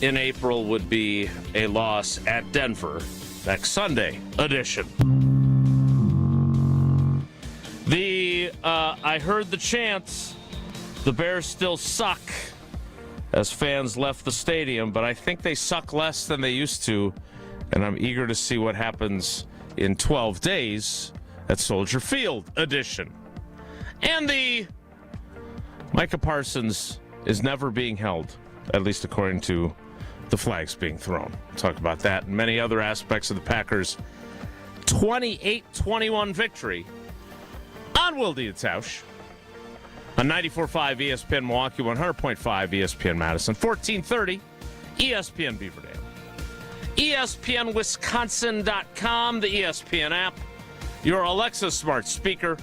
in April would be a loss at Denver next Sunday edition. I heard the chant, the Bears still suck, as fans left the stadium, but I think they suck less than they used to, and I'm eager to see what happens in 12 days at Soldier Field edition. And the Micah Parsons is never being held, at least according to the flags being thrown. We'll talk about that and many other aspects of the Packers' 28-21 victory on Wilde and Tausch on 94.5 ESPN Milwaukee, 100.5 ESPN Madison, 1430 ESPN Beaverdale, ESPNWisconsin.com, the ESPN app, your Alexa smart speaker,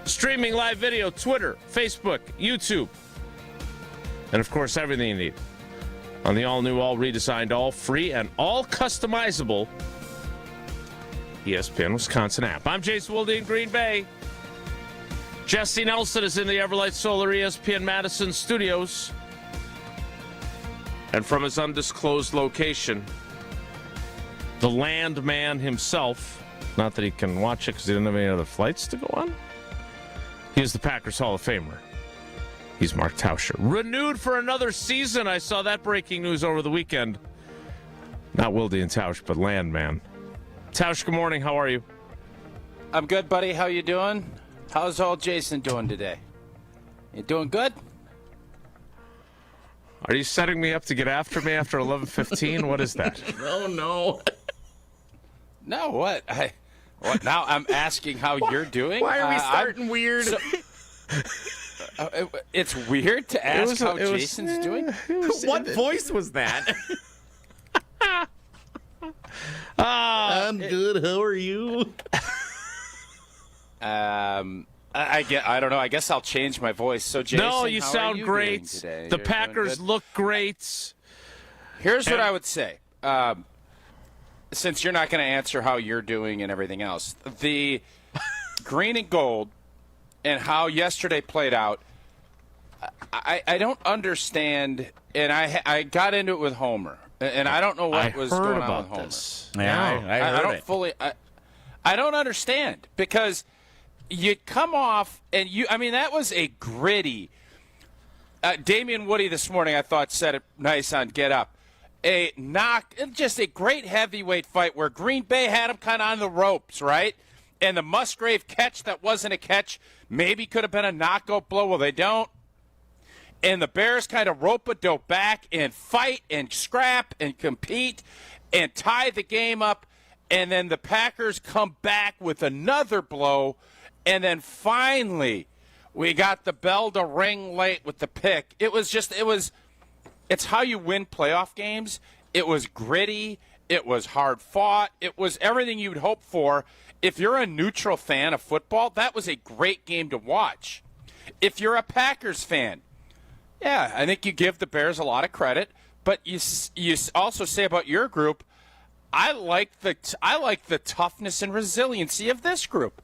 streaming live video, Twitter, Facebook, YouTube, and, of course, everything you need on the all-new, all-redesigned, all-free, and all-customizable ESPN Wisconsin app. I'm Jason Wilde in Green Bay. Jesse Nelson is in the Everlight Solar ESPN Madison studios. And from his undisclosed location, the landman himself, not that he can watch it because he didn't have any other flights to go on, he is the Packers Hall of Famer. He's Mark Tauscher. Renewed for another season. I saw that breaking news over the weekend. Not Wilde and Tausch, but Landman. Tausch, good morning. How are you? I'm good, buddy. How you doing? How's old Jason doing today? You doing good? Are you setting me up to get after me after 11:15? What is that? Oh, no. No, what? What? Now I'm asking how you're doing? Why are we starting weird? It's weird to ask how Jason's doing? What voice was that? I'm good. How are you? I don't know. I guess I'll change my voice. So, Jason, no, you how sound are you great. Today? The You're Packers look great. Here's what I would say. Since you're not going to answer how you're doing and everything else, the green and gold and how yesterday played out, I don't understand. And I got into it with Homer, and I don't know what was going on with Homer. Yeah, I don't fully. I don't understand because you come off and that was a gritty. Damian Woody this morning, I thought, said it nice on Get Up. Just a great heavyweight fight where Green Bay had him kind of on the ropes, right? And the Musgrave catch that wasn't a catch maybe could have been a knockout blow. Well, they don't. And the Bears kind of rope-a-dope back and fight and scrap and compete and tie the game up. And then the Packers come back with another blow. And then finally, we got the bell to ring late with the pick. It's how you win playoff games. It was gritty. It was hard fought. It was everything you'd hope for. If you're a neutral fan of football, that was a great game to watch. If you're a Packers fan, yeah, I think you give the Bears a lot of credit. But you also say about your group, I like the toughness and resiliency of this group.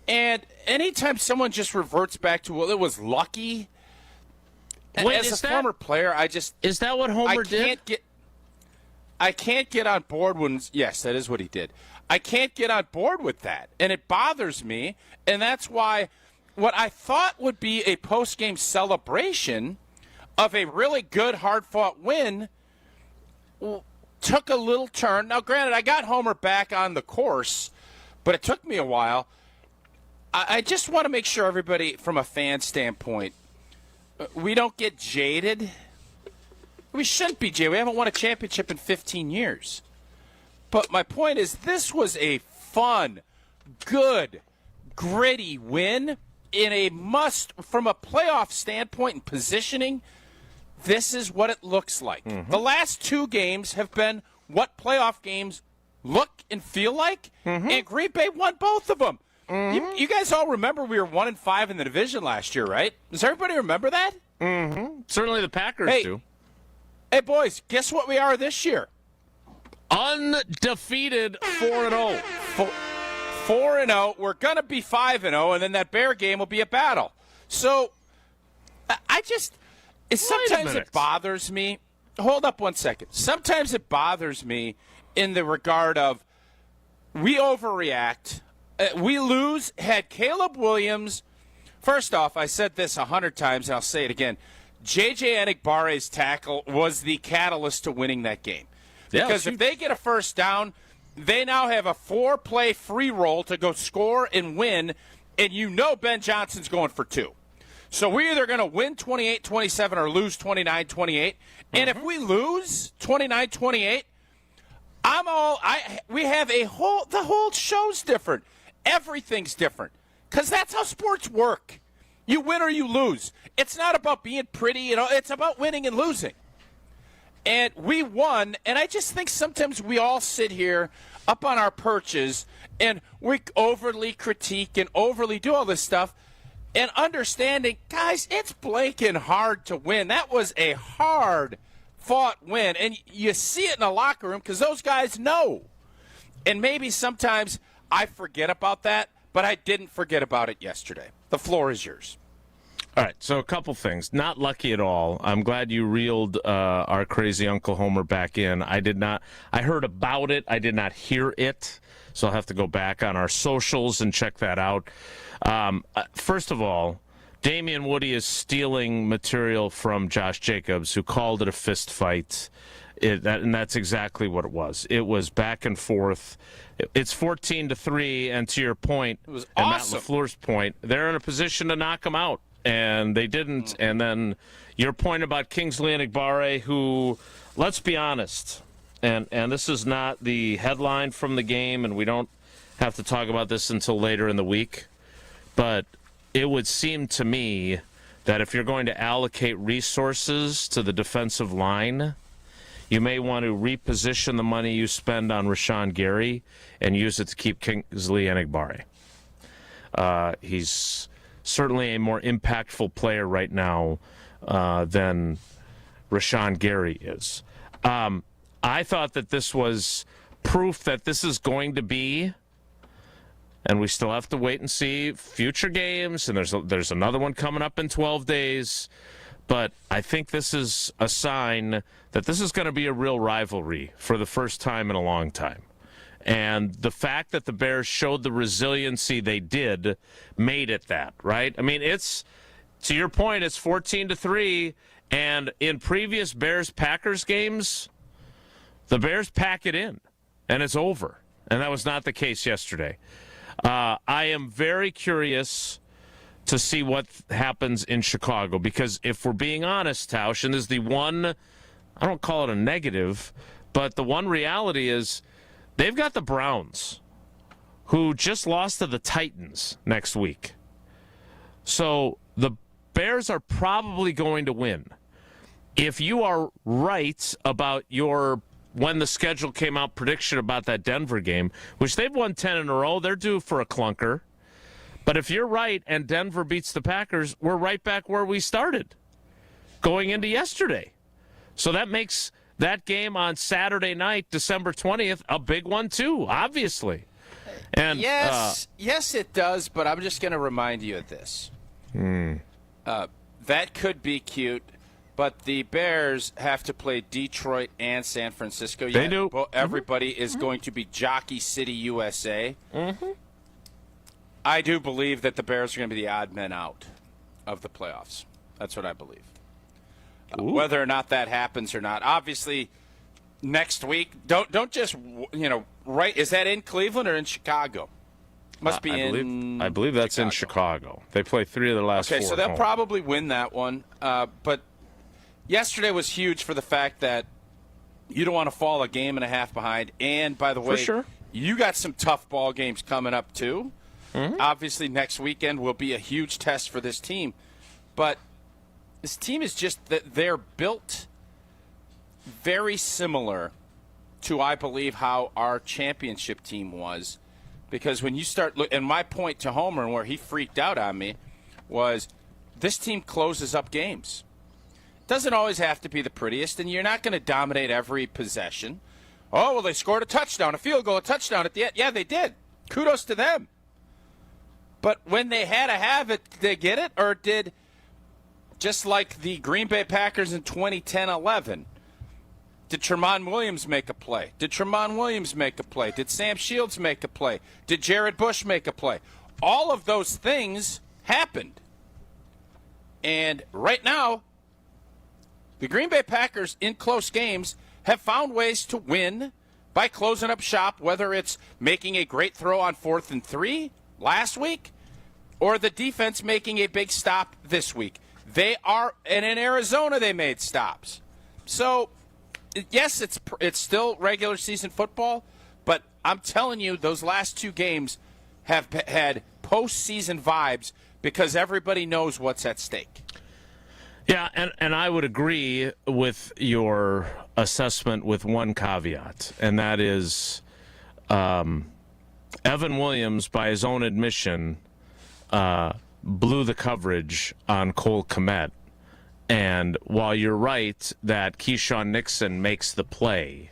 And anytime someone just reverts back to, well, it was lucky. Wait, as a former player, is that what Homer did? I can't get on board when. Yes, that is what he did. I can't get on board with that, and it bothers me. And that's why what I thought would be a post-game celebration of a really good, hard-fought win took a little turn. Now, granted, I got Homer back on the course, but it took me a while. I just want to make sure everybody, from a fan standpoint, we don't get jaded. We shouldn't be jaded. We haven't won a championship in 15 years. But my point is, this was a fun, good, gritty win in a must from a playoff standpoint and positioning. This is what it looks like. Mm-hmm. The last two games have been what playoff games look and feel like, and Green Bay won both of them. Mm-hmm. You guys all remember we were 1-5 in the division last year, right? Does everybody remember that? Mm-hmm. Certainly the Packers do. Hey, boys, guess what we are this year? Undefeated 4-0. 4-0. We're going to be 5-0, and then that Bear game will be a battle. So sometimes it bothers me hold up 1 second. Sometimes it bothers me in the regard of we overreact. We lose. Had Caleb Williams. First off, I said this 100 times, and I'll say it again. J.J. Enikbare's tackle was the catalyst to winning that game. Because if they get a first down, they now have a 4-play free roll to go score and win, and you know Ben Johnson's going for 2. So we're either going to win 28-27 or lose 29-28. And if we lose 29-28, we have the whole show's different. Everything's different. Because that's how sports work. You win or you lose. It's not about being pretty, it's about winning and losing. And we won, and I just think sometimes we all sit here up on our perches and we overly critique and overly do all this stuff. And understanding, guys, it's blanking hard to win. That was a hard-fought win. And you see it in the locker room because those guys know. And maybe sometimes I forget about that, but I didn't forget about it yesterday. The floor is yours. All right, so a couple things. Not lucky at all. I'm glad you reeled our crazy Uncle Homer back in. I heard about it. I did not hear it. So I'll have to go back on our socials and check that out. First of all, Damian Woody is stealing material from Josh Jacobs, who called it a fist fight. And that's exactly what it was. It was back and forth. It's 14-3, and to your point, it was and awesome. Matt LaFleur's point, they're in a position to knock him out, and they didn't. And then your point about Kingsley Enikbare, who, let's be honest, and this is not the headline from the game, and we don't have to talk about this until later in the week, but it would seem to me that if you're going to allocate resources to the defensive line, you may want to reposition the money you spend on Rashawn Gary and use it to keep Kingsley Enikbare. He's certainly a more impactful player right now than Rashawn Gary is. I thought that this was proof that this is going to be, and we still have to wait and see future games, and there's another one coming up in 12 days. But I think this is a sign that this is going to be a real rivalry for the first time in a long time. And the fact that the Bears showed the resiliency they did made it that, right? I mean, it's, to your point, it's 14-3. And in previous Bears-Packers games, the Bears pack it in, and it's over. And that was not the case yesterday. I am very curious to see what happens in Chicago, because if we're being honest, Tausch, and this is the one, I don't call it a negative, but the one reality is they've got the Browns, who just lost to the Titans next week. So the Bears are probably going to win. If you are right about your, when the schedule came out, prediction about that Denver game, which they've won 10 in a row, they're due for a clunker. But if you're right and Denver beats the Packers, we're right back where we started going into yesterday. So that makes that game on Saturday night, December 20th, a big one too, obviously. And yes, it does, but I'm just going to remind you of this. That could be cute, but the Bears have to play Detroit and San Francisco. They do. Everybody is going to be Jockey City, USA. I do believe that the Bears are going to be the odd men out of the playoffs. That's what I believe. Whether or not that happens or not, obviously, next week. Don't just right. Is that in Cleveland or in Chicago? Must be I believe that's Chicago. in Chicago. They play 3 of their last 4. Okay, so they'll probably win that one. But yesterday was huge for the fact that you don't want to fall a game and a half behind. And by the way, For sure. you got some tough ball games coming up too. Obviously, next weekend will be a huge test for this team. But this team is just that they're built very similar to, I believe, how our championship team was. Because when you start and my point to Homer and where he freaked out on me was this team closes up games. Doesn't always have to be the prettiest, and you're not going to dominate every possession. Oh, well, they scored a touchdown, a field goal, a touchdown at the end. Yeah, they did. Kudos to them. But when they had to have it, did they get it? Or did, just like the Green Bay Packers in 2010-11, Did Tremont Williams make a play? Did Tremont Williams make a play? Did Sam Shields make a play? Did Jared Bush make a play? All of those things happened. And right now, the Green Bay Packers in close games have found ways to win by closing up shop, whether it's making a great throw on 4th and 3 last week or the defense making a big stop this week. They are, and in Arizona they made stops. So, yes, it's still regular season football, but I'm telling you, those last 2 games have had postseason vibes because everybody knows what's at stake. Yeah, and I would agree with your assessment with one caveat, and that is Evan Williams, by his own admission, blew the coverage on Cole Kmet. And while you're right that Keyshawn Nixon makes the play,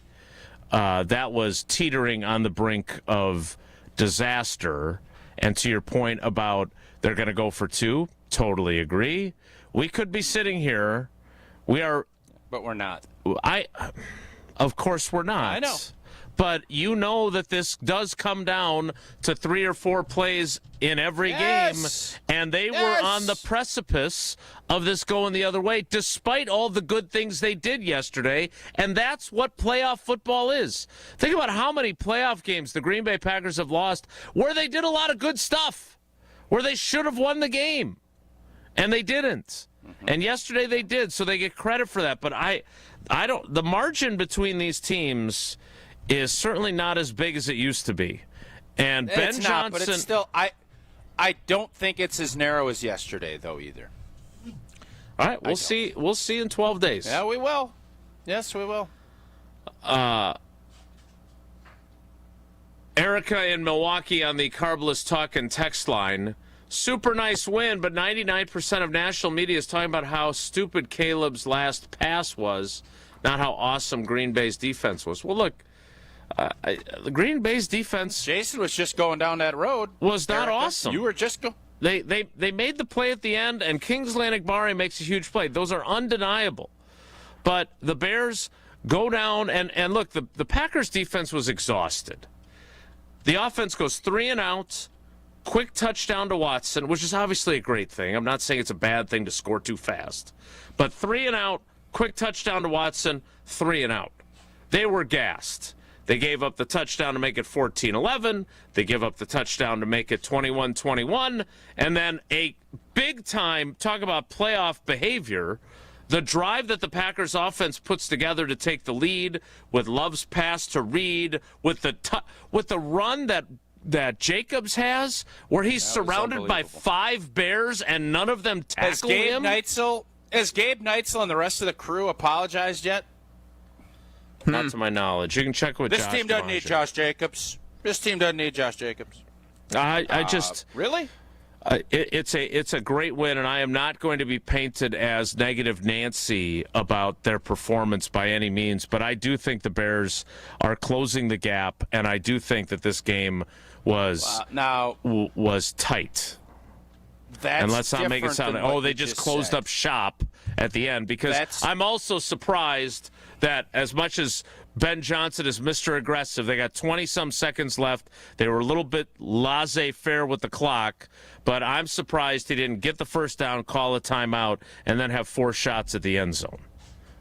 that was teetering on the brink of disaster. And to your point about they're going to go for 2, totally agree. We could be sitting here. We are. But we're not. Of course we're not. I know. But you know that this does come down to 3 or 4 plays in every game, and they were on the precipice of this going the other way, despite all the good things they did yesterday, and that's what playoff football is. Think about how many playoff games the Green Bay Packers have lost where they did a lot of good stuff, where they should have won the game, and they didn't. And yesterday they did, so they get credit for that. But I don't. The margin between these teams is certainly not as big as it used to be. And Ben Johnson, Johnson, but it's still, I don't think it's as narrow as yesterday, though, either. All right, we'll see. We'll see in 12 days. Yeah, we will. Yes, we will. Erica in Milwaukee on the Carbless Talk and text line. Super nice win, but 99% of national media is talking about how stupid Caleb's last pass was, not how awesome Green Bay's defense was. Well, look, the Green Bay's defense. Jason was just going down that road. Was not Erica. awesome. You were just going. They made the play at the end, and Kingsley Enagbare makes a huge play. Those are undeniable. But the Bears go down, and look, the Packers' defense was exhausted. The offense goes 3 and out, quick touchdown to Watson, which is obviously a great thing. I'm not saying it's a bad thing to score too fast. But 3 and out, quick touchdown to Watson, 3 and out. They were gassed. They gave up the touchdown to make it 14-11. They give up the touchdown to make it 21-21. And then a big-time, talk about playoff behavior, the drive that the Packers offense puts together to take the lead with Love's pass to Reed, with the run that Jacobs has, where he's surrounded by 5 Bears and none of them tackle him. Has Gabe Neitzel and the rest of the crew apologized yet? Not to my knowledge. You can check with this Josh team doesn't DiMaggio. need Josh Jacobs. This team doesn't need Josh Jacobs. I just really. It's a great win, and I am not going to be painted as negative Nancy about their performance by any means. But I do think the Bears are closing the gap, and I do think that this game was tight. And let's not make it sound like, they just closed up shop at the end, because I'm also surprised that as much as Ben Johnson is Mr. Aggressive, they got 20-some seconds left. They were a little bit laissez-faire with the clock, but I'm surprised he didn't get the first down, call a timeout, and then have 4 shots at the end zone.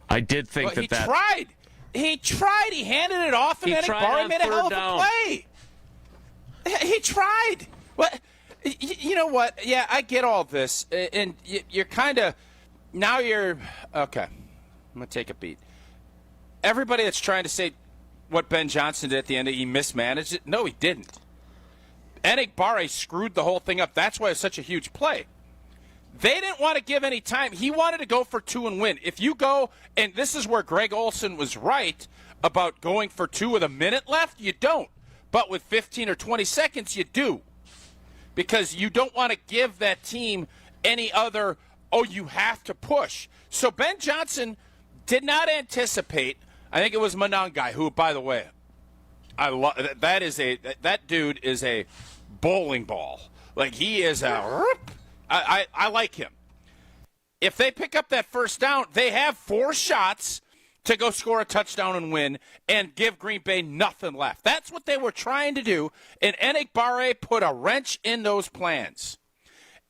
I did think He tried. He tried. He handed it off, and then Enagbare made a hell of a play. He tried. What? You know what? Yeah, I get all this, and you're kind of now you're okay. I'm gonna take a beat. Everybody that's trying to say what Ben Johnson did at the end, he mismanaged it. No, he didn't. Enagbare screwed the whole thing up. That's why it's such a huge play. They didn't want to give any time. He wanted to go for 2 and win. If you go, and this is where Greg Olson was right about going for 2 with a minute left, you don't. But with 15 or 20 seconds, you do. Because you don't want to give that team any other, you have to push. So Ben Johnson did not anticipate, I think it was Monangai, who, by the way, I love that dude is a bowling ball. Like, he is I like him. If they pick up that first down, they have 4 shots to go score a touchdown and win and give Green Bay nothing left. That's what they were trying to do, and Enikbare put a wrench in those plans.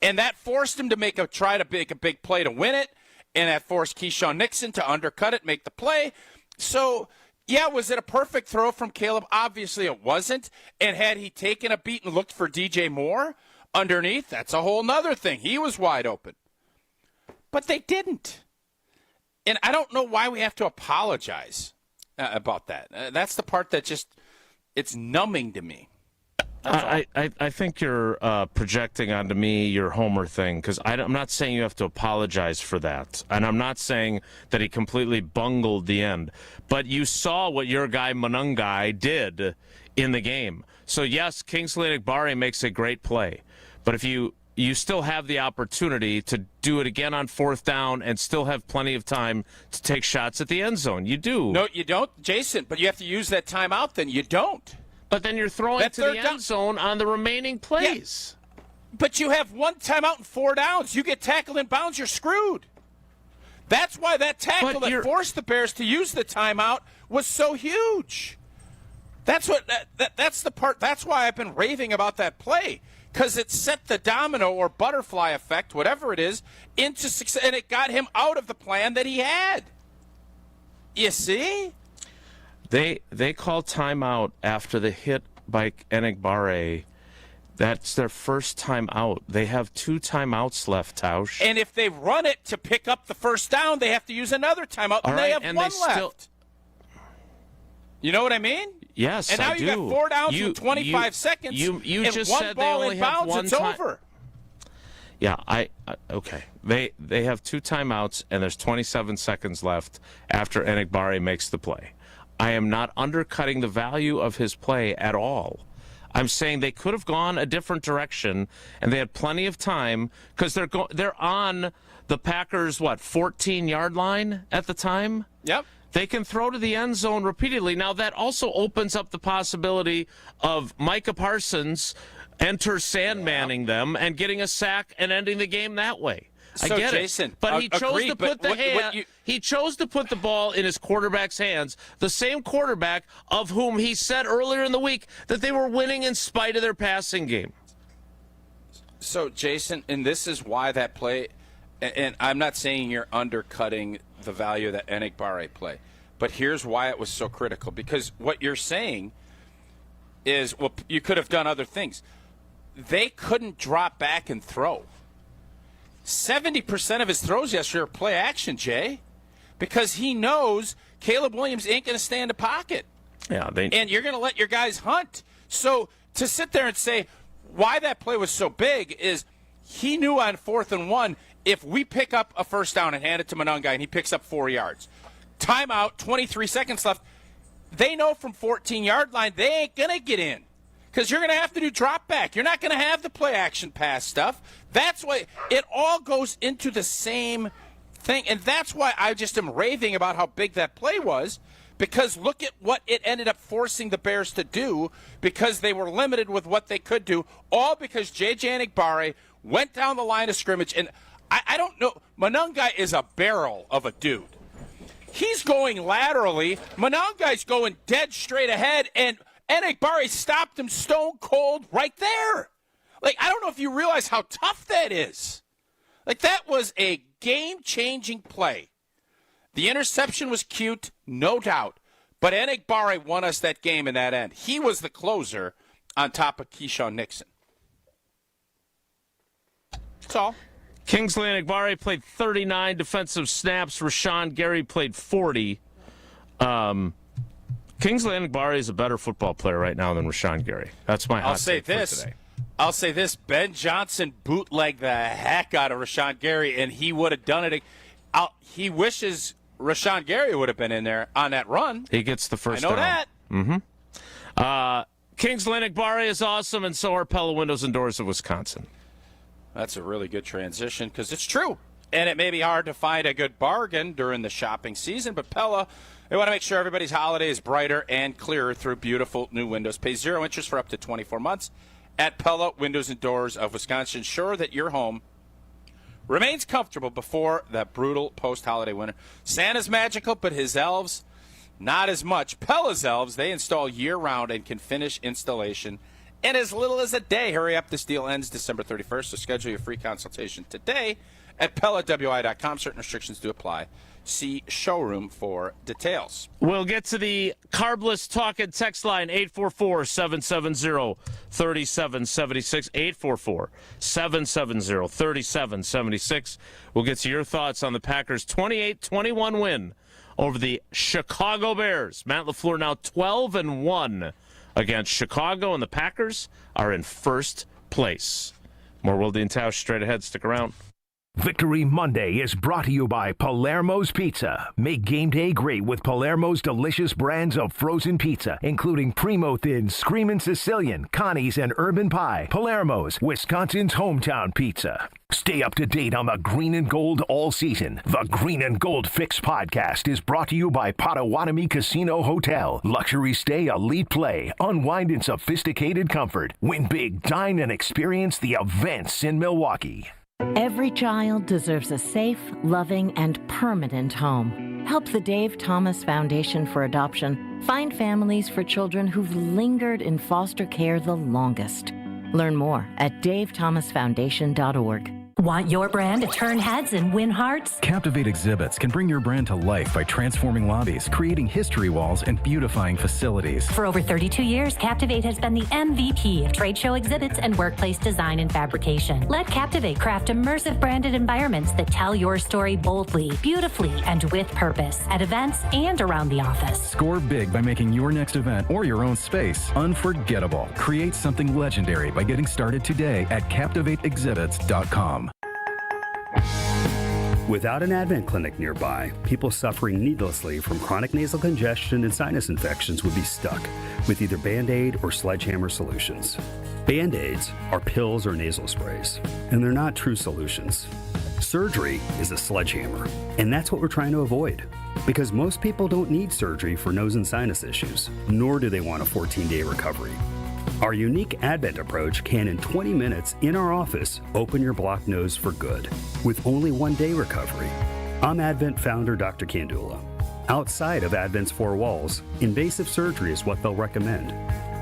And that forced him to try to make a big play to win it, and that forced Keyshawn Nixon to undercut it, make the play. So, yeah, was it a perfect throw from Caleb? Obviously it wasn't. And had he taken a beat and looked for DJ Moore underneath, that's a whole nother thing. He was wide open. But they didn't. And I don't know why we have to apologize about that. That's the part that it's numbing to me. I think you're projecting onto me your Homer thing, because I'm not saying you have to apologize for that. And I'm not saying that he completely bungled the end. But you saw what your guy Monangai did in the game. So, yes, Kingsley Enikbare makes a great play. But if you still have the opportunity to do it again on fourth down and still have plenty of time to take shots at the end zone. You do. No, you don't, Jason. But you have to use that timeout then. You don't. But then you're throwing to the end zone on the remaining plays. Yeah. But you have one timeout and 4 downs. You get tackled in bounds, you're screwed. That's why that tackle that forced the Bears to use the timeout was so huge. That's the part. That's why I've been raving about that play, because it set the domino or butterfly effect, whatever it is, into success, and it got him out of the plan that he had. You see? They call timeout after the hit by Enikbare. That's their first timeout. They have 2 timeouts left, Tausch. And if they run it to pick up the first down, they have to use another timeout, and they have one left. You know what I mean? Yes, and now I you do. got 4 downs in 25 seconds. You and just one said ball they only in have bounds, one it's time. over. Yeah, okay. They have 2 timeouts, and there's 27 seconds left after Enikbare makes the play. I am not undercutting the value of his play at all. I'm saying they could have gone a different direction, and they had plenty of time, because they're on the Packers' 14-yard line at the time. Yep. They can throw to the end zone repeatedly. Now, that also opens up the possibility of Micah Parsons sandmanning them and getting a sack and ending the game that way. So, I get Jason, it. But he chose to put he chose to put the ball in his quarterback's hands, the same quarterback of whom he said earlier in the week that they were winning in spite of their passing game. So, Jason, and this is why that play, and I'm not saying you're undercutting the value of that Enikbare play, but here's why it was so critical. Because what you're saying is, well, you could have done other things. They couldn't drop back and throw. 70% of his throws yesterday are play action, Jay, because he knows Caleb Williams ain't going to stay in the pocket. Yeah, and you're going to let your guys hunt. So to sit there and say why that play was so big is he knew on 4th and 1, if we pick up a first down and hand it to Monangai and he picks up 4 yards, timeout, 23 seconds left, they know from 14-yard line they ain't going to get in. Because you're going to have to do drop back. You're not going to have the play action pass stuff. That's why it all goes into the same thing. And that's why I just am raving about how big that play was. Because look at what it ended up forcing the Bears to do, because they were limited with what they could do. All because J.J. Enikbare went down the line of scrimmage. And I don't know. Monangai is a barrel of a dude. He's going laterally. Monangai's going dead straight ahead. And Enikbare stopped him stone cold right there. Like, I don't know if you realize how tough that is. Like, that was a game-changing play. The interception was cute, no doubt. But Enikbare won us that game in that end. He was the closer on top of Keyshawn Nixon. That's all. Kingsley Enikbare played 39 defensive snaps. Rashawn Gary played 40. Kingsley Enikbare is a better football player right now than Rashawn Gary. That's my hot take for today. I'll say this. Ben Johnson bootlegged the heck out of Rashawn Gary, and he would have done it. He wishes Rashawn Gary would have been in there on that run. He gets the first down. I know that. Kingsley Enikbare is awesome, and so are Pella Windows and Doors of Wisconsin. That's a really good transition, because it's true. And it may be hard to find a good bargain during the shopping season, but Pella, they want to make sure everybody's holiday is brighter and clearer through beautiful new windows. Pay 0 interest for up to 24 months at Pella Windows and Doors of Wisconsin. Ensure that your home remains comfortable before that brutal post-holiday winter. Santa's magical, but his elves, not as much. Pella's elves, they install year-round and can finish installation in as little as a day. Hurry up, this deal ends December 31st, so schedule your free consultation today at PellaWI.com. Certain restrictions do apply. See showroom for details. We'll get to the carbless talk and text line, 844-770-3776, 844-770-3776. We'll get to your thoughts on the Packers' 28-21 win over the Chicago Bears. Matt LaFleur now 12-1 against Chicago, and the Packers are in first place. More Wilde and Tausch straight ahead. Stick around. Victory Monday is brought to you by Palermo's Pizza. Make game day great with Palermo's delicious brands of frozen pizza, including Primo Thin, Screamin' Sicilian, Connie's, and Urban Pie. Palermo's, Wisconsin's hometown pizza. Stay up to date on the Green and Gold all season. The Green and Gold Fix podcast is brought to you by Potawatomi Casino Hotel. Luxury stay, elite play, unwind in sophisticated comfort. Win big, dine, and experience the events in Milwaukee. Every child deserves a safe, loving, and permanent home. Help the Dave Thomas Foundation for Adoption find families for children who've lingered in foster care the longest. Learn more at davethomasfoundation.org. Want your brand to turn heads and win hearts? Captivate Exhibits can bring your brand to life by transforming lobbies, creating history walls, and beautifying facilities. For over 32 years, Captivate has been the MVP of trade show exhibits and workplace design and fabrication. Let Captivate craft immersive branded environments that tell your story boldly, beautifully, and with purpose at events and around the office. Score big by making your next event or your own space unforgettable. Create something legendary by getting started today at CaptivateExhibits.com. Without an Advent clinic nearby, people suffering needlessly from chronic nasal congestion and sinus infections would be stuck with either Band-Aid or sledgehammer solutions. Band-Aids are pills or nasal sprays, and they're not true solutions. Surgery is a sledgehammer, and that's what we're trying to avoid. Because most people don't need surgery for nose and sinus issues, nor do they want a 14-day recovery. Our unique Advent approach can, in 20 minutes in our office, open your blocked nose for good, with only 1-day recovery. I'm Advent founder Dr. Kandula. Outside of Advent's four walls, invasive surgery is what they'll recommend.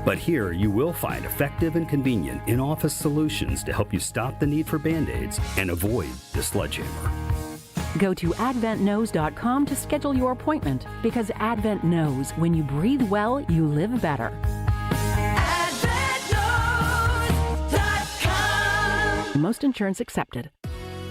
But here, you will find effective and convenient in-office solutions to help you stop the need for Band-Aids and avoid the sledgehammer. Go to adventknows.com to schedule your appointment, because Advent knows when you breathe well, you live better. Most insurance accepted.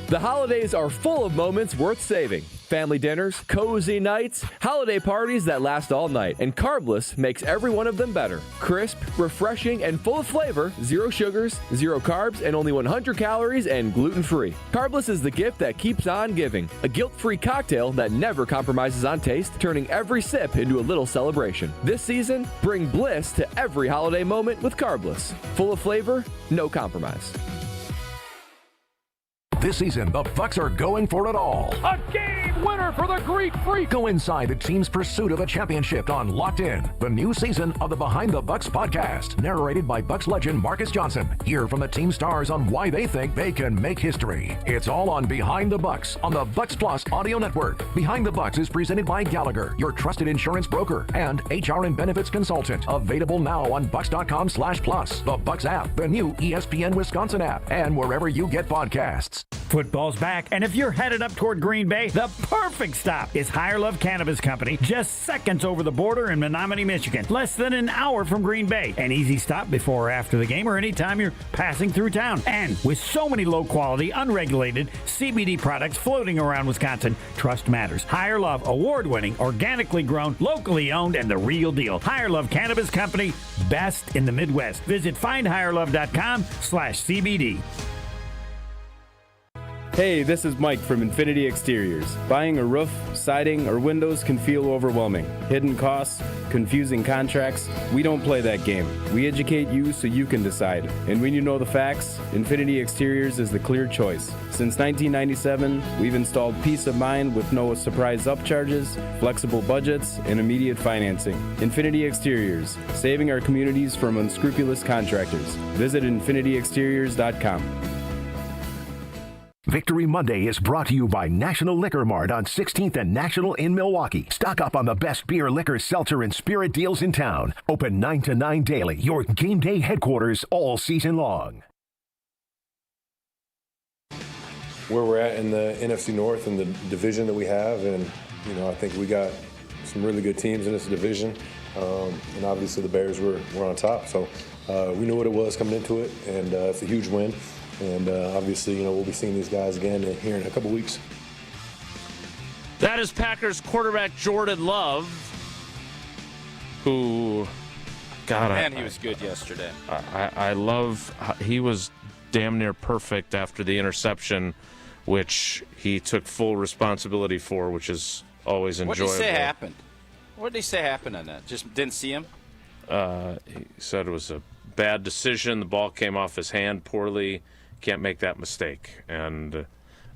The holidays are full of moments worth saving. Family dinners, cozy nights, holiday parties that last all night. And Carbless makes every one of them better. Crisp, refreshing, and full of flavor, 0 sugars, 0 carbs, and only 100 calories and gluten-free. Carbless is the gift that keeps on giving. A guilt-free cocktail that never compromises on taste, turning every sip into a little celebration. This season, bring bliss to every holiday moment with Carbless. Full of flavor, no compromise. This season, the Bucks are going for it all. A game winner for the Greek Freak. Go inside the team's pursuit of a championship on Locked In, the new season of the Behind the Bucks podcast, narrated by Bucks legend Marcus Johnson. Hear from the team stars on why they think they can make history. It's all on Behind the Bucks on the Bucks Plus audio network. Behind the Bucks is presented by Gallagher, your trusted insurance broker and HR and benefits consultant. Available now on Bucks.com/plus, the Bucks app, the new ESPN Wisconsin app, and wherever you get podcasts. Football's back, and if you're headed up toward Green Bay, the perfect stop is Higher Love Cannabis Company, just seconds over the border in Menominee, Michigan. Less than an hour from Green Bay. An easy stop before or after the game or anytime you're passing through town. And with so many low-quality, unregulated CBD products floating around Wisconsin, trust matters. Higher Love, award-winning, organically grown, locally owned, and the real deal. Higher Love Cannabis Company, best in the Midwest. Visit findhigherlove.com/CBD. Hey, this is Mike from Infinity Exteriors. Buying a roof, siding, or windows can feel overwhelming. Hidden costs, confusing contracts. We don't play that game. We educate you so you can decide. And when you know the facts, Infinity Exteriors is the clear choice. Since 1997, we've installed peace of mind with no surprise upcharges, flexible budgets, and immediate financing. Infinity Exteriors, saving our communities from unscrupulous contractors. Visit infinityexteriors.com. Victory Monday is brought to you by National Liquor Mart on 16th and National in Milwaukee. Stock up on the best beer, liquor, seltzer, and spirit deals in town. Open 9 to 9 daily. Your game day headquarters all season long. Where we're at in the NFC North and the division that we have, and I think we got some really good teams in this division, and obviously the Bears were on top, so we knew what it was coming into it, and it's a huge win, and obviously we'll be seeing these guys again here in a couple weeks. That is Packers quarterback Jordan Love, who, God, he was good yesterday. I love he was damn near perfect after the interception, which he took full responsibility for, which is always enjoyable. What did he say happened? What did he say happened on that? Just didn't see him? He said it was a bad decision. The ball came off his hand poorly. Can't make that mistake. And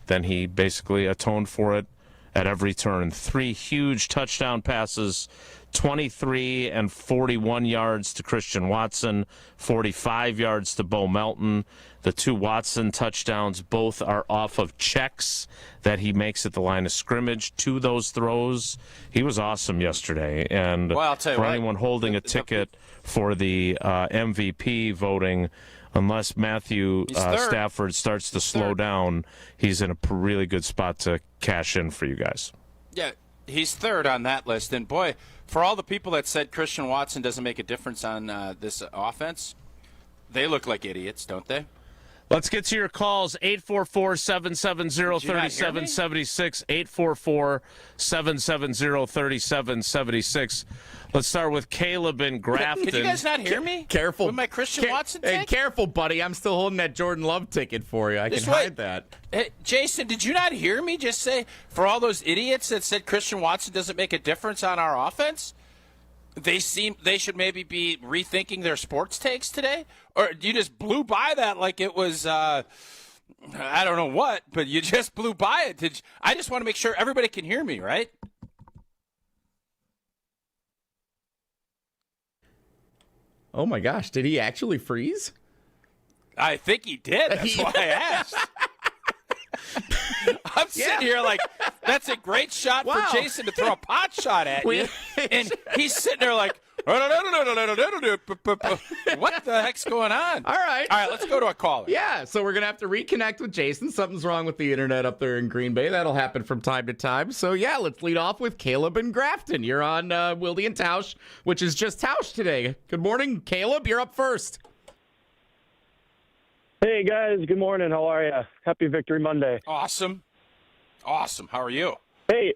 then he basically atoned for it at every turn. 3 huge touchdown passes, 23 and 41 yards to Christian Watson, 45 yards to Bo Melton. The 2 Watson touchdowns both are off of checks that he makes at the line of scrimmage to those throws. He was awesome yesterday. And I'll tell you for what, anyone holding a ticket for the MVP voting, unless Matthew Stafford starts to slow down, he's in a really good spot to cash in for you guys. Yeah, he's third on that list. And, boy, for all the people that said Christian Watson doesn't make a difference on this offense, they look like idiots, don't they? Let's get to your calls, 844-770-3776, 844-770-3776. Let's start with Caleb in Grafton. Did you guys not hear me? Careful. With my Christian Watson Hey, take? careful, buddy. I'm still holding that Jordan Love ticket for you. I can hide that. Hey, Jason, did you not hear me just say, for all those idiots that said Christian Watson doesn't make a difference on our offense, they should maybe be rethinking their sports takes today? Or you just blew by that like it was, I don't know what, but you just blew by it. I just want to make sure everybody can hear me, right? Oh, my gosh. Did he actually freeze? I think he did. That's why I asked. I'm sitting here like, that's a great shot for Jason to throw a pot shot at you. And he's sitting there like, what the heck's going on? All right, let's go to a caller. Yeah, so we're going to have to reconnect with Jason. Something's wrong with the internet up there in Green Bay. That'll happen from time to time. So, yeah, let's lead off with Caleb and Grafton. You're on Wildy and Tausch, which is just Tausch today. Good morning, Caleb. You're up first. Hey, guys. Good morning. How are you? Happy Victory Monday. Awesome. How are you? Hey,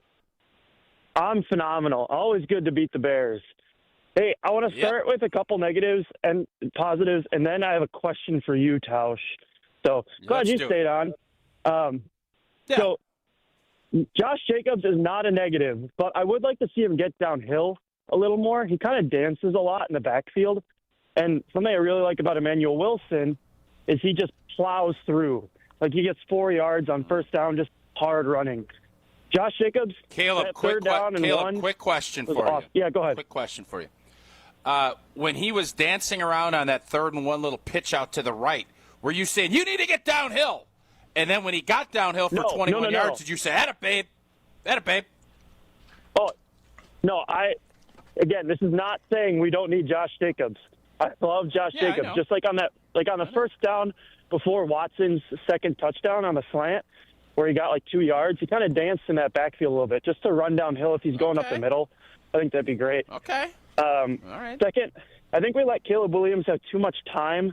I'm phenomenal. Always good to beat the Bears. Hey, I want to start with a couple negatives and positives, and then I have a question for you, Tausch. So glad you stayed on. So Josh Jacobs is not a negative, but I would like to see him get downhill a little more. He kind of dances a lot in the backfield. And something I really like about Emmanuel Wilson is he just plows through. Like he gets 4 yards on first down, just hard running. Josh Jacobs, Caleb, quick question for you. Yeah, go ahead. Quick question for you. When he was dancing around on that 3rd and 1 little pitch out to the right, were you saying, you need to get downhill? And then when he got downhill for 21 yards, did you say, atta babe? Oh, no, again, this is not saying we don't need Josh Jacobs. I love Josh Jacobs. Just like on the first down before Watson's second touchdown on the slant, where he got like 2 yards, he kind of danced in that backfield a little bit just to run downhill if he's going up the middle. I think that'd be great. Okay. All right. Second, I think we let Caleb Williams have too much time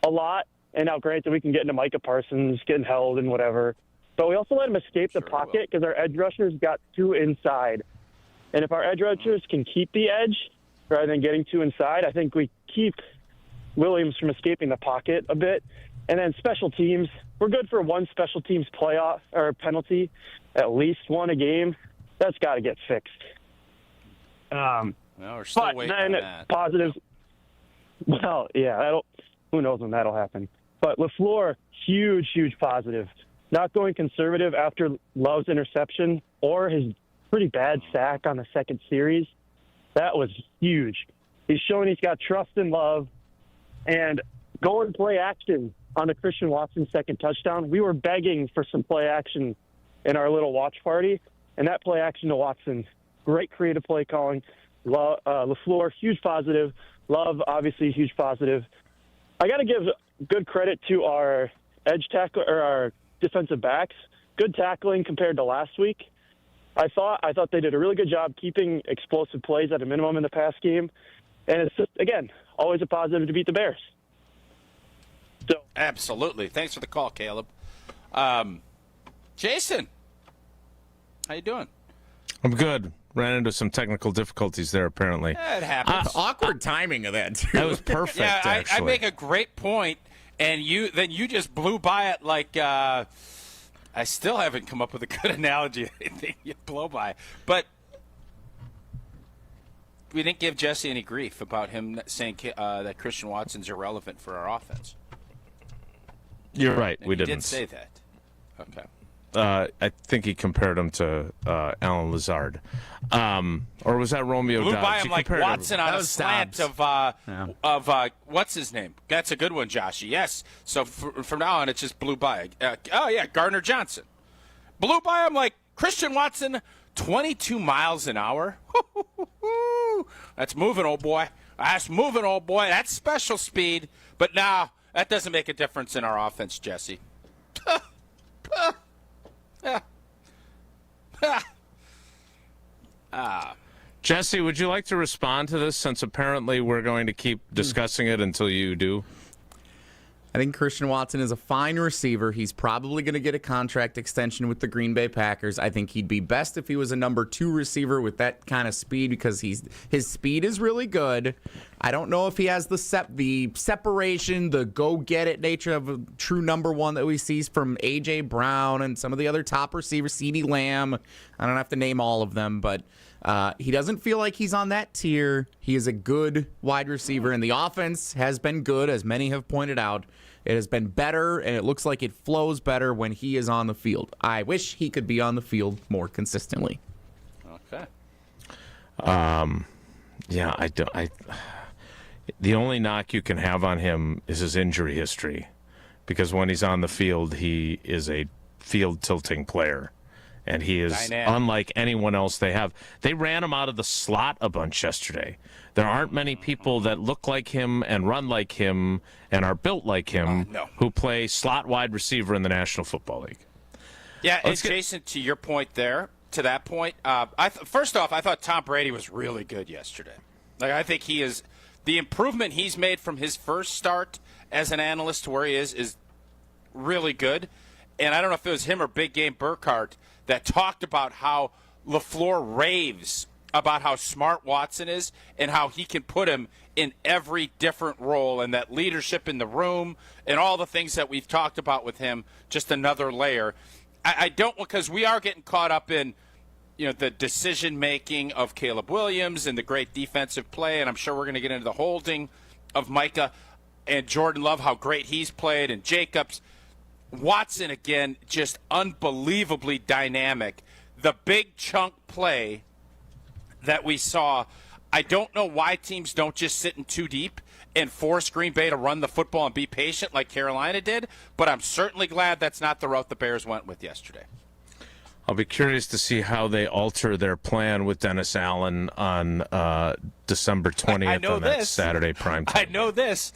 a lot. And now, granted, we can get into Micah Parsons getting held and whatever. But we also let him escape the pocket because our edge rushers got too inside. And if our edge rushers can keep the edge rather than getting too inside, I think we keep Williams from escaping the pocket a bit. And then special teams, we're good for one special teams playoff or penalty, at least one a game. That's got to get fixed. We're still waiting on that. Positives. Well, yeah, who knows when that'll happen. But LaFleur, huge positive. Not going conservative after Love's interception or his pretty bad sack on the second series. That was huge. He's showing he's got trust in Love and going play action on the Christian Watson second touchdown, we were begging for some play action in our little watch party, and that play action to Watson, great creative play calling. LaFleur, huge positive. Love, obviously, huge positive. I got to give good credit to our edge tackle or our defensive backs. Good tackling compared to last week. I thought they did a really good job keeping explosive plays at a minimum in the pass game. And it's just, again, always a positive to beat the Bears. So absolutely. Thanks for the call, Caleb. Jason, how you doing? I'm good. Ran into some technical difficulties there, apparently. Yeah, it happens. Awkward timing of that, too. That was perfect, yeah, actually. I make a great point, and you just blew by it like I still haven't come up with a good analogy. I think you blow by. But we didn't give Jesse any grief about him saying that Christian Watson's irrelevant for our offense. You're right. And we he didn't. did say that. Okay. I think he compared him to Alan Lazard. Or was that Romeo Blew Dobbs? by him like Watson on a slant of what's his name? That's a good one, Joshy. Yes. So from now on, it just blew by. Gardner Johnson. Blew by him like Christian Watson, 22 miles an hour. That's moving, old boy. That's moving, old boy. That's special speed. But now that doesn't make a difference in our offense, Jesse. Jesse, would you like to respond to this, since apparently we're going to keep discussing it until you do? I think Christian Watson is a fine receiver. He's probably going to get a contract extension with the Green Bay Packers. I think he'd be best if he was a number 2 receiver with that kind of speed, because his speed is really good. I don't know if he has the separation, the go-get-it nature of a true number 1 that we see from A.J. Brown and some of the other top receivers, CeeDee Lamb. I don't have to name all of them, but he doesn't feel like he's on that tier. He is a good wide receiver, and the offense has been good, as many have pointed out. It has been better, and it looks like it flows better when he is on the field. I wish he could be on the field more consistently. Okay. The only knock you can have on him is his injury history, because when he's on the field, he is a field-tilting player. And he is unlike anyone else they have. They ran him out of the slot a bunch yesterday. There aren't many people that look like him and run like him and are built like him who play slot wide receiver in the National Football League. Yeah, and Jason, to your point there, to that point, first off, I thought Tom Brady was really good yesterday. Like, I think he is the improvement he's made from his first start as an analyst to where he is really good. And I don't know if it was him or Big Game Burkhardt that talked about how LaFleur raves about how smart Watson is and how he can put him in every different role, and that leadership in the room and all the things that we've talked about with him, just another layer. I don't, because we are getting caught up in, the decision-making of Caleb Williams and the great defensive play, and I'm sure we're going to get into the holding of Micah and Jordan Love, how great he's played, and Jacobs. Watson, again, just unbelievably dynamic. The big chunk play that we saw, I don't know why teams don't just sit in too deep and force Green Bay to run the football and be patient like Carolina did, but I'm certainly glad that's not the route the Bears went with yesterday. I'll be curious to see how they alter their plan with Dennis Allen on December 20th on that Saturday primetime. I know this.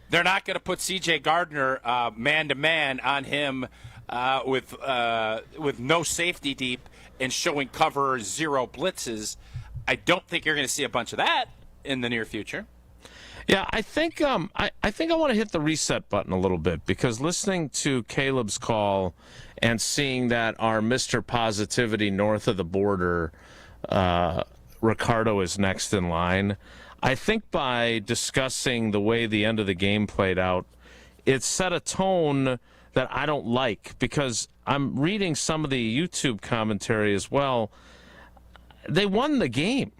They're not going to put C.J. Gardner man-to-man on him with no safety deep and showing cover 0 blitzes. I don't think you're going to see a bunch of that in the near future. Yeah, I think I want to hit the reset button a little bit, because listening to Caleb's call and seeing that our Mr. Positivity north of the border, Ricardo, is next in line, I think by discussing the way the end of the game played out, it set a tone that I don't like, because I'm reading some of the YouTube commentary as well. They won the game.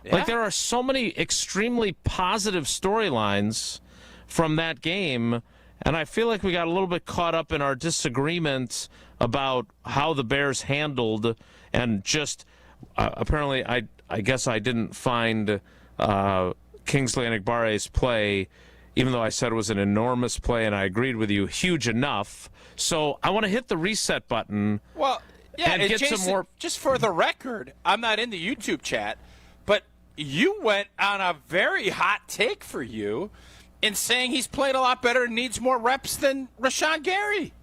Yeah. Like, there are so many extremely positive storylines from that game, and I feel like we got a little bit caught up in our disagreement about how the Bears handled, and just apparently I guess I didn't find Kingsley Enagbara's play, even though I said it was an enormous play, and I agreed with you, huge enough. So I want to hit the reset button. Well, yeah, and get Jason, some more. Just for the record, I'm not in the YouTube chat, but you went on a very hot take for you in saying he's played a lot better and needs more reps than Rashawn Gary.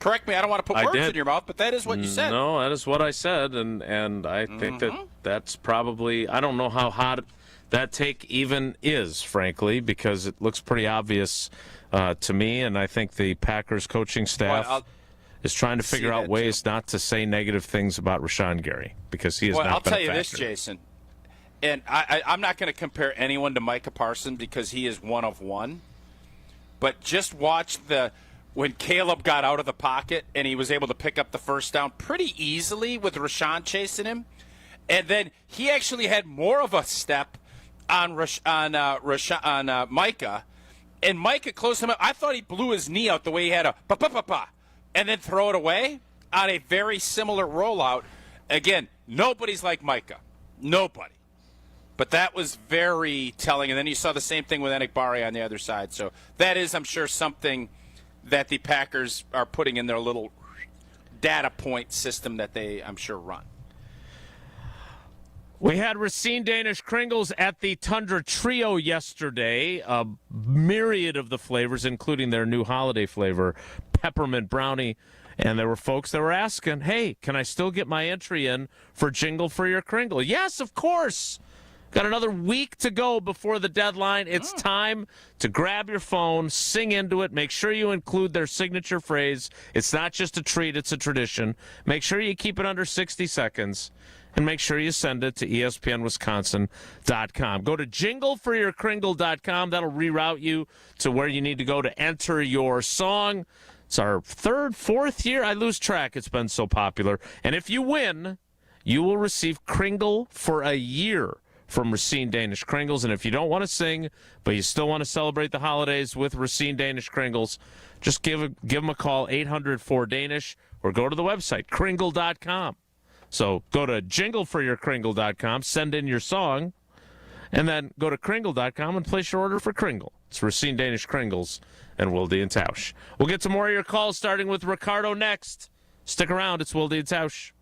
Correct me, I don't want to put words in your mouth, but that is what you said. No, that is what I said, and I think that's probably, I don't know how hot that take even is, frankly, because it looks pretty obvious to me, and I think the Packers coaching staff is trying to figure out ways not to say negative things about Rashawn Gary, because he has not been a factor. I'll tell you this, Jason, and I'm not going to compare anyone to Micah Parsons because he is one of one, but just watch when Caleb got out of the pocket and he was able to pick up the first down pretty easily with Rashawn chasing him, and then he actually had more of a step on Micah, and Micah closed him up. I thought he blew his knee out the way he had a pa-pa-pa-pa, and then throw it away on a very similar rollout. Again, nobody's like Micah. Nobody. But that was very telling, and then you saw the same thing with Enikbari on the other side. So that is, I'm sure, something that the Packers are putting in their little data point system that they, I'm sure, run. We had Racine Danish Kringles at the Tundra Trio yesterday, a myriad of the flavors, including their new holiday flavor, peppermint brownie. And there were folks that were asking, hey, can I still get my entry in for Jingle for Your Kringle? Yes, of course. Got another week to go before the deadline. It's time to grab your phone, sing into it. Make sure you include their signature phrase. It's not just a treat, it's a tradition. Make sure you keep it under 60 seconds. And make sure you send it to ESPNWisconsin.com. Go to jingleforyourkringle.com. That'll reroute you to where you need to go to enter your song. It's our fourth year. I lose track. It's been so popular. And if you win, you will receive Kringle for a year from Racine Danish Kringles. And if you don't want to sing, but you still want to celebrate the holidays with Racine Danish Kringles, just give them a call, 800-4DANISH, or go to the website, kringle.com. So go to jingleforyourkringle.com, send in your song, and then go to kringle.com and place your order for Kringle. It's Racine Danish Kringles and Wilde and Tausch. We'll get some more of your calls, starting with Ricardo next. Stick around. It's Wilde and Tausch.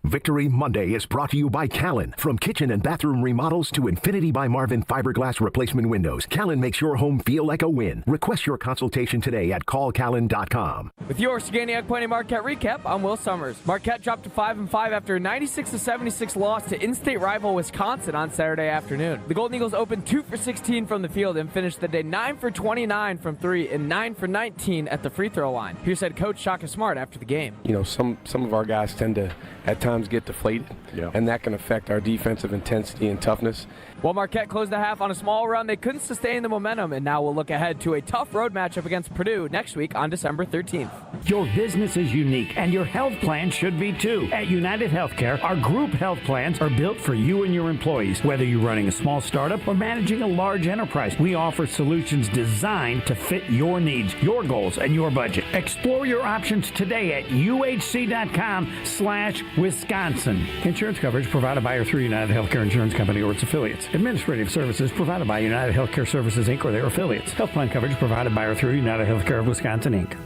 Victory Monday is brought to you by Callen. From kitchen and bathroom remodels to Infinity by Marvin fiberglass replacement windows, Callen makes your home feel like a win. Request your consultation today at callcallen.com. With your Scanniac Pointing Marquette recap, I'm Will Summers. Marquette dropped to 5-5 after a 96-76 loss to in-state rival Wisconsin on Saturday afternoon. The Golden Eagles opened 2 for 16 from the field and finished the day 9 for 29 from 3 and 9 for 19 at the free throw line. Here's head coach Shaka Smart after the game. You know, some of our guys tend to at times get deflated, and that can affect our defensive intensity and toughness. While Marquette closed the half on a small run, they couldn't sustain the momentum, and now we'll look ahead to a tough road matchup against Purdue next week on December 13th. Your business is unique, and your health plan should be too. At United Healthcare, our group health plans are built for you and your employees. Whether you're running a small startup or managing a large enterprise, we offer solutions designed to fit your needs, your goals, and your budget. Explore your options today at uhc.com/Wisconsin. Insurance coverage provided by or through United Healthcare Insurance Company or its affiliates. Administrative services provided by United Healthcare Services, Inc. or their affiliates. Health plan coverage provided by or through United Healthcare of Wisconsin, Inc.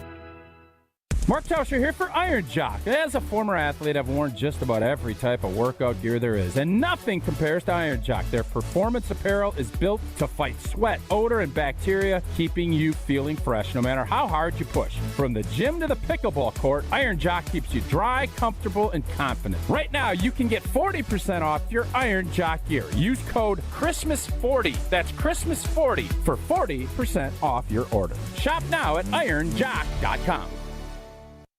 Mark Tauscher here for Iron Jock. As a former athlete, I've worn just about every type of workout gear there is, and nothing compares to Iron Jock. Their performance apparel is built to fight sweat, odor, and bacteria, keeping you feeling fresh no matter how hard you push. From the gym to the pickleball court, Iron Jock keeps you dry, comfortable, and confident. Right now, you can get 40% off your Iron Jock gear. Use code CHRISTMAS40. That's Christmas40 for 40% off your order. Shop now at ironjock.com.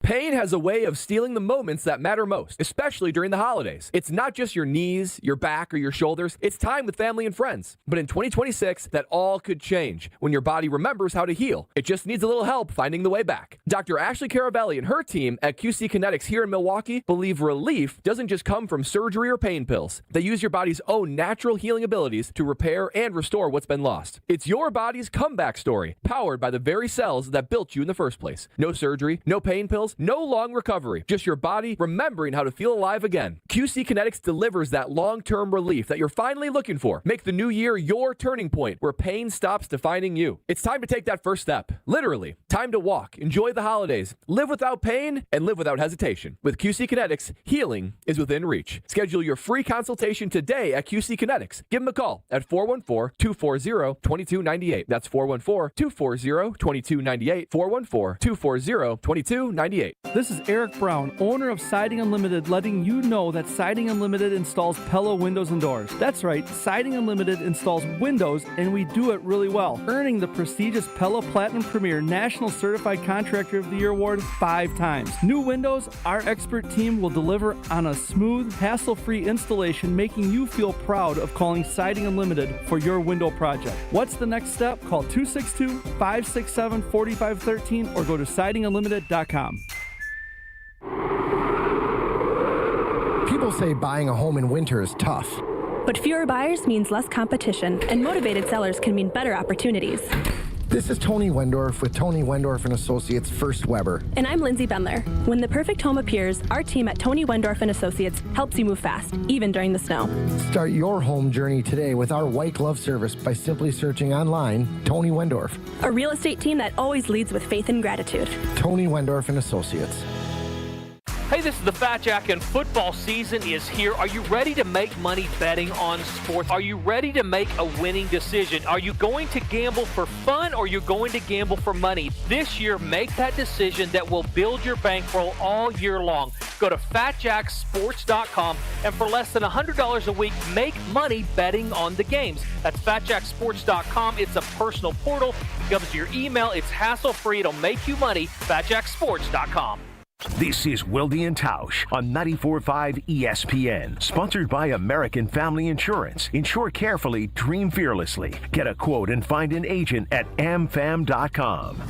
Pain has a way of stealing the moments that matter most, especially during the holidays. It's not just your knees, your back, or your shoulders. It's time with family and friends. But in 2026, that all could change when your body remembers how to heal. It just needs a little help finding the way back. Dr. Ashley Caravelli and her team at QC Kinetics here in Milwaukee believe relief doesn't just come from surgery or pain pills. They use your body's own natural healing abilities to repair and restore what's been lost. It's your body's comeback story, powered by the very cells that built you in the first place. No surgery, no pain pills, pills, no long recovery. Just your body remembering how to feel alive again. QC Kinetics delivers that long-term relief that you're finally looking for. Make the new year your turning point where pain stops defining you. It's time to take that first step. Literally. Time to walk, enjoy the holidays, live without pain, and live without hesitation. With QC Kinetics, healing is within reach. Schedule your free consultation today at QC Kinetics. Give them a call at 414-240-2298. That's 414-240-2298. 414-240-2298. This is Eric Brown, owner of Siding Unlimited, letting you know that Siding Unlimited installs Pella windows and doors. That's right, Siding Unlimited installs windows, and we do it really well, earning the prestigious Pella Platinum Premier National Certified Contractor of the Year award 5 times. New windows, our expert team will deliver on a smooth, hassle-free installation, making you feel proud of calling Siding Unlimited for your window project. What's the next step? Call 262-567-4513 or go to sidingunlimited.com. People say buying a home in winter is tough. But fewer buyers means less competition, and motivated sellers can mean better opportunities. This is Tony Wendorf with Tony Wendorf & Associates First Weber. And I'm Lindsay Bendler. When the perfect home appears, our team at Tony Wendorf & Associates helps you move fast, even during the snow. Start your home journey today with our white glove service by simply searching online Tony Wendorf. A real estate team that always leads with faith and gratitude. Tony Wendorf & Associates. Hey, this is the Fat Jack, and football season is here. Are you ready to make money betting on sports? Are you ready to make a winning decision? Are you going to gamble for fun, or are you going to gamble for money? This year, make that decision that will build your bankroll all year long. Go to FatJackSports.com, and for less than $100 a week, make money betting on the games. That's FatJackSports.com. It's a personal portal. It comes to your email. It's hassle-free. It'll make you money. FatJackSports.com. This is Wilde and Tausch on 94.5 ESPN. Sponsored by American Family Insurance. Insure carefully, dream fearlessly. Get a quote and find an agent at amfam.com.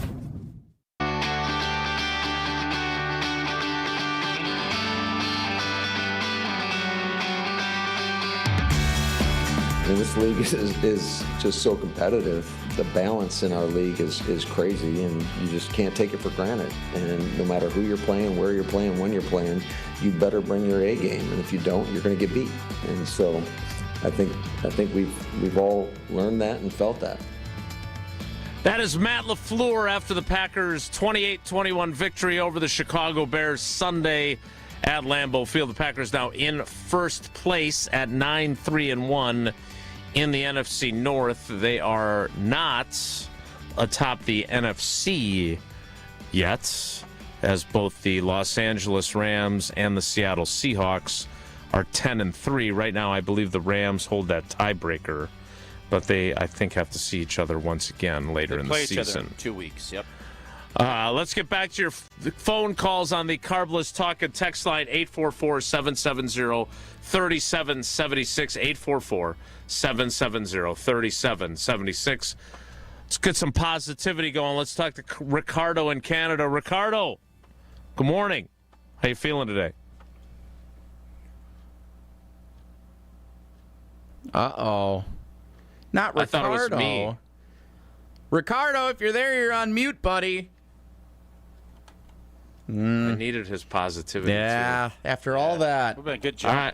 This league is just so competitive. The balance in our league is crazy, and you just can't take it for granted. And no matter who you're playing, where you're playing, when you're playing, you better bring your A game. And if you don't, you're going to get beat. And so I think we've all learned that and felt that. That is Matt LaFleur after the Packers' 28-21 victory over the Chicago Bears Sunday at Lambeau Field. The Packers now in first place at 9-3-1 in the NFC North. They are not atop the NFC yet, as both the Los Angeles Rams and the Seattle Seahawks are 10-3. Right now, I believe the Rams hold that tiebreaker, but they, I think, have to see each other once again later in the season. Play each other in 2 weeks, yep. Let's get back to your phone calls on the Carbless Talk and text line 844-770-3776, 844-770-3776. Let's get some positivity going. Let's talk to Ricardo in Canada. Ricardo, good morning. How you feeling today? Uh-oh. Not Ricardo. I thought it was me. Ricardo, if you're there, you're on mute, buddy. I needed his positivity. Yeah, too. After all that. Well, good job. All right.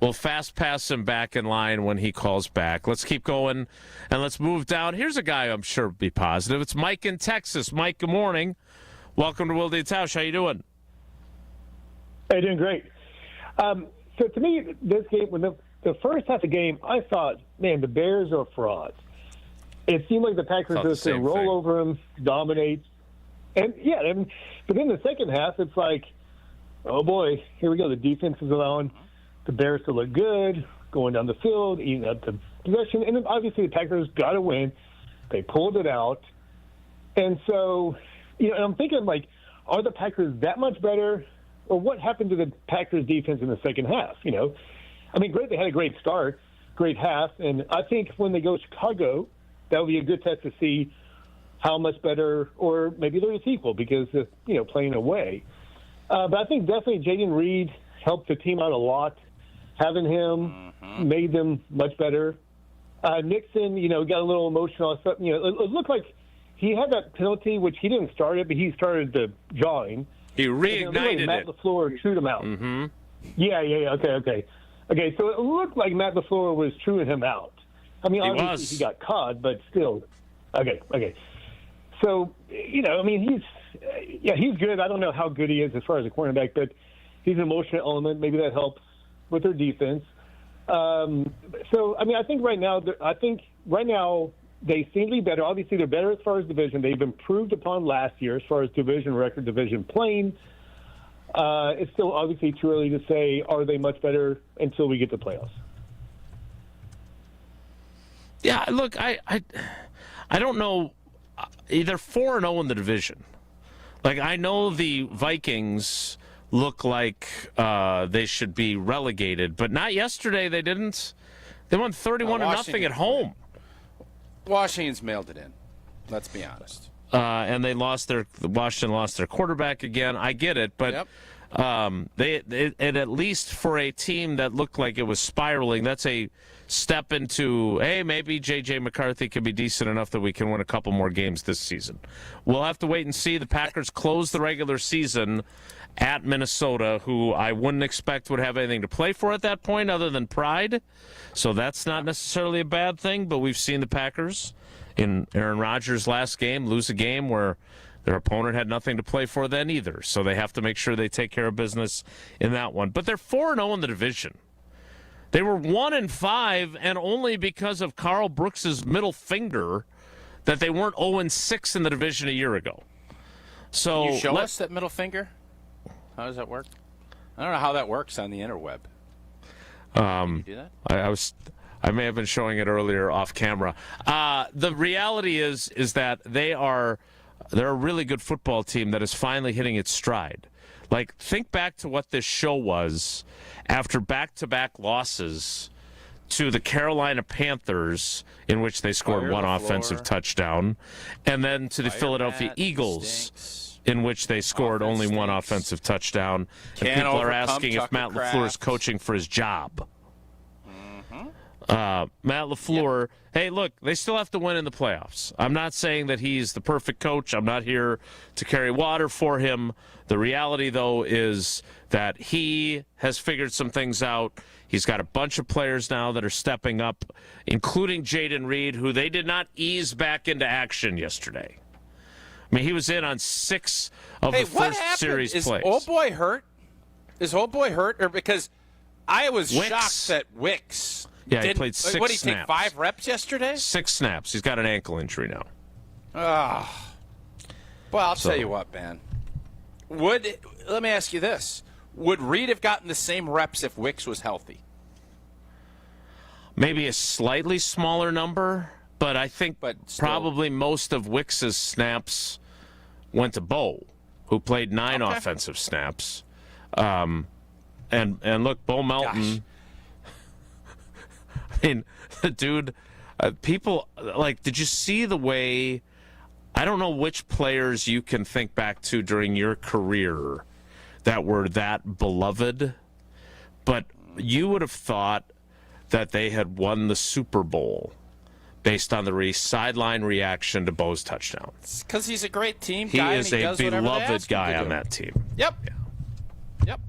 We'll fast pass him back in line when he calls back. Let's keep going, and let's move down. Here's a guy I'm sure will be positive. It's Mike in Texas. Mike, good morning. Welcome to Wilde and Tausch. How you doing? Hey, doing great. So to me, this game, when the first half of the game, I thought, man, the Bears are frauds. It seemed like the Packers were just going to roll over them, dominate. And, but in the second half, it's like, oh, boy, here we go. The defense is allowing the Bears to look good, going down the field, eating up the possession. And then, obviously, the Packers got to win. They pulled it out. And so, and I'm thinking, like, are the Packers that much better? Or what happened to the Packers defense in the second half, I mean, great. They had a great start, great half. And I think when they go to Chicago, that would be a good test to see how much better, or maybe they're just equal because of, playing away. But I think definitely Jaden Reed helped the team out a lot. Having him made them much better. Nixon, got a little emotional. It looked like he had that penalty, which he didn't start it, but he started the jawing. He reignited Matt LaFleur chewed him out. Mm-hmm. Yeah. Okay. So it looked like Matt LaFleur was chewing him out. I mean, obviously he got caught, but still. Okay. So, he's good. I don't know how good he is as far as a cornerback, but he's an emotional element. Maybe that helps with their defense. I think right now they seem to be better. Obviously, they're better as far as division. They've improved upon last year as far as division record, division playing. It's still obviously too early to say, are they much better until we get to playoffs? Yeah, look, I don't know. They're 4-0 in the division. Like, I know the Vikings look like they should be relegated, but not yesterday. They didn't. They won 31-0 at home. Washington's mailed it in. Let's be honest. And Washington lost their quarterback again. I get it, but they at least for a team that looked like it was spiraling, that's a step into, hey, maybe J.J. McCarthy can be decent enough that we can win a couple more games this season. We'll have to wait and see. The Packers close the regular season at Minnesota, who I wouldn't expect would have anything to play for at that point other than pride. So that's not necessarily a bad thing, but we've seen the Packers in Aaron Rodgers' last game lose a game where their opponent had nothing to play for then either. So they have to make sure they take care of business in that one. But they're 4-0 in the division. They were 1-5, and only because of Carl Brooks' middle finger that they weren't 0-6 in the division a year ago. So Can you show us that middle finger? How does that work? I don't know how that works on the interweb. Can you do that? I may have been showing it earlier off camera. The reality is that they're a really good football team that is finally hitting its stride. Like, think back to what this show was after back-to-back losses to the Carolina Panthers, in which they scored one offensive touchdown, and then to the Philadelphia Eagles, in which they scored only one offensive touchdown. And people are asking if Matt LaFleur is coaching for his job. Matt LaFleur, hey, look, they still have to win in the playoffs. I'm not saying that he's the perfect coach. I'm not here to carry water for him. The reality, though, is that he has figured some things out. He's got a bunch of players now that are stepping up, including Jaden Reed, who they did not ease back into action yesterday. I mean, he was in on 6 of the first series plays. Is old boy hurt? Or because I was shocked that Wicks... Yeah, he played 6 snaps. What did he take, 5 reps yesterday? 6 snaps. He's got an ankle injury now. Well, I'll tell you what, man. Let me ask you this. Would Reed have gotten the same reps if Wicks was healthy? Maybe a slightly smaller number, but I think probably most of Wicks's snaps went to Bo, who played 9 offensive snaps. And look, Bo Melton... Gosh. I mean, the dude, people, like, did you see the way, I don't know which players you can think back to during your career that were that beloved, but you would have thought that they had won the Super Bowl based on the sideline reaction to Bo's touchdown. Because he's a great team guy. He is a beloved guy on that team. Yep. Yeah. Yep.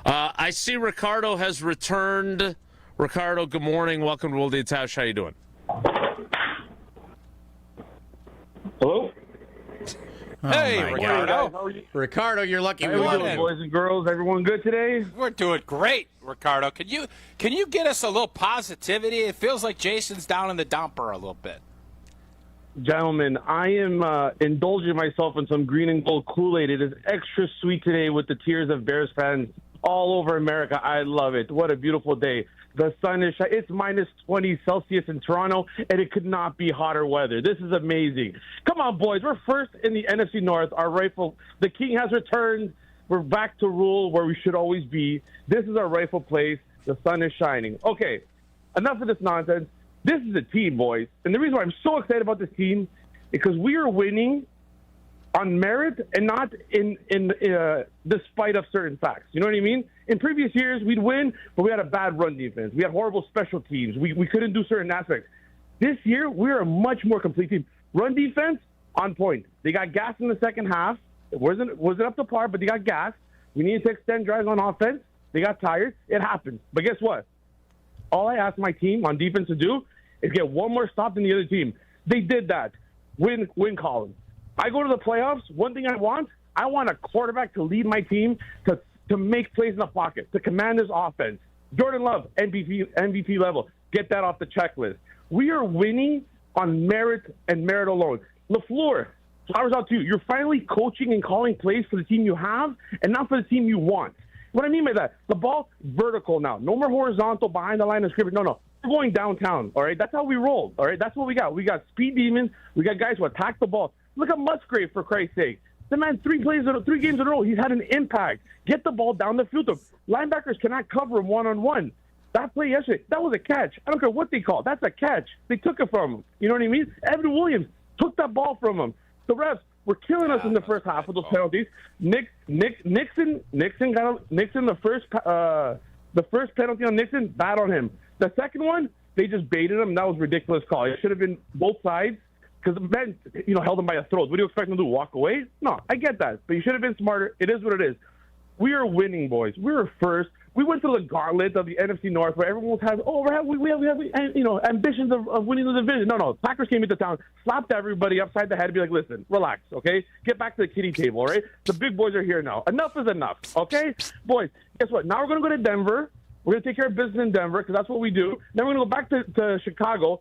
I see Ricardo has returned. Ricardo, good morning. Welcome to Wildy and Tausch. How you doing? Hello? Hey, Ricardo. How are you? Ricardo, you're lucky. How are you doing, boys and girls? Everyone good today? We're doing great, Ricardo. Can you get us a little positivity? It feels like Jason's down in the dumper a little bit. Gentlemen, I am indulging myself in some green and gold Kool-Aid. It is extra sweet today with the tears of Bears fans all over America. I love it. What a beautiful day. The sun is shining. It's minus 20 Celsius in Toronto, and it could not be hotter weather. This is amazing. Come on, boys. We're first in the NFC North. The king has returned. We're back to rule where we should always be. This is our rightful place. The sun is shining. Okay, enough of this nonsense. This is a team, boys. And the reason why I'm so excited about this team is because we are winning on merit and not in despite of certain facts. You know what I mean? In previous years, we'd win, but we had a bad run defense. We had horrible special teams. We couldn't do certain aspects. This year, we're a much more complete team. Run defense, on point. They got gas in the second half. It wasn't up to par, but they got gas. We needed to extend drives on offense. They got tired. It happened. But guess what? All I asked my team on defense to do is get one more stop than the other team. They did that. Win column. I go to the playoffs. One thing I want a quarterback to lead my team to make plays in the pocket, to command his offense. Jordan Love, MVP level. Get that off the checklist. We are winning on merit and merit alone. LaFleur, flowers out to you. You're finally coaching and calling plays for the team you have and not for the team you want. What I mean by that, the ball vertical now. No more horizontal behind the line of scrimmage. No. We're going downtown, all right? That's how we roll, all right? That's what we got. We got speed demons. We got guys who attack the ball. Look at Musgrave, for Christ's sake. The man, 3 games in a row, he's had an impact. Get the ball down the field. Linebackers cannot cover him one-on-one. That play yesterday, that was a catch. I don't care what they call it. That's a catch. They took it from him. You know what I mean? Evan Williams took that ball from him. The refs were killing us in the first half with those penalties. Nixon got the first penalty on Nixon, bad on him. The second one, they just baited him. That was a ridiculous call. It should have been both sides because the men, held him by the throat. What do you expect him to do? Walk away? No, I get that, but you should have been smarter. It is what it is. We are winning, boys. We were first. We went through the gauntlet of the NFC North where everyone was we have ambitions of winning the division. No. Packers came into town, slapped everybody upside the head and be like, listen, relax, okay? Get back to the kiddie table, all right? The big boys are here now. Enough is enough, okay? Boys, guess what? Now we're going to go to Denver. We're going to take care of business in Denver because that's what we do. Then we're going to go back to Chicago,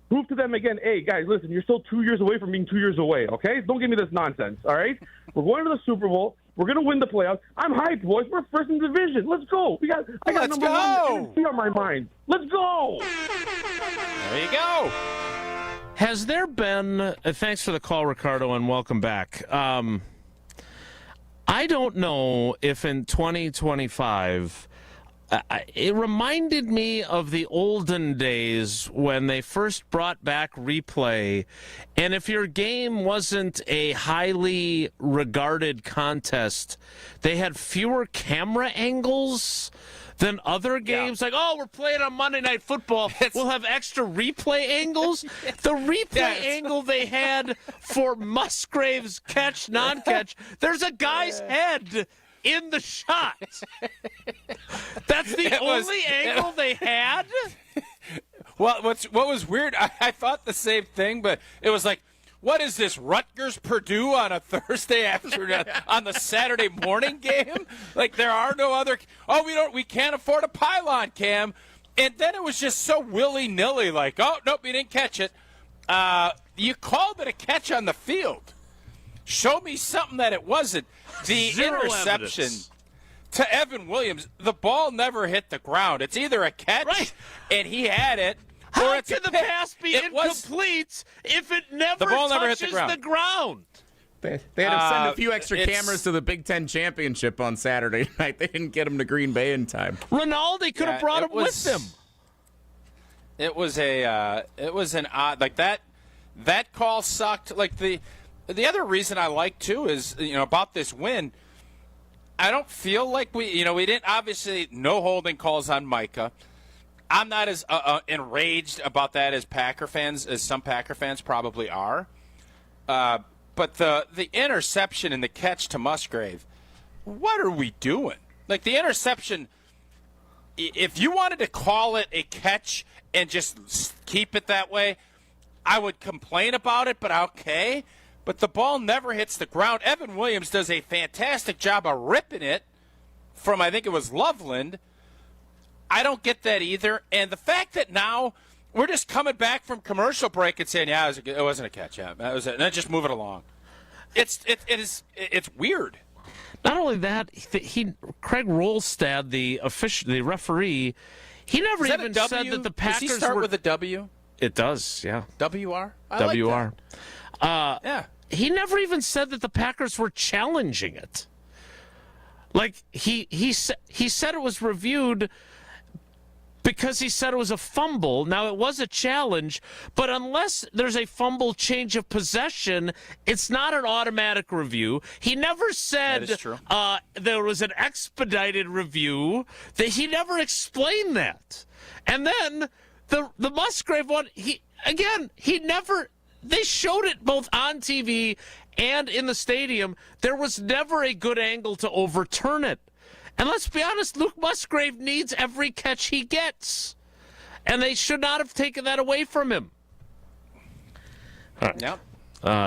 prove to them again, hey, guys, listen, you're still 2 years away from being 2 years away, okay? Don't give me this nonsense, all right? We're going to the Super Bowl. We're going to win the playoffs. I'm hyped, boys. We're first in the division. Let's go. I got number 1 NFC on my mind. Let's go. There you go. Has there been, thanks for the call, Ricardo, and welcome back. I don't know if in 2025, it reminded me of the olden days when they first brought back replay, and if your game wasn't a highly regarded contest, they had fewer camera angles than other games. Like, we're playing on Monday Night Football. We'll have extra replay angles. The replay angle they had for Musgrave's catch, non-catch, there's a guy's head in the shot. That's the only angle they had? Well, what was weird, I thought the same thing, but it was like, what is this, Rutgers-Purdue on a Thursday afternoon, on the Saturday morning game? Like, there are no other, we can't afford a pylon cam. And then it was just so willy-nilly, like, nope, you didn't catch it. You called it a catch on the field. Show me something that it wasn't. The interception evidence to Evan Williams, the ball never hit the ground. It's either a catch, and he had it, How or it's can a the pick. pass be incomplete if it never The ball never hit touches the ground. They had to send a few extra cameras to the Big Ten Championship on Saturday night. They didn't get him to Green Bay in time. Ronaldo could have brought him with them. It was an odd, like that call sucked. Like the other reason I like too is, about this win, I don't feel like we didn't, obviously no holding calls on Micah. I'm not as enraged about that as some Packer fans probably are. But the interception and the catch to Musgrave, what are we doing? Like the interception, if you wanted to call it a catch and just keep it that way, I would complain about it, but okay. But the ball never hits the ground. Evan Williams does a fantastic job of ripping it from, I think it was Loveland. I don't get that either. And the fact that now we're just coming back from commercial break and saying, it wasn't a catch. Yeah, that was it. And then just move it along. It's weird. Not only that, Craig Rolstad, the referee, he never even said that the Packers Does he start with a W? It does, yeah. WR? WR. Yeah. He never even said that the Packers were challenging it. Like he said it was reviewed because he said it was a fumble. Now, it was a challenge, but unless there's a fumble change of possession, it's not an automatic review. He never said that is true. There was an expedited review. That he never explained that. And then the Musgrave one, they showed it both on TV and in the stadium, there was never a good angle to overturn it. And let's be honest, Luke Musgrave needs every catch he gets. And they should not have taken that away from him. All right. Yep.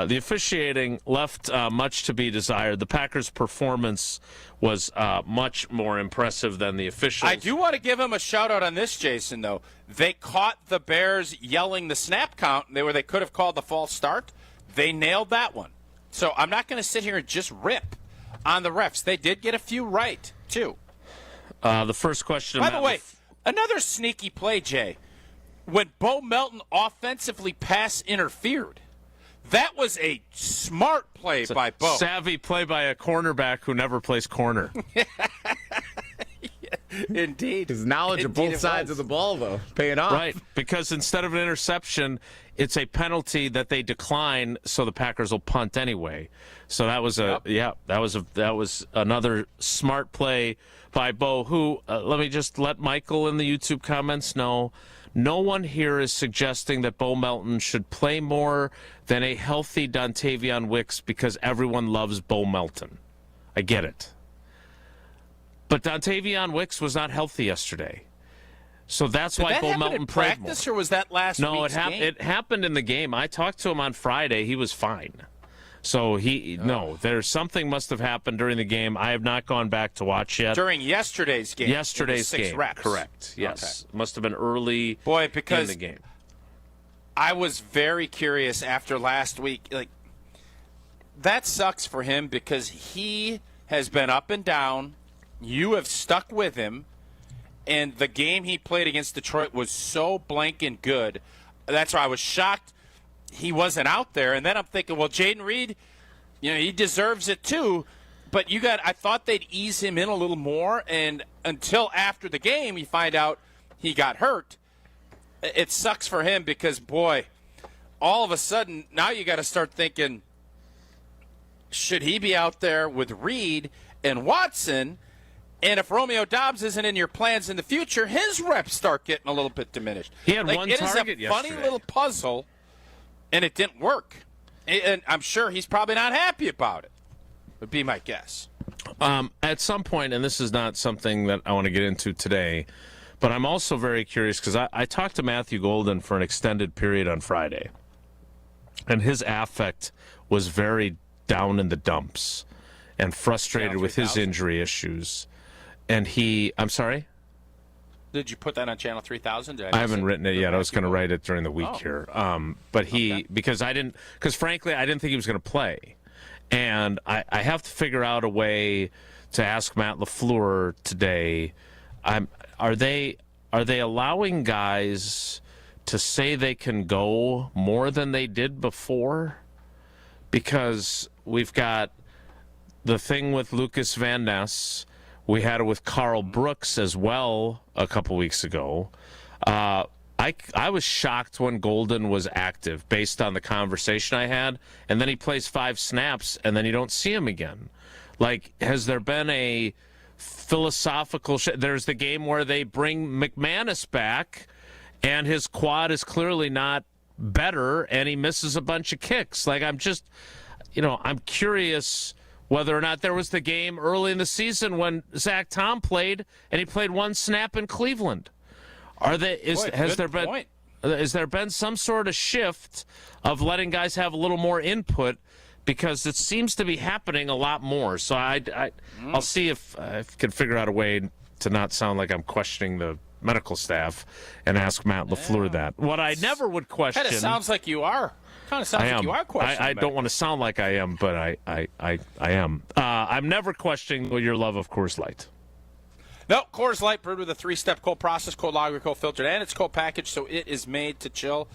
The officiating left much to be desired. The Packers' performance was much more impressive than the officials. I do want to give him a shout-out on this, Jason, though. They caught the Bears yelling the snap count where they could have called the false start. They nailed that one. So I'm not going to sit here and just rip on the refs. They did get a few right, too. The first question... By the way, another sneaky play, Jay. When Bo Melton offensively pass interfered, that was a smart play by Bo. Savvy play by a cornerback who never plays corner. Indeed. His knowledge of both sides of the ball, though, paying off. Right, because instead of an interception, it's a penalty that they decline, so the Packers will punt anyway. So that was that was another smart play by Bo, who, let me just let Michael in the YouTube comments know, no one here is suggesting that Bo Melton should play more than a healthy Dontavion Wicks because everyone loves Bo Melton. I get it. But Dontavion Wicks was not healthy yesterday. So that's why Bo Melton played more. Practice, or was that last week's game? It happened in the game. I talked to him on Friday. He was fine. So there's something must have happened during the game. I have not gone back to watch yet. During yesterday's game. Yesterday's game. Reps. Correct. Yes. Okay. Must have been early because in the game. I was very curious after last week. Like, that sucks for him because he has been up and down. You have stuck with him. And the game he played against Detroit was so blanking good. That's why I was shocked he wasn't out there. And then I'm thinking, well, Jaden Reed, he deserves it too. But I thought they'd ease him in a little more. And until after the game, you find out he got hurt. It sucks for him because, boy, all of a sudden, now you got to start thinking, should he be out there with Reed and Watson? And if Romeo Doubs isn't in your plans in the future, his reps start getting a little bit diminished. He had one target yesterday. It is a funny little puzzle, and it didn't work. And I'm sure he's probably not happy about it, would be my guess. At some point, and this is not something that I want to get into today, but I'm also very curious because I talked to Matthew Golden for an extended period on Friday, and his affect was very down in the dumps and frustrated with his injury issues. And I'm sorry? Did you put that on Channel 3000? I haven't written it yet. I was going to write it during the week here. But because frankly, I didn't think he was going to play. And I have to figure out a way to ask Matt LaFleur today, are they allowing guys to say they can go more than they did before? Because we've got the thing with Lucas Van Ness. We had it with Carl Brooks as well a couple weeks ago. I was shocked when Golden was active based on the conversation I had, and then he plays 5 snaps, and then you don't see him again. Like, has there been a philosophical there's the game where they bring McManus back, and his quad is clearly not better, and he misses a bunch of kicks. Like, I'm curious whether or not there was the game early in the season when Zach Tom played, and he played 1 snap in Cleveland. Has there been some sort of shift of letting guys have a little more input? Because it seems to be happening a lot more. So I'll see if I can figure out a way to not sound like I'm questioning the medical staff and ask Matt LaFleur that. What I never would question. Kind of sounds like you are. Kind of sounds like you are questioning. I don't want to sound like I am, but I am. I'm never questioning your love of Coors Light. No, Coors Light brewed with a 3-step cold process, cold lager, cold filtered, and it's cold packaged, so it is made to chill.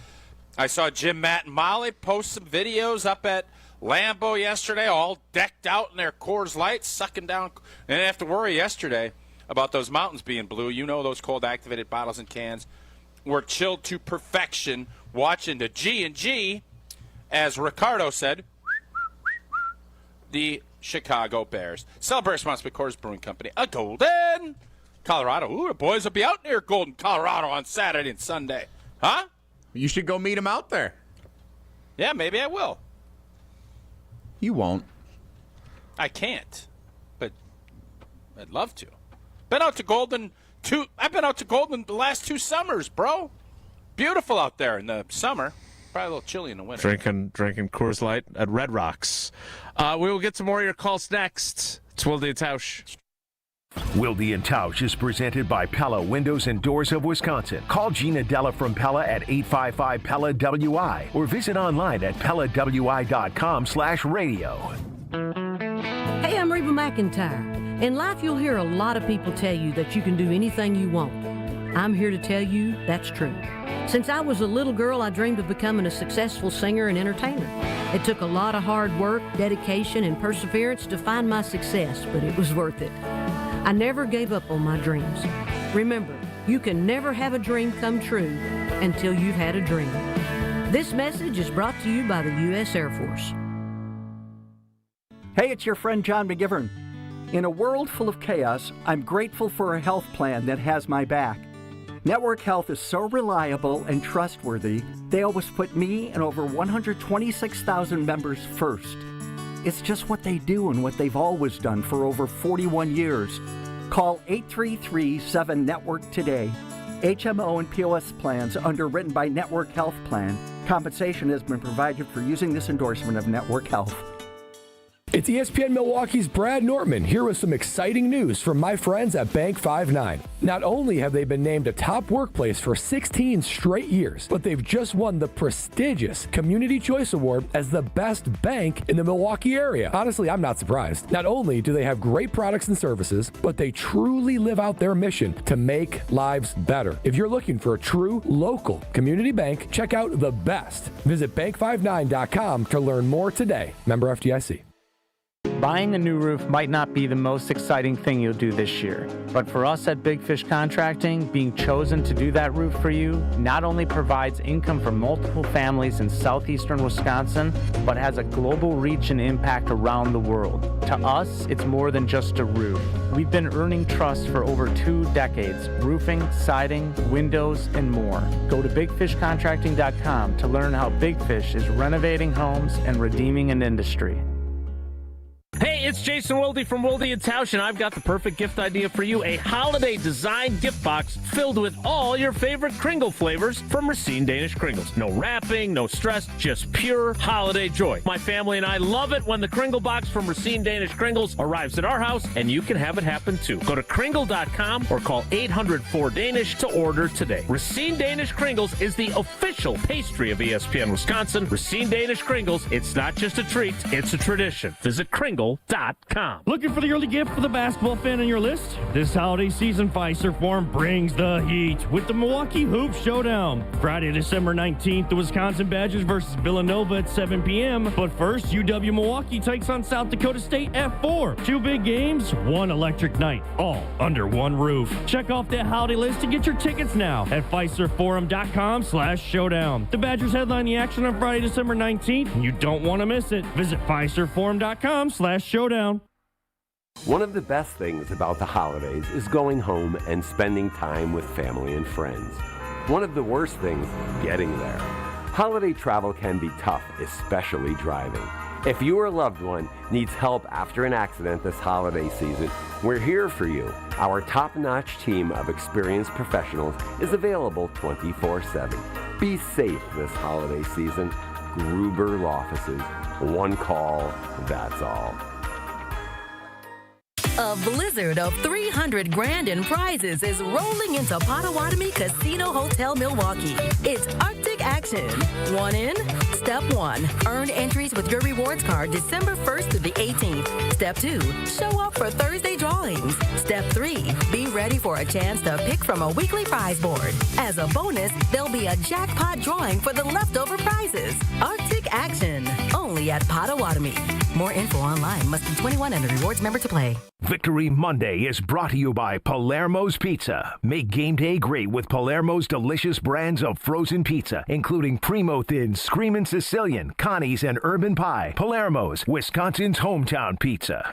I saw Jim, Matt, and Molly post some videos up at Lambeau yesterday, all decked out in their Coors Light, sucking down. They didn't have to worry yesterday about those mountains being blue. You know those cold-activated bottles and cans were chilled to perfection, watching the G&G, as Ricardo said, the Chicago Bears. Celebrate sponsored by Coors Brewing Company, a Golden, Colorado. Ooh, the boys will be out near Golden, Colorado on Saturday and Sunday. Huh? You should go meet them out there. Yeah, maybe I will. You won't. I can't, but I'd love to. I've been out to Golden the last 2 summers, bro. Beautiful out there in the summer. Probably a little chilly in the winter. Drinking Coors Light at Red Rocks. We will get to more of your calls next. It's Wilde and Tausch. Wilde and Tausch is presented by Pella Windows and Doors of Wisconsin. Call Gina Della from Pella at 855-PELLA-WI or visit online at PellaWI.com/radio. Hey, I'm Reba McEntire. In life, you'll hear a lot of people tell you that you can do anything you want. I'm here to tell you that's true. Since I was a little girl, I dreamed of becoming a successful singer and entertainer. It took a lot of hard work, dedication, and perseverance to find my success, but it was worth it. I never gave up on my dreams. Remember, you can never have a dream come true until you've had a dream. This message is brought to you by the U.S. Air Force. Hey, it's your friend John McGivern. In a world full of chaos, I'm grateful for a health plan that has my back. Network Health is so reliable and trustworthy, they always put me and over 126,000 members first. It's just what they do and what they've always done for over 41 years. Call 833-7-NETWORK today. HMO and POS plans underwritten by Network Health Plan. Compensation has been provided for using this endorsement of Network Health. It's ESPN Milwaukee's Brad Nortman here with some exciting news from my friends at Bank 5-9. Not only have they been named a top workplace for 16 straight years, but they've just won the prestigious Community Choice Award as the best bank in the Milwaukee area. Honestly, I'm not surprised. Not only do they have great products and services, but they truly live out their mission to make lives better. If you're looking for a true local community bank, check out The Best. Visit bank59.com to learn more today. Member FDIC. Buying a new roof might not be the most exciting thing you'll do this year, but for us at Big Fish Contracting, being chosen to do that roof for you not only provides income for multiple families in southeastern Wisconsin, but has a global reach and impact around the world. To us, it's more than just a roof. We've been earning trust for over 2 decades, roofing, siding, windows, and more. Go to bigfishcontracting.com to learn how Big Fish is renovating homes and redeeming an industry. Hey, it's Jason Wilde from Wilde and Tausch, and I've got the perfect gift idea for you. A holiday design gift box filled with all your favorite Kringle flavors from Racine Danish Kringles. No wrapping, no stress, just pure holiday joy. My family and I love it when the Kringle box from Racine Danish Kringles arrives at our house, and you can have it happen too. Go to Kringle.com or call 800-4DANISH to order today. Racine Danish Kringles is the official pastry of ESPN Wisconsin. Racine Danish Kringles, it's not just a treat, it's a tradition. Visit Kringle.com. Looking for the early gift for the basketball fan on your list? This holiday season, Fiserv Forum brings the heat with the Milwaukee Hoop Showdown. Friday, December 19th, the Wisconsin Badgers versus Villanova at 7 p.m. But first, UW Milwaukee takes on South Dakota State F4. 2 big games, 1 electric night, all under one roof. Check off that holiday list and get your tickets now at FiservForum.com/showdown. The Badgers headline the action on Friday, December 19th, and you don't want to miss it. Visit FiservForum.com/showdown. One of the best things about the holidays is going home and spending time with family and friends. One of the worst things, getting there. Holiday travel can be tough, especially driving. If you or a loved one needs help after an accident this holiday season, we're here for you. Our top-notch team of experienced professionals is available 24/7. Be safe this holiday season. Gruber Law Offices. One call, that's all. A blizzard of $300,000 in prizes is rolling into Potawatomi Casino Hotel Milwaukee. It's Arctic Action. 1 in, Step 1. Earn entries with your rewards card December 1st through the 18th. Step 2. Show up for Thursday drawings. Step 3. Be ready for a chance to pick from a weekly prize board. As a bonus, there'll be a jackpot drawing for the leftover prizes. Arctic Action. Only at Potawatomi. More info online. Must be 21 and a rewards member to play. Victory Monday is brought to you by Palermo's Pizza. Make game day great with Palermo's delicious brands of frozen pizza, including Primo Thin, Screamin' Sicilian, Connie's, and Urban Pie. Palermo's, Wisconsin's hometown pizza.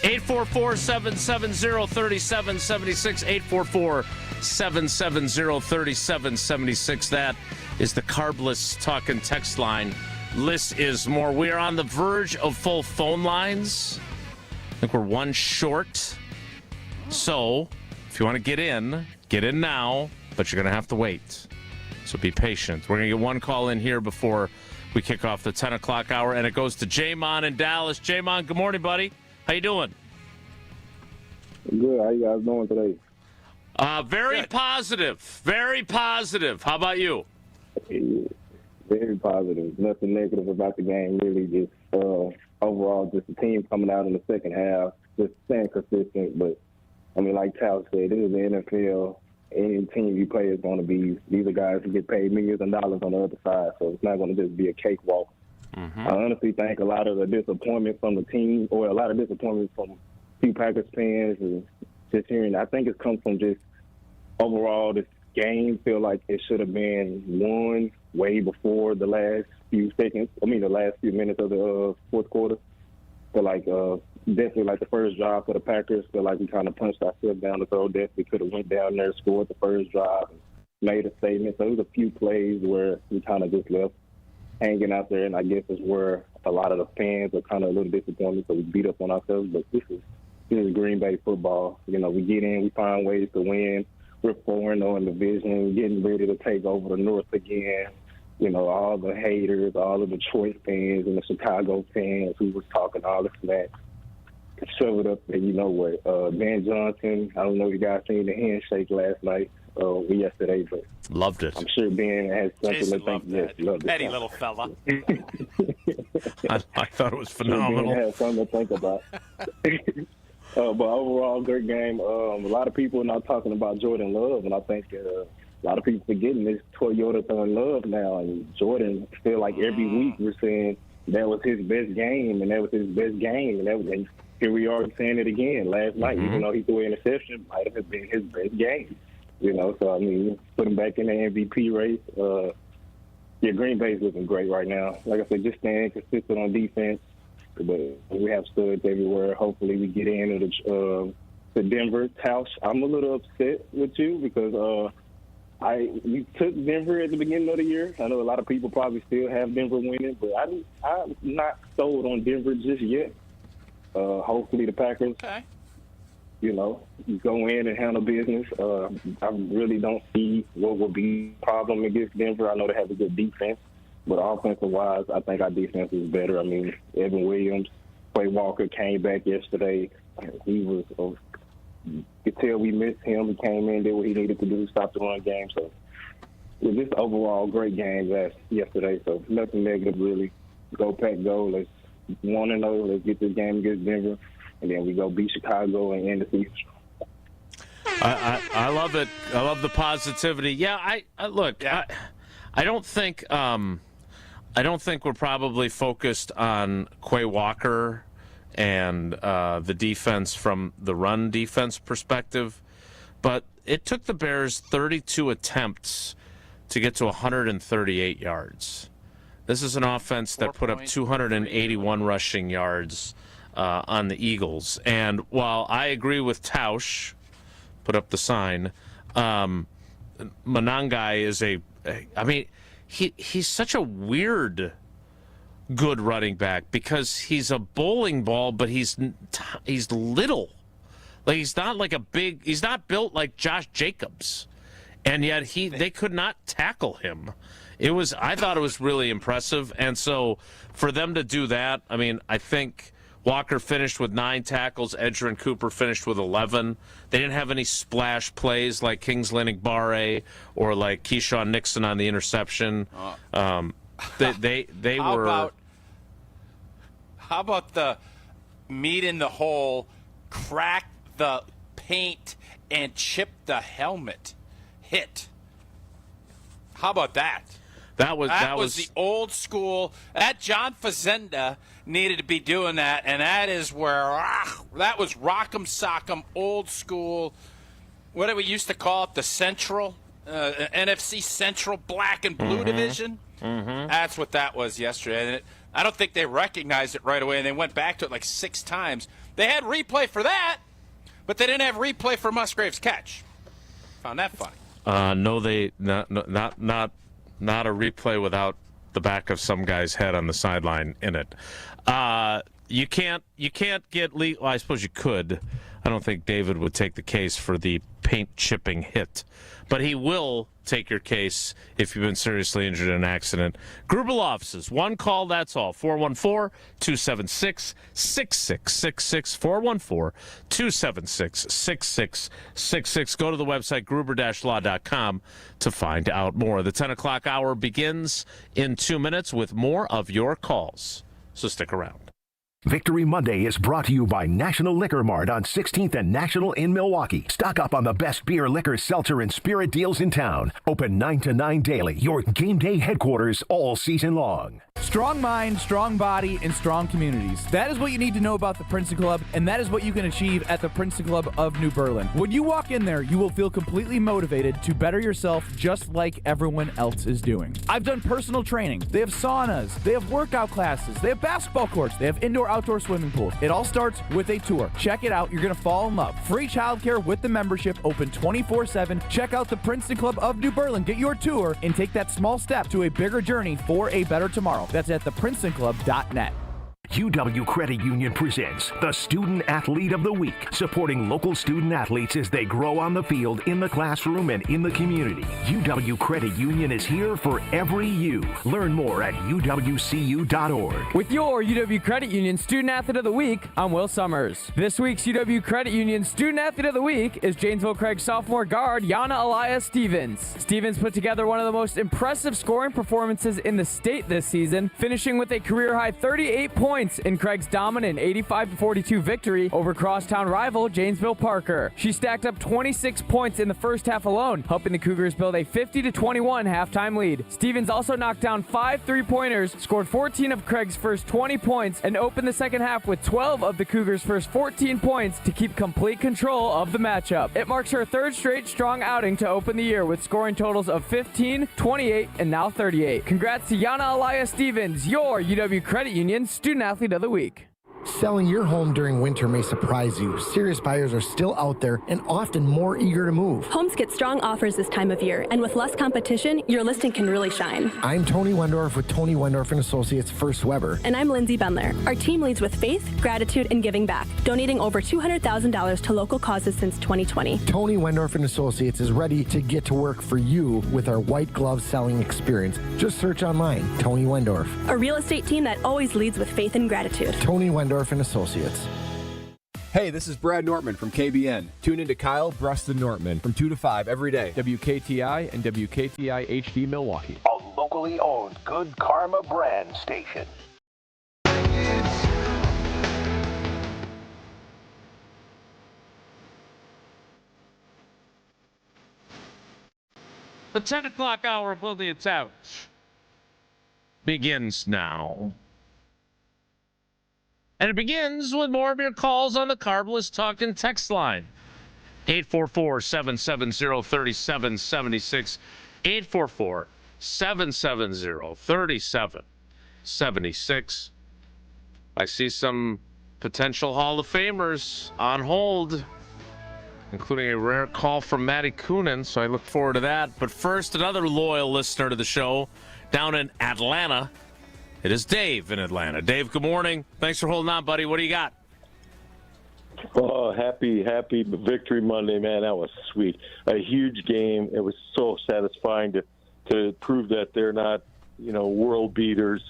8:40 844-770-3776. 844-770-3776. That is the Carbless Talk and Text line. Less is more. We are on the verge of full phone lines. I think we're one short. So, if you want to get in now, but you're going to have to wait. So be patient. We're going to get one call in here before we kick off the 10 o'clock hour, and it goes to Jamon in Dallas. Jamon, good morning, buddy. How you doing? Good. How you guys doing today? Very good. Positive. Very positive. How about you? Very positive. Nothing negative about the game, really. Just overall, just the team coming out in the second half, just staying consistent. But, I mean, like Tal said, this is the NFL. Any team you play is going to be, these are guys who get paid millions of dollars on the other side, so it's not going to just be a cakewalk. I honestly think a lot of the disappointment from the team, or a lot of disappointment from a few Packers fans, is just hearing, I think it comes from just overall this game feel like it should have been won way before the last few minutes of the fourth quarter. So, definitely like the first drive for the Packers, feel like we kind of punched ourselves down the throat. Definitely could have went down there, scored the first drive, and made a statement. So, there was a few plays where we kind of just left hanging out there, and I guess is where a lot of the fans are kind of a little disappointed, so we beat up on ourselves. But this is Green Bay football. You know, we get in, we find ways to win. We're 4-0 in the division, getting ready to take over the North again. You know, all the haters, all of the Detroit fans and the Chicago fans who was talking all the smack, shove it up there. You know what? Ben Johnson, I don't know if you guys seen the handshake last night or yesterday, but loved it. I'm sure Ben has something Jason to think. Yes, loved it. Petty little fella. I thought it was phenomenal. Ben has something to think about. But overall, great game. A lot of people are not talking about Jordan Love, and I think a lot of people forgetting this Toyota throwing Love now. And Jordan, feel like every week we're saying that was his best game, and that was his best game, and here we are saying it again last night. Even though he threw an interception, might have been his best game. You know, so I mean, put him back in the MVP race. Green Bay's looking great right now. Like I said, just staying consistent on defense. But we have studs everywhere. Hopefully we get into the Denver. Tausch, I'm a little upset with you because we took Denver at the beginning of the year. I know a lot of people probably still have Denver winning, but I'm not sold on Denver just yet. Hopefully the Packers, go in and handle business. I really don't see what will be a problem against Denver. I know they have a good defense. But offensive-wise, I think our defense is better. I mean, Evan Williams, Quay Walker came back yesterday. He was, you could tell we missed him. He came in, did what he needed to do, stop the run game. So it was just overall great game yesterday. So nothing negative, really. Go Pack, go. Let's 1-0. Let's get this game against Denver. And then we go beat Chicago and end the season. I love it. I love the positivity. Yeah, I don't think I don't think we're probably focused on Quay Walker and the defense from the run defense perspective, but it took the Bears 32 attempts to get to 138 yards. This is an offense that put up 281 rushing yards on the Eagles. And while I agree with Tausch, put up the sign, Monangai is he's such a weird good running back because he's a bowling ball, but he's little. Like he's not built like Josh Jacobs, and yet they could not tackle him. I thought it was really impressive, and so for them to do that, I mean, I think Walker finished with 9 tackles. Edger and Cooper finished with 11. They didn't have any splash plays like Kingsley Barre or like Keyshawn Nixon on the interception. They were. How about the meat in the hole, crack the paint, and chip the helmet hit? How about that? That was the old school. That John Fazenda needed to be doing that, and that is where that was rock'em sock'em old school. What did we used to call it? The Central NFC Central Black and Blue division. Mm-hmm. That's what that was yesterday. And I don't think they recognized it right away, and they went back to it like 6 times. They had replay for that, but they didn't have replay for Musgrave's catch. Found that funny. No, they not a replay without the back of some guy's head on the sideline in it. You can't get legal. Well, I suppose you could. I don't think David would take the case for the paint chipping hit, but he will take your case if you've been seriously injured in an accident. Grubel offices, one call, that's all. 414-276-6666. 414-276-6666. Go to the website gruber-law.com to find out more. The 10 o'clock hour begins in 2 minutes with more of your calls, so stick around. Victory Monday is brought to you by National Liquor Mart on 16th and National in Milwaukee. Stock up on the best beer, liquor, seltzer, and spirit deals in town. Open 9 to 9 daily. Your game day headquarters all season long. Strong mind, strong body, and strong communities. That is what you need to know about the Princeton Club, and that is what you can achieve at the Princeton Club of New Berlin. When you walk in there, you will feel completely motivated to better yourself just like everyone else is doing. I've done personal training. They have saunas. They have workout classes. They have basketball courts. They have outdoor swimming pools. It all starts with a tour. Check it out. You're going to fall in love. Free childcare with the membership, open 24/7. Check out the Princeton Club of New Berlin. Get your tour and take that small step to a bigger journey for a better tomorrow. That's at theprincetonclub.net. UW Credit Union presents the Student Athlete of the Week, supporting local student athletes as they grow on the field, in the classroom, and in the community. UW Credit Union is here for every you. Learn more at uwcu.org. With your UW Credit Union Student Athlete of the Week, I'm Will Summers. This week's UW Credit Union Student Athlete of the Week is Janesville Craig sophomore guard Yana Elias Stevens. Stevens put together one of the most impressive scoring performances in the state this season, finishing with a career-high 38 points in Craig's dominant 85-42 victory over crosstown rival Janesville Parker. She stacked up 26 points in the first half alone, helping the Cougars build a 50-21 halftime lead. Stevens also knocked down 5 3-pointers, scored 14 of Craig's first 20 points, and opened the second half with 12 of the Cougars' first 14 points to keep complete control of the matchup. It marks her third straight strong outing to open the year with scoring totals of 15, 28, and now 38. Congrats to Yana Elias Stevens, your UW Credit Union Student Athlete of the Week. Selling your home during winter may surprise you. Serious buyers are still out there and often more eager to move. Homes get strong offers this time of year, and with less competition, your listing can really shine. I'm Tony Wendorf with Tony Wendorf & Associates First Weber. And I'm Lindsay Bendler. Our team leads with faith, gratitude, and giving back, donating over $200,000 to local causes since 2020. Tony Wendorf & Associates is ready to get to work for you with our white glove selling experience. Just search online, Tony Wendorf. A real estate team that always leads with faith and gratitude. Tony Wendorf & Associates. Hey, this is Brad Nortman from KBN. Tune in to Kyle Bruston Nortman from 2 to 5 every day. WKTI and WKTI HD Milwaukee. A locally owned Good Karma brand station. The 10 o'clock hour of Will It's Out begins now. And it begins with more of your calls on the Carbless Talk and Text line. 844-770-3776. 844-770-3776. I see some potential Hall of Famers on hold, including a rare call from Matty Coonan, so I look forward to that. But first, another loyal listener to the show down in Atlanta. It is Dave in Atlanta. Dave, good morning. Thanks for holding on, buddy. What do you got? Oh, happy Victory Monday, man. That was sweet. A huge game. It was so satisfying to prove that they're not, world beaters.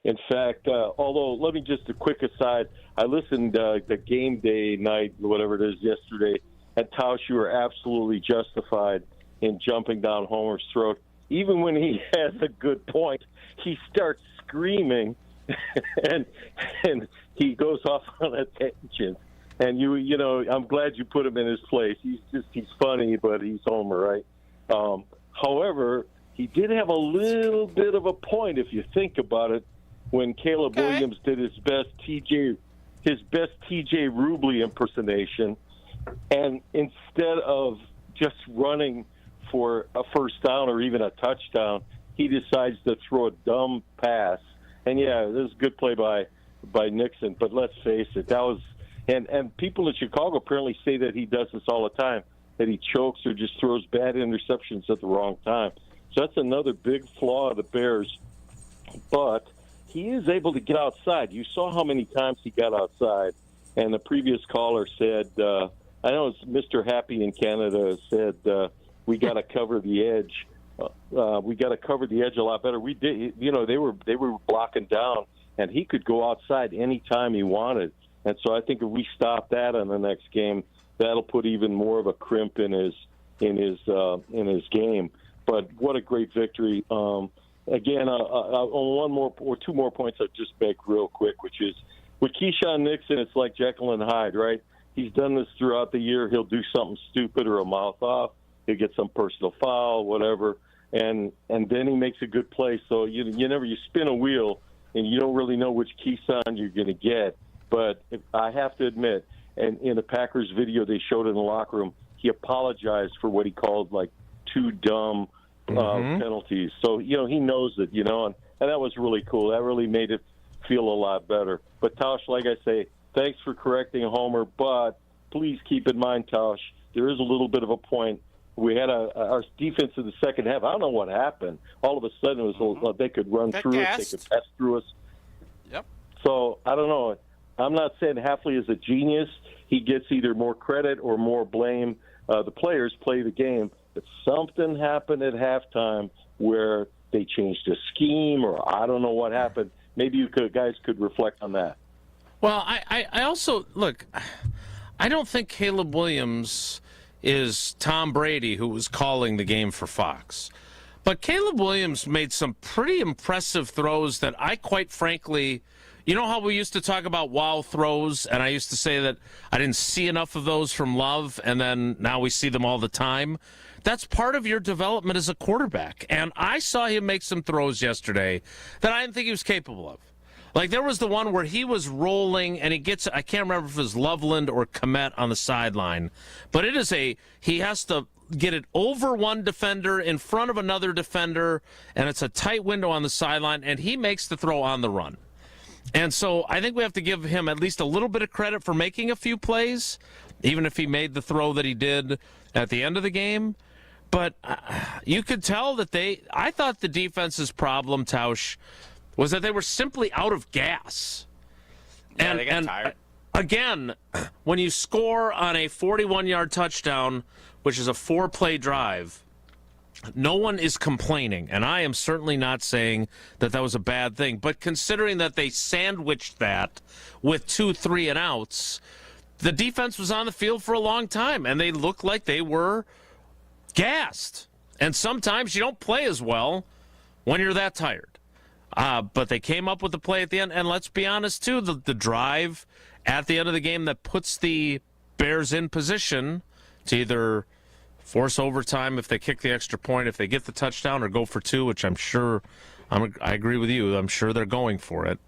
In fact, although, let me just a quick aside. I listened the game day night, whatever it is, yesterday, and Tausch, you were absolutely justified in jumping down Homer's throat. Even when he has a good point, he starts screaming, and he goes off on a tangent. And I'm glad you put him in his place. He's funny, but he's Homer, right? However, he did have a little bit of a point if you think about it when Caleb Williams did his best TJ Rubley impersonation, and instead of just running for a first down or even a touchdown, he decides to throw a dumb pass. And, yeah, this is a good play by Nixon. But let's face it, that was – and people in Chicago apparently say that he does this all the time, that he chokes or just throws bad interceptions at the wrong time. So that's another big flaw of the Bears. But he is able to get outside. You saw how many times he got outside. And the previous caller said, I know it's Mr. Happy in Canada said, we got to cover the edge. We got to cover the edge a lot better. We did, they were blocking down, and he could go outside anytime he wanted. And so I think if we stop that in the next game, that'll put even more of a crimp in his game. But what a great victory! Again, on one more or two more points I'll just make real quick, which is with Keyshawn Nixon, it's like Jekyll and Hyde, right? He's done this throughout the year. He'll do something stupid or a mouth off. He'll get some personal foul, whatever, and then he makes a good play. So you spin a wheel and you don't really know which Keyshawn you're going to get. But I have to admit, and in the Packers video they showed in the locker room, he apologized for what he called like two dumb penalties. So he knows it, and that was really cool. That really made it feel a lot better. But Tosh, like I say, thanks for correcting Homer, but please keep in mind, Tosh, there is a little bit of a point. We had our defense in the second half. I don't know what happened. All of a sudden, it was they could run through us, they could pass through us. Yep. So I don't know. I'm not saying Hafley is a genius. He gets either more credit or more blame. The players play the game, but something happened at halftime where they changed a scheme, or I don't know what happened. Maybe you guys could reflect on that. Well, I also, look, I don't think Caleb Williams is Tom Brady, who was calling the game for Fox. But Caleb Williams made some pretty impressive throws that I quite frankly, you know how we used to talk about wow throws, and I used to say that I didn't see enough of those from Love, and then now we see them all the time. That's part of your development as a quarterback. And I saw him make some throws yesterday that I didn't think he was capable of. Like, there was the one where he was rolling, and he gets, I can't remember if it was Loveland or Kmet on the sideline, but he has to get it over one defender, in front of another defender, and it's a tight window on the sideline, and he makes the throw on the run. And so I think we have to give him at least a little bit of credit for making a few plays, even if he made the throw that he did at the end of the game. But you could tell that I thought the defense's problem, Tausch, was that they were simply out of gas. Yeah, they got tired. Again, when you score on a 41-yard touchdown, which is a 4-play drive, no one is complaining. And I am certainly not saying that was a bad thing. But considering that they sandwiched that with 2 3-and-outs, the defense was on the field for a long time, and they looked like they were gassed. And sometimes you don't play as well when you're that tired. But they came up with the play at the end, and let's be honest, too, the drive at the end of the game that puts the Bears in position to either force overtime if they kick the extra point, if they get the touchdown, or go for 2, which I'm sure, I agree with you, I'm sure they're going for it.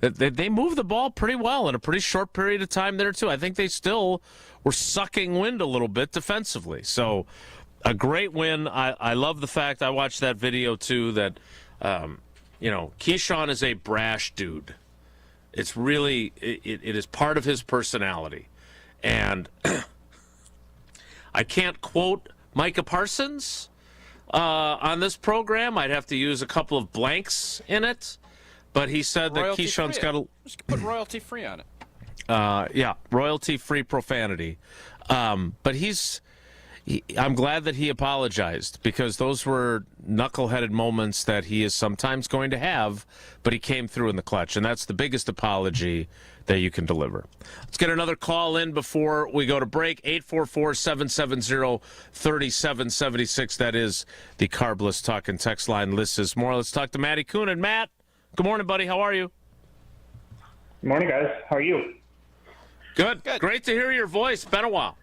They moved the ball pretty well in a pretty short period of time there, too. I think they still were sucking wind a little bit defensively. So a great win. I love the fact, I watched that video, too, that Keyshawn is a brash dude. It's really, it is part of his personality. And I can't quote Micah Parsons on this program. I'd have to use a couple of blanks in it. But he said that Keyshawn's got to... Just put royalty-free on it. Yeah, royalty-free profanity. But I'm glad that he apologized, because those were knuckleheaded moments that he is sometimes going to have, but he came through in the clutch, and that's the biggest apology that you can deliver. Let's get another call in before we go to break. 844-770-3776. That is the Carbless Talk and Text line. This is more. Let's talk to Matty Coonan. Matt, good morning, buddy. How are you? Good morning, guys. How are you? Good. Great to hear your voice. Been a while.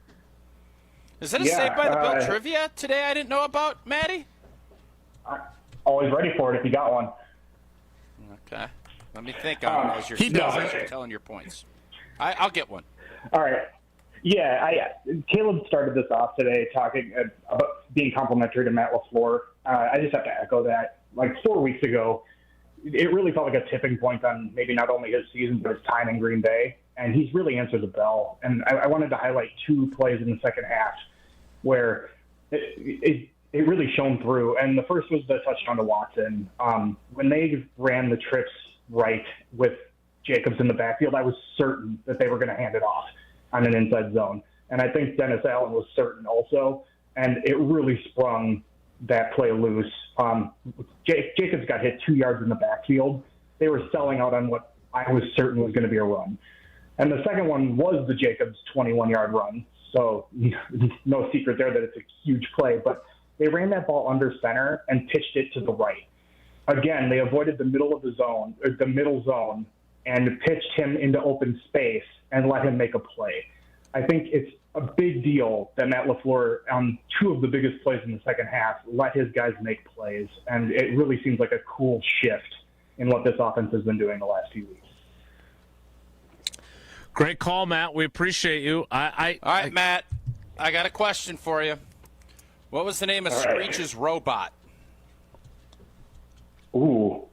Is that a Saved by the Bell trivia today I didn't know about, Matty? Always ready for it if you got one. Okay. Let me think on as you're telling your points. I'll get one. All right. Yeah, Caleb started this off today talking about being complimentary to Matt LaFleur I just have to echo that. Like 4 weeks ago, it really felt like a tipping point on maybe not only his season, but his time in Green Bay. And he's really answered the bell. And I wanted to highlight 2 plays in the second half where it really shone through. And the first was the touchdown to Watson. When they ran the trips right with Jacobs in the backfield, I was certain that they were going to hand it off on an inside zone. And I think Dennis Allen was certain also. And it really sprung that play loose. Jacobs got hit 2 yards in the backfield. They were selling out on what I was certain was going to be a run. And the second one was the Jacobs 21-yard run. So no secret there that it's a huge play. But they ran that ball under center and pitched it to the right. Again, they avoided the middle of the zone, or the middle zone, and pitched him into open space and let him make a play. I think it's a big deal that Matt LaFleur, on 2 of the biggest plays in the second half, let his guys make plays. And it really seems like a cool shift in what this offense has been doing the last few weeks. Great call, Matt. We appreciate you. All right, Matt, I got a question for you. What was the name of Screech's robot? Ooh.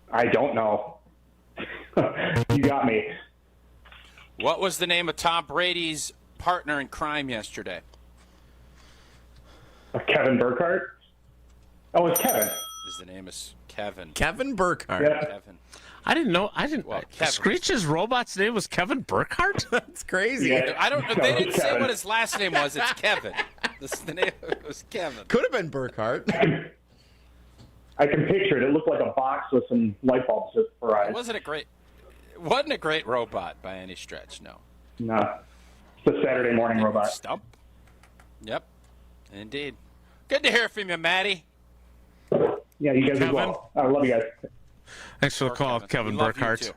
I don't know. You got me. What was the name of Tom Brady's partner in crime yesterday? Kevin Burkhardt? Oh, it's Kevin. His name is Kevin. Kevin Burkhardt. Yeah. Kevin. I didn't know. Well, Kevin. Screech's robot's name was Kevin Burkhardt? That's crazy. Yeah. I don't know. No, They didn't it's say Kevin. what his last name was. It's Kevin. The name was Kevin. Could have been Burkhardt. I can picture it. It looked like a box with some light bulbs for eyes. It wasn't a great robot by any stretch, no. No. It's a Saturday morning robot. Stump. Yep. Indeed. Good to hear from you, Matty. Yeah, you guys as well. I love you guys. Thanks for the call, Kevin We love you, Burkhardt. too.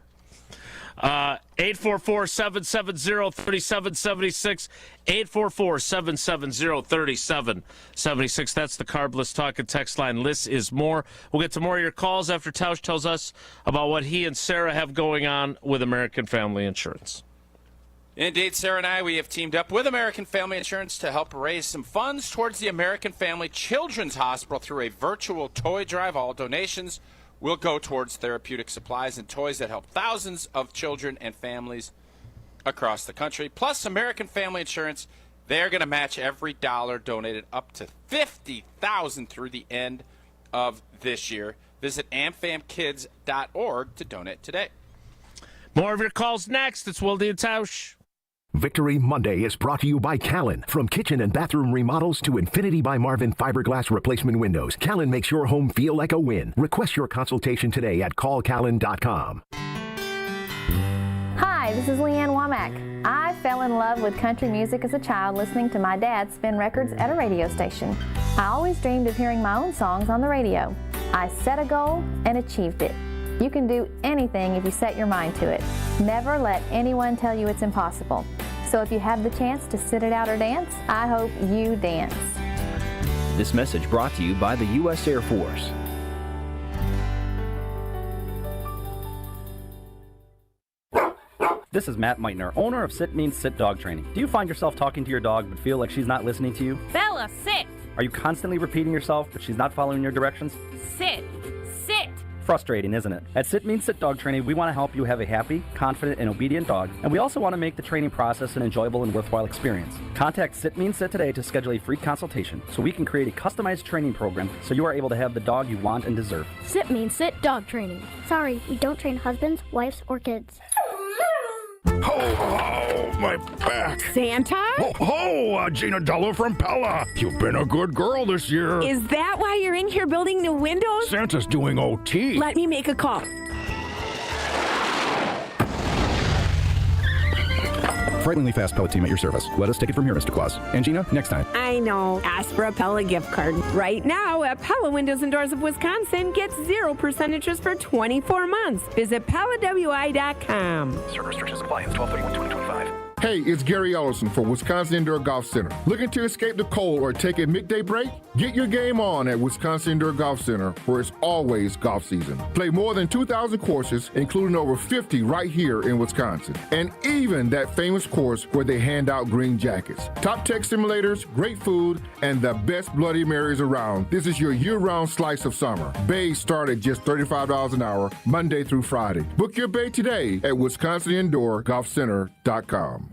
844-770-3776. 844-770-3776. That's the Carbless Talk and Text line. List is more. We'll get to more of your calls after Tausch tells us about what he and Sarah have going on with American Family Insurance. Indeed, Sarah and I, we have teamed up with American Family Insurance to help raise some funds towards the American Family Children's Hospital through a virtual toy drive. All donations will go towards therapeutic supplies and toys that help thousands of children and families across the country. Plus, American Family Insurance, they're going to match every dollar donated up to $50,000 through the end of this year. Visit amfamkids.org to donate today. More of your calls next. It's Wilde and Tausch. Victory Monday is brought to you by Callen. From kitchen and bathroom remodels to Infinity by Marvin fiberglass replacement windows, Callen makes your home feel like a win. Request your consultation today at callcallen.com. Hi, this is Leanne Womack. I fell in love with country music as a child listening to my dad spin records at a radio station. I always dreamed of hearing my own songs on the radio. I set a goal and achieved it. You can do anything if you set your mind to it. Never let anyone tell you it's impossible. So if you have the chance to sit it out or dance, I hope you dance. This message brought to you by the U.S. Air Force. This is Matt Meitner, owner of Sit Means Sit Dog Training. Do you find yourself talking to your dog but feel like she's not listening to you? Bella, sit! Are you constantly repeating yourself but she's not following your directions? Sit! Sit! Frustrating, isn't it? At Sit Means Sit Dog Training, we want to help you have a happy, confident, and obedient dog, and we also want to make the training process an enjoyable and worthwhile experience. Contact Sit Means Sit today to schedule a free consultation so we can create a customized training program so you are able to have the dog you want and deserve. Sit Means Sit Dog Training. Sorry, we don't train husbands, wives, or kids. Ho, ho, my back. Santa? Ho, ho, Gina Dello from Pella. You've been a good girl this year. Is that why you're in here building new windows? Santa's doing OT. Let me make a call. Frighteningly fast pellet team at your service. Let us take it from here, Mr. Claus. And Gina, next time. I know. Ask for a Pella gift card. Right now, at Pella Windows and Doors of Wisconsin, get 0% interest for 24 months. Visit PellaWI.com. Service restrictions apply. It's 12/31/2025. Hey, it's Gary Ellison for Wisconsin Indoor Golf Center. Looking to escape the cold or take a midday break? Get your game on at Wisconsin Indoor Golf Center, where it's always golf season. Play more than 2,000 courses, including over 50 right here in Wisconsin. And even that famous course where they hand out green jackets. Top tech simulators, great food, and the best Bloody Marys around. This is your year-round slice of summer. Bays start at just $35 an hour, Monday through Friday. Book your bay today at WisconsinIndoorGolfCenter.com.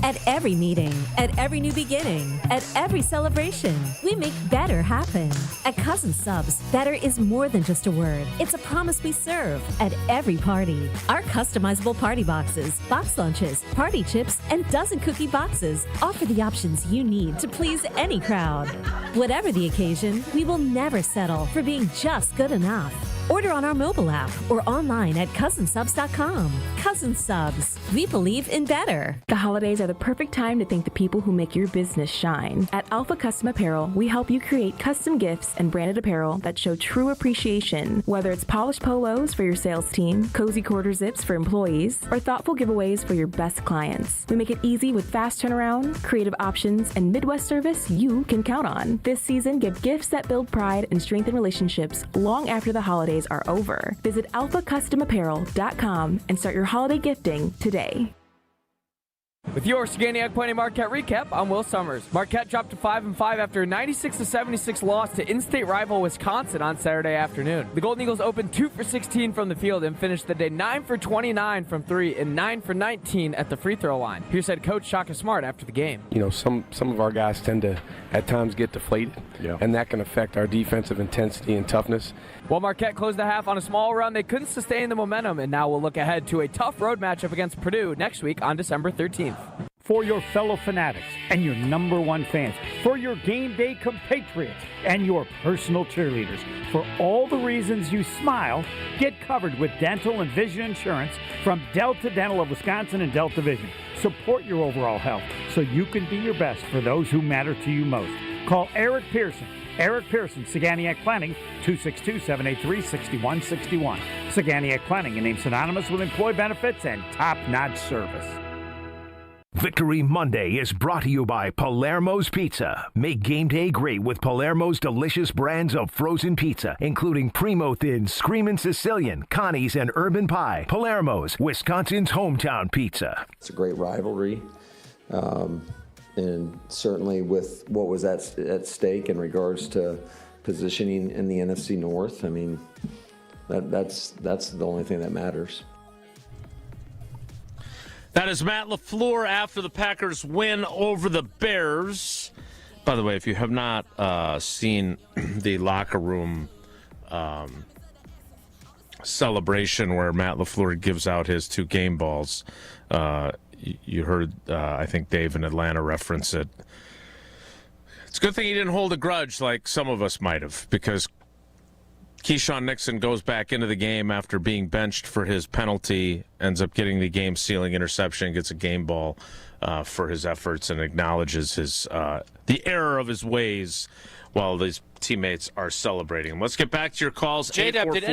At every meeting, at every new beginning, at every celebration, we make better happen. At Cousin Subs, better is more than just a word. It's a promise we serve at every party. Our customizable party boxes, box lunches, party chips, and dozen cookie boxes offer the options you need to please any crowd. Whatever the occasion, we will never settle for being just good enough. Order on our mobile app or online at cousinsubs.com. Cousin Subs, we believe in better. The holidays are the perfect time to thank the people who make your business shine. At Alpha Custom Apparel, we help you create custom gifts and branded apparel that show true appreciation. Whether it's polished polos for your sales team, cozy quarter zips for employees, or thoughtful giveaways for your best clients. We make it easy with fast turnaround, creative options, and Midwest service you can count on. This season, give gifts that build pride and strengthen relationships long after the holidays are over. Visit alphacustomapparel.com and start your holiday gifting today. With your Sganiac Point Marquette recap, I'm Will Summers. Marquette dropped to 5-5 after a 96-76 loss to in-state rival Wisconsin on Saturday afternoon. The Golden Eagles opened 2 for 16 from the field and finished the day 9 for 29 from 3 and 9 for 19 at the free throw line. Here's head coach Shaka Smart after the game. You know, some of our guys tend to at times get deflated, and that can affect our defensive intensity and toughness. While Marquette closed the half on a small run, they couldn't sustain the momentum, and now we'll look ahead to a tough road matchup against Purdue next week on December 13th. For your fellow fanatics and your number one fans, for your game day compatriots and your personal cheerleaders, for all the reasons you smile, get covered with dental and vision insurance from Delta Dental of Wisconsin and Delta Vision. Support your overall health so you can be your best for those who matter to you most. Call Eric Pearson. Eric Pearson, Saganiac Planning, 262-783-6161. Saganiac Planning, a name synonymous with employee benefits and top-notch service. Victory Monday is brought to you by Palermo's Pizza. Make game day great with Palermo's delicious brands of frozen pizza, including Primo Thin, Screamin' Sicilian, Connie's, and Urban Pie. Palermo's, Wisconsin's hometown pizza. It's a great rivalry. And certainly with what was at stake in regards to positioning in the NFC North, I mean, that's the only thing that matters. That is Matt LaFleur after the Packers win over the Bears. By the way, if you have not seen the locker room celebration where Matt LaFleur gives out his 2 game balls, you heard, I think, Dave in Atlanta reference it. It's a good thing he didn't hold a grudge like some of us might have, because Keyshawn Nixon goes back into the game after being benched for his penalty, ends up getting the game-sealing interception, gets a game ball for his efforts, and acknowledges his the error of his ways while his teammates are celebrating him. Let's get back to your calls. J-Dub, did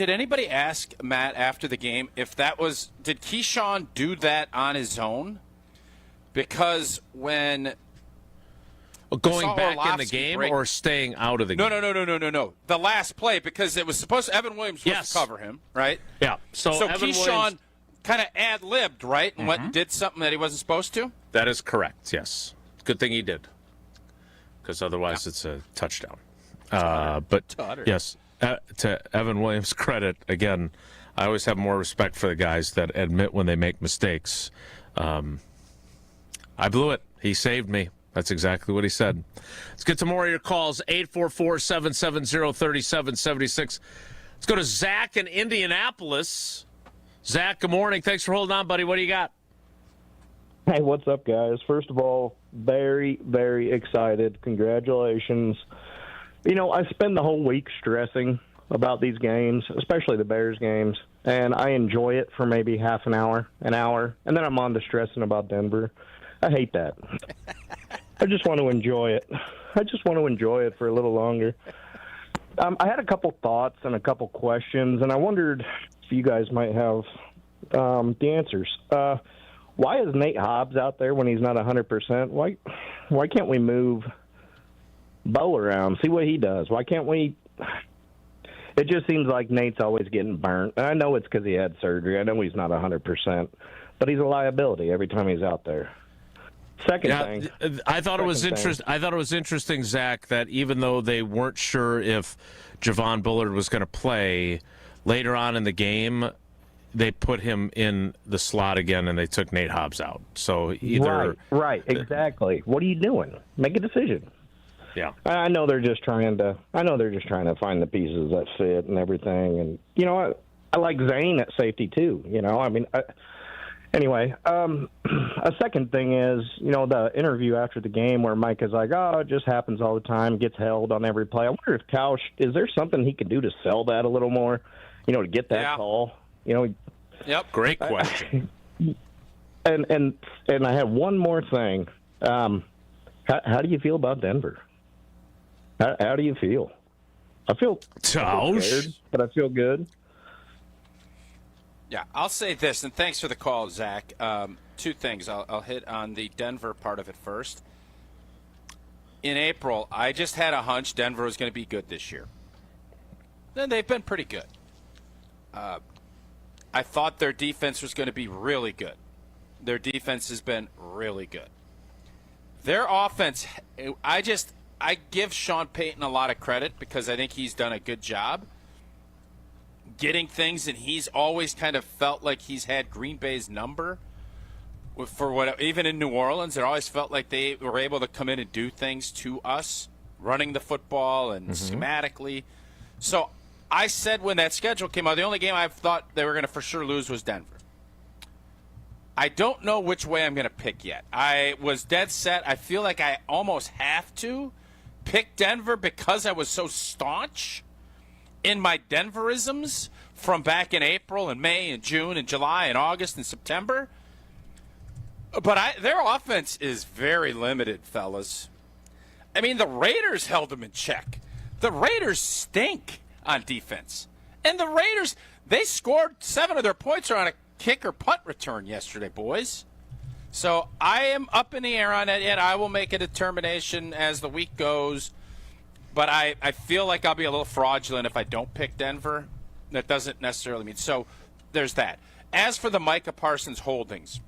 anybody ask Matt after the game if did Keyshawn do that on his own? Because when going back in the game or staying out of the game? No. The last play, because it was supposed to, Evan Williams was to cover him, right? Yeah. So Evan Keyshawn kind of ad-libbed, right, and went and did something that he wasn't supposed to? That is correct, yes. Good thing he did, because otherwise it's a touchdown. But yes, to Evan Williams' credit, again, I always have more respect for the guys that admit when they make mistakes. I blew it. He saved me. That's exactly what he said. Let's get to more of your calls. 844-770-3776. Let's go to Zach in Indianapolis. Zach, good morning. Thanks for holding on, buddy. What do you got? Hey, what's up, guys? First of all, very, very excited. Congratulations. You know, I spend the whole week stressing about these games, especially the Bears games, and I enjoy it for maybe half an hour, and then I'm on to stressing about Denver. I hate that. I just want to enjoy it. I just want to enjoy it for a little longer. I had a couple thoughts and a couple questions, and I wondered if you guys might have the answers. why is Nate Hobbs out there when he's not 100%? Why can't we move Bo around, see what he does? Why can't we? It just seems like Nate's always getting burnt. And I know it's because he had surgery. I know he's not 100%, but he's a liability every time he's out there. Second thing. I thought it was interesting, Zach, that even though they weren't sure if Javon Bullard was going to play, later on in the game, they put him in the slot again and they took Nate Hobbs out. So either right, exactly. What are you doing? Make a decision. Yeah, I know they're just trying to find the pieces that fit and everything. And I like Zane at safety too. Anyway, a second thing is, the interview after the game where Mike is like, "Oh, it just happens all the time, gets held on every play." I wonder if Tausch, is there something he could do to sell that a little more? To get that call. Yep. Great question. And I have one more thing. How do you feel about Denver? How do you feel? I feel scared, but I feel good. Yeah, I'll say this, and thanks for the call, Zach. Two things. I'll hit on the Denver part of it first. In April, I just had a hunch Denver was going to be good this year. Then they've been pretty good. I thought their defense was going to be really good. Their defense has been really good. Their offense, I give Sean Payton a lot of credit because I think he's done a good job getting things, and he's always kind of felt like he's had Green Bay's number. Even in New Orleans, it always felt like they were able to come in and do things to us, running the football and schematically. So I said when that schedule came out, the only game I thought they were going to for sure lose was Denver. I don't know which way I'm going to pick yet. I was dead set. I feel like I almost have to pick Denver because I was so staunch in my Denverisms from back in April and May and June and July and August and September. But their offense is very limited, fellas. I mean, the Raiders held them in check. The Raiders stink on defense. And the Raiders, they scored 7 of their points on a kick or punt return yesterday, boys. So I am up in the air on it yet. I will make a determination as the week goes. But I feel like I'll be a little fraudulent if I don't pick Denver. That doesn't necessarily mean. So there's that. As for the Micah Parsons holdings,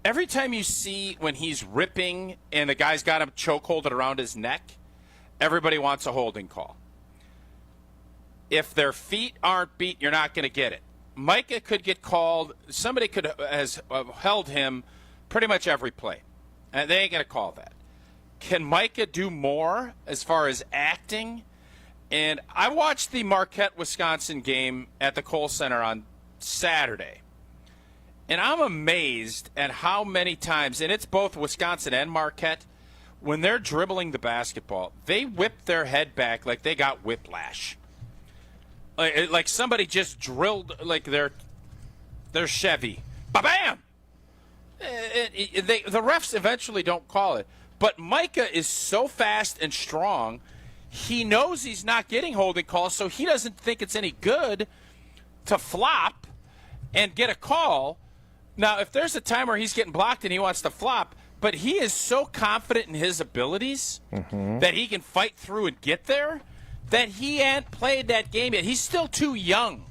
every time you see when he's ripping and the guy's got him chokeholded around his neck, everybody wants a holding call. If their feet aren't beat, you're not going to get it. Micah could get called. Somebody has held him pretty much every play, and they ain't going to call that. Can Micah do more as far as acting? And I watched the Marquette-Wisconsin game at the Kohl Center on Saturday, and I'm amazed at how many times, and it's both Wisconsin and Marquette, when they're dribbling the basketball, they whip their head back like they got whiplash. Like somebody just drilled like their Chevy. Ba-bam! The refs eventually don't call it. But Micah is so fast and strong, he knows he's not getting holding calls, so he doesn't think it's any good to flop and get a call. Now, if there's a time where he's getting blocked and he wants to flop, but he is so confident in his abilities that he can fight through and get there, that he ain't played that game yet. He's still too young.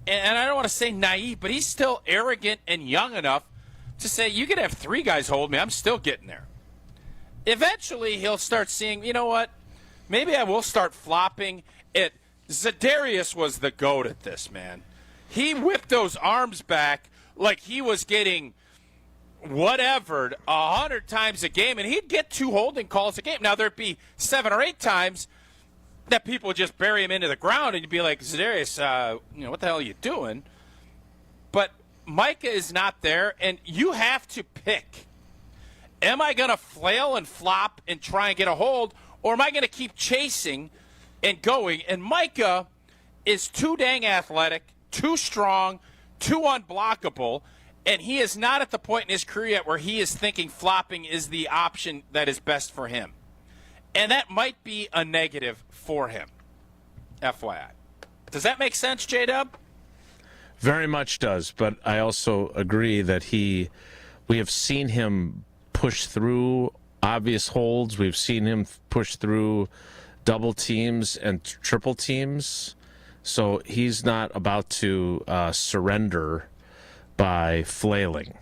And I don't want to say naive, but he's still arrogant and young enough to say, you could have 3 guys hold me, I'm still getting there. Eventually, he'll start seeing, you know what, maybe I will start flopping. Za'Darius was the GOAT at this, man. He whipped those arms back like he was getting whatever 100 times a game, and he'd get 2 holding calls a game. Now, there'd be 7 or 8 times that people would just bury him into the ground, and you'd be like, Za'Darius, what the hell are you doing? But Micah is not there, and you have to pick. Am I going to flail and flop and try and get a hold, or am I going to keep chasing and going? And Micah is too dang athletic, too strong, too unblockable, and he is not at the point in his career yet where he is thinking flopping is the option that is best for him. And that might be a negative for him, FYI. Does that make sense, J-Dub? Very much does, but I also agree that we have seen him push through obvious holds. We've seen him push through double teams and triple teams. So he's not about to surrender by flailing,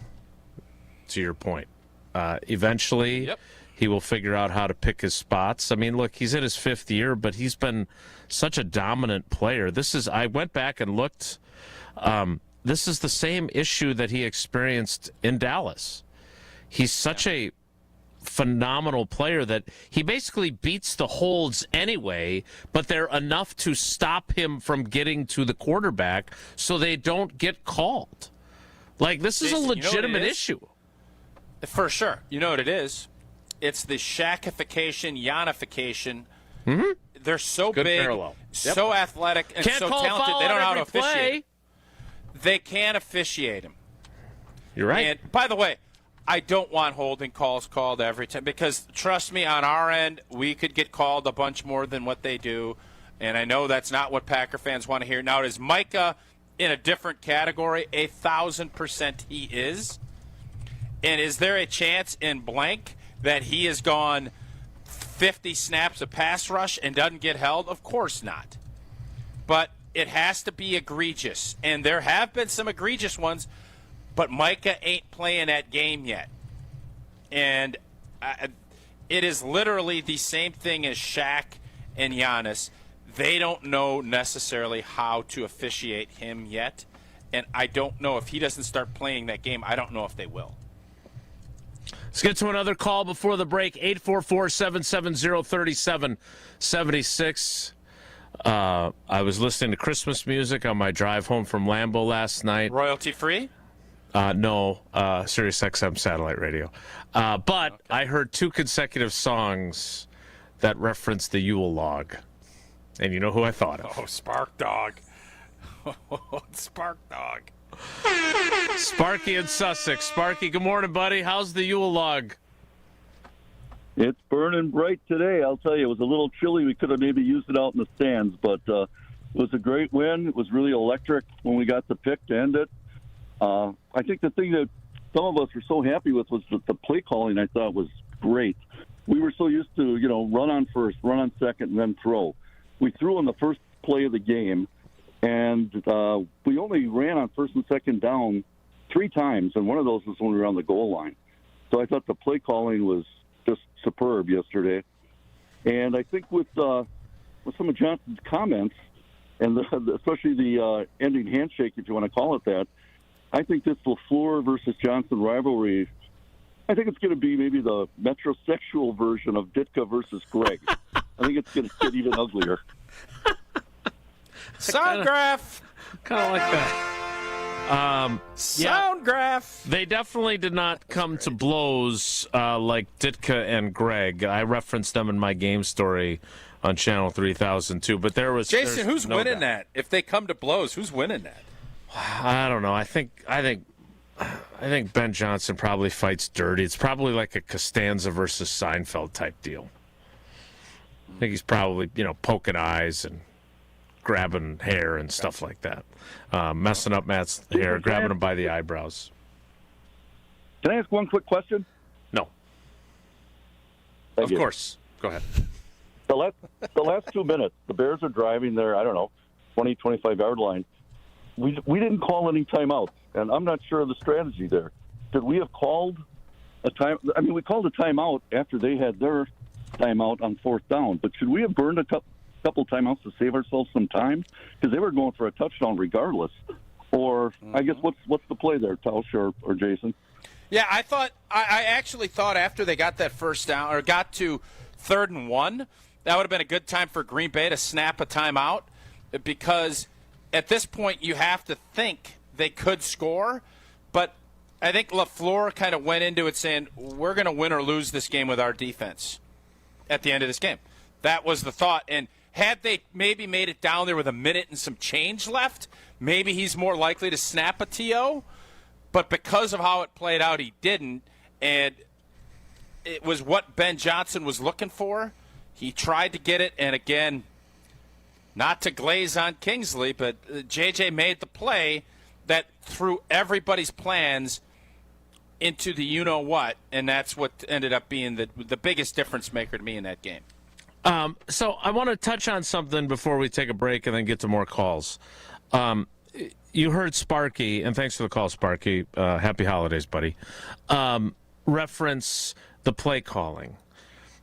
to your point. Eventually, he will figure out how to pick his spots. I mean, look, he's in his 5th year, but he's been such a dominant player. I went back and looked. This is the same issue that he experienced in Dallas. He's such a phenomenal player that he basically beats the holds anyway, but they're enough to stop him from getting to the quarterback so they don't get called. Like, this is a legitimate issue. For sure. You know what it is? It's the Shakification, Yanification. Mm-hmm. They're so Good big, parallel. so athletic, and Can't so call talented. They don't know how to officiate. play. They can't officiate him. You're right. And by the way, I don't want holding calls called every time because, trust me, on our end, we could get called a bunch more than what they do. And I know that's not what Packer fans want to hear. Now, is Micah in a different category? 1,000% he is. And is there a chance in blank that he has gone 50 snaps of pass rush and doesn't get held? Of course not. But it has to be egregious. And there have been some egregious ones, but Micah ain't playing that game yet. And it is literally the same thing as Shaq and Giannis. They don't know necessarily how to officiate him yet. And I don't know if he doesn't start playing that game, I don't know if they will. Let's get to another call before the break. 844-770-3776. I was listening to Christmas music on my drive home from Lambeau last night. Royalty free? No, Sirius XM satellite radio. But okay. I heard 2 consecutive songs that referenced the Yule log. And you know who I thought of? Oh, Spark Dog. Spark Dog. Sparky in Sussex. Sparky, good morning, buddy. How's the Yule log? It's burning bright today. I'll tell you, it was a little chilly. We could have maybe used it out in the stands, but it was a great win. It was really electric when we got the pick to end it. I think the thing that some of us were so happy with was the play calling. I thought was great. We were so used to, run on first, run on second, and then throw. We threw on the first play of the game, and we only ran on first and second down 3 times, and one of those was when we were on the goal line. So I thought the play calling was just superb yesterday. And I think with some of Johnson's comments, and especially the ending handshake, if you want to call it that, I think this LaFleur versus Johnson rivalry, I think it's going to be maybe the metrosexual version of Ditka versus Greg. I think it's going to get even uglier. Soundgraph. Kind of like that. Soundgraph. They definitely did not come to blows like Ditka and Greg. I referenced them in my game story on Channel 3002. But Jason, who's winning that? If they come to blows, who's winning that? I don't know. I think Ben Johnson probably fights dirty. It's probably like a Costanza versus Seinfeld type deal. I think he's probably, poking eyes and grabbing hair and stuff like that. Messing up Matt's hair, grabbing him by the eyebrows. Can I ask one quick question? No. Thank you. Of course. Go ahead. The last 2 minutes, the Bears are driving their, 20, 25-yard line. We didn't call any timeouts, and I'm not sure of the strategy there. Should we have called a time? I mean, we called a timeout after they had their timeout on 4th down, but should we have burned a couple timeouts to save ourselves some time? Because they were going for a touchdown regardless. Or I guess what's the play there, Tausch or Jason? Yeah, I actually thought after they got that first down or got to 3rd and 1, that would have been a good time for Green Bay to snap a timeout because at this point you have to think they could score, but I think LaFleur kind of went into it saying, we're going to win or lose this game with our defense at the end of this game. That was the thought. And had they maybe made it down there with a minute and some change left, maybe he's more likely to snap a TO. But because of how it played out, he didn't. And it was what Ben Johnson was looking for. He tried to get it. And again, not to glaze on Kingsley, but JJ made the play. that threw everybody's plans into the you-know-what, and that's what ended up being the biggest difference maker to me in that game. So I want to touch on something before we take a break and then get to more calls. You heard Sparky, and thanks for the call, Sparky. Happy holidays, buddy. Reference the play calling.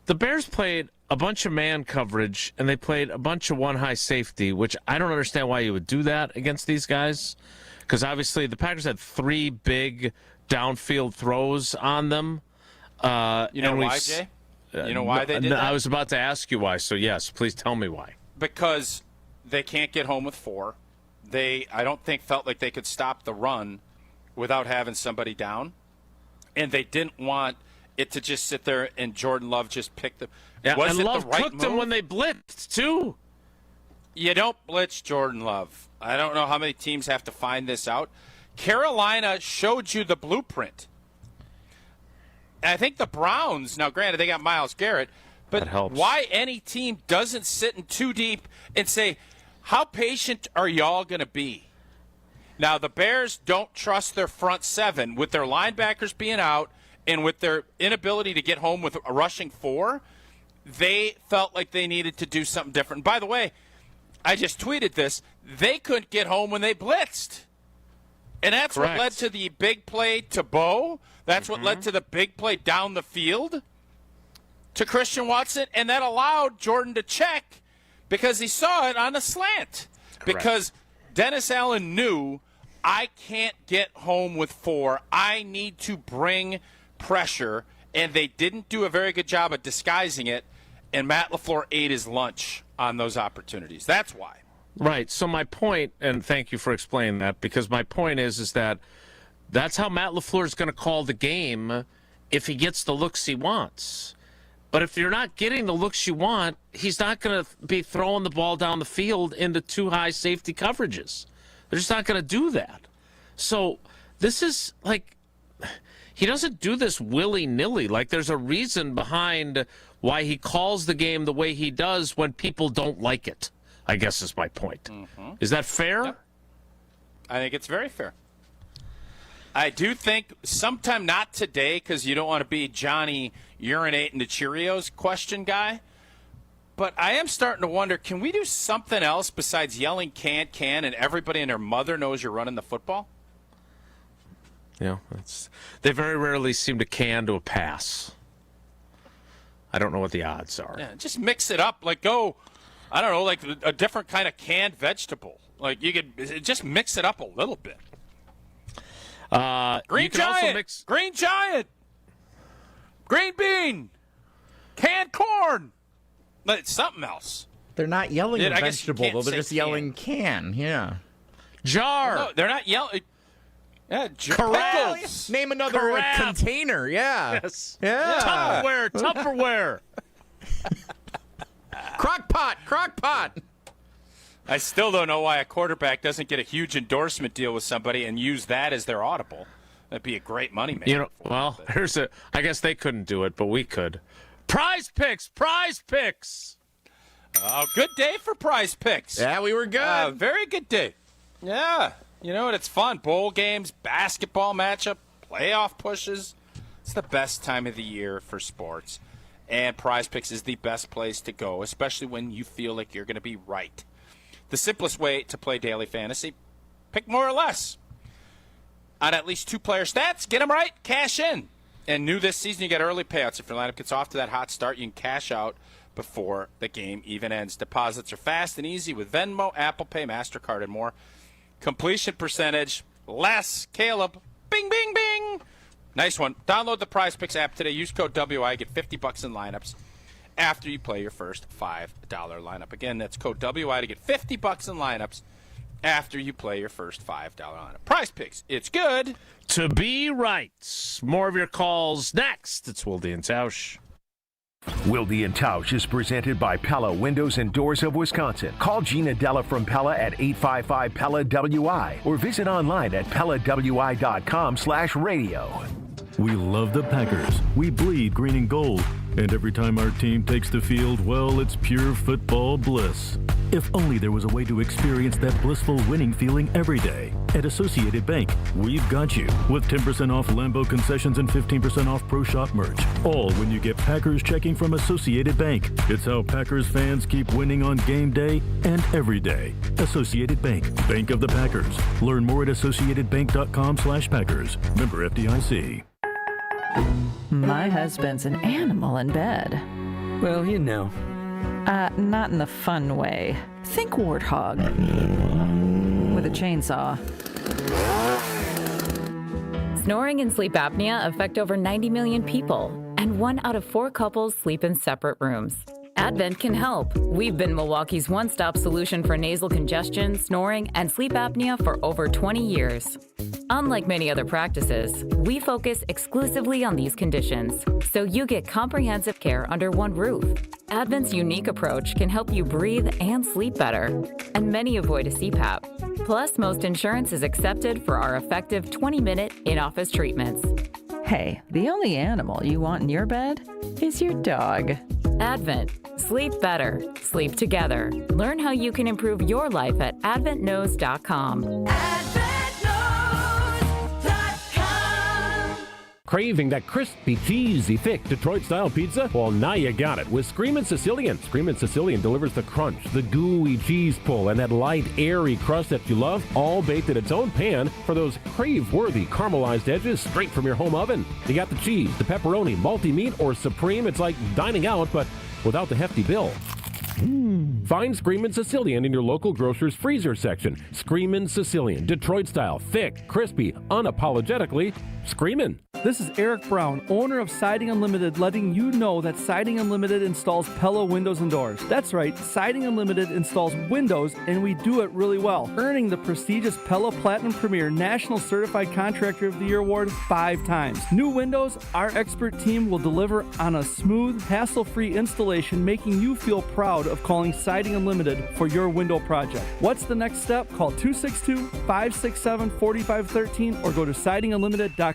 The Bears played a bunch of man coverage, and they played a bunch of one-high safety, which I don't understand why you would do that against these guys, because obviously the Packers had 3 big downfield throws on them. You know why, Jay? You know why they did that? I was about to ask you why, so yes, please tell me why. Because they can't get home with 4. They, I don't think, felt like they could stop the run without having somebody down. And they didn't want it to just sit there and Jordan Love just pick them. Yeah, Was and it Love the right cooked move? them when they blitzed, too. You don't blitz Jordan Love. I don't know how many teams have to find this out. Carolina showed you the blueprint. And I think the Browns, now granted they got Myles Garrett, but why any team doesn't sit in too deep and say, how patient are y'all going to be? Now, the Bears don't trust their front 7 with their linebackers being out and with their inability to get home with a rushing 4. They felt like they needed to do something different. By the way, I just tweeted this. They couldn't get home when they blitzed. And that's Correct. what led to the big play to Bo. That's what led to the big play down the field to Christian Watson. And that allowed Jordan to check because he saw it on a slant. Correct. Because Dennis Allen knew, I can't get home with 4. I need to bring pressure. And they didn't do a very good job of disguising it. And Matt LaFleur ate his lunch on those opportunities. That's why. Right. So my point, and thank you for explaining that, because my point is that that's how Matt LaFleur is going to call the game if he gets the looks he wants. But if you're not getting the looks you want, he's not going to be throwing the ball down the field into 2 high safety coverages. They're just not going to do that. So this is like, he doesn't do this willy-nilly. Like, there's a reason behind why he calls the game the way he does when people don't like it, I guess is my point. Mm-hmm. Is that fair? Yep. I think it's very fair. I do think sometime, not today, because you don't want to be Johnny urinating the Cheerios question guy, but I am starting to wonder, can we do something else besides yelling can, and everybody and their mother knows you're running the football? Yeah, they very rarely seem to can to a pass. I don't know what the odds are. Yeah, just mix it up. Like, go, I don't know, like a different kind of canned vegetable. Like, you could just mix it up a little bit. Green Giant, Green Giant, Green Bean, canned corn. But it's something else. They're not yelling I guess vegetable, you can't though. They're say just yelling can. Yeah. Jar. No, they're not yelling. Yeah, Corrals. Name another container. Yeah. Yes. Yeah. Tupperware. Crock pot. I still don't know why a quarterback doesn't get a huge endorsement deal with somebody and use that as their audible. That'd be a great money maker. You know, well, I guess they couldn't do it, but we could. Prize Picks. Oh, good day for Prize Picks. Yeah, we were good. Very good day. Yeah. You know what? It's fun. Bowl games, basketball matchup, playoff pushes. It's the best time of the year for sports. And Prize Picks is the best place to go, especially when you feel like you're going to be right. The simplest way to play daily fantasy, pick more or less on at least 2 player stats. Get them right, cash in. And new this season, you get early payouts. If your lineup gets off to that hot start, you can cash out before the game even ends. Deposits are fast and easy with Venmo, Apple Pay, MasterCard, and more. Completion percentage, less. Caleb, bing, bing, bing. Nice one. Download the Prize Picks app today. Use code WI. Get $50 in lineups after you play your first $5 lineup. Again, that's code WI to get $50 in lineups after you play your first $5 lineup. Prize Picks. It's good to be right. More of your calls next. It's Wilde and Tausch. Wilde and Tausch is presented by Pella Windows and Doors of Wisconsin. Call Gina Della from Pella at 855-PELLA-WI or visit online at PellaWI.com/radio. We love the Packers. We bleed green and gold. And every time our team takes the field, well, it's pure football bliss. If only there was a way to experience that blissful winning feeling every day. At Associated Bank, we've got you with 10% off Lambeau concessions and 15% off Pro Shop merch. All when you get Packers checking from Associated Bank. It's how Packers fans keep winning on game day and every day. Associated Bank, Bank of the Packers. Learn more at associatedbank.com/Packers. Member FDIC. My husband's an animal in bed. Well, you know. Not in the fun way. Think warthog. With a chainsaw. Snoring and sleep apnea affect over 90 million people, and 1 out of 4 couples sleep in separate rooms. Advent can help. We've been Milwaukee's one-stop solution for nasal congestion, snoring, and sleep apnea for over 20 years. Unlike many other practices, we focus exclusively on these conditions, so you get comprehensive care under one roof. Advent's unique approach can help you breathe and sleep better, and many avoid a CPAP. Plus, most insurance is accepted for our effective 20-minute in-office treatments. Hey, the only animal you want in your bed is your dog. Advent. Sleep better. Sleep together. Learn how you can improve your life at adventknows.com. Craving that crispy, cheesy, thick Detroit-style pizza? Well, now you got it with Screamin' Sicilian. Screamin' Sicilian delivers the crunch, the gooey cheese pull, and that light, airy crust that you love, all baked in its own pan for those crave-worthy caramelized edges straight from your home oven. You got the cheese, the pepperoni, multi-meat, or supreme. It's like dining out, but without the hefty bill. Find Screamin' Sicilian in your local grocer's freezer section. Screamin' Sicilian, Detroit-style, thick, crispy, unapologetically screamin'. This is Eric Brown, owner of Siding Unlimited, letting you know that Siding Unlimited installs Pella windows and doors. That's right, Siding Unlimited installs windows, and we do it really well, earning the prestigious Pella Platinum Premier National Certified Contractor of the Year award 5 times. New windows, our expert team will deliver on a smooth, hassle-free installation, making you feel proud of calling Siding Unlimited for your window project. What's the next step? Call 262-567-4513 or go to sidingunlimited.com.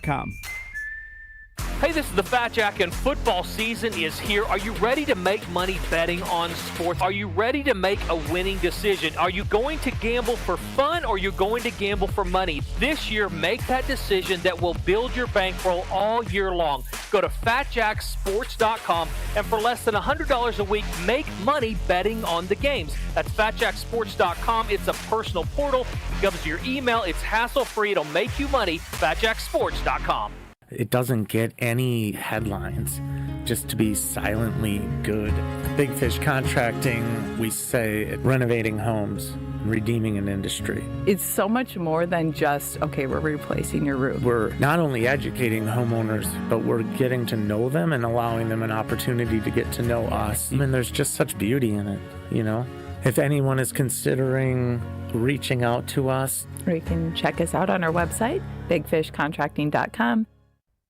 Hey, this is the Fat Jack, and football season is here. Are you ready to make money betting on sports? Are you ready to make a winning decision? Are you going to gamble for fun, or are you going to gamble for money? This year, make that decision that will build your bankroll all year long. Go to FatJackSports.com, and for less than $100 a week, make money betting on the games. That's FatJackSports.com. It's a personal portal. It comes to your email. It's hassle-free. It'll make you money. FatJackSports.com. It doesn't get any headlines just to be silently good. Big Fish Contracting, we say renovating homes, redeeming an industry. It's so much more than just, okay, we're replacing your roof. We're not only educating homeowners, but we're getting to know them and allowing them an opportunity to get to know us. I mean, there's just such beauty in it, you know? If anyone is considering reaching out to us, or you can check us out on our website, bigfishcontracting.com.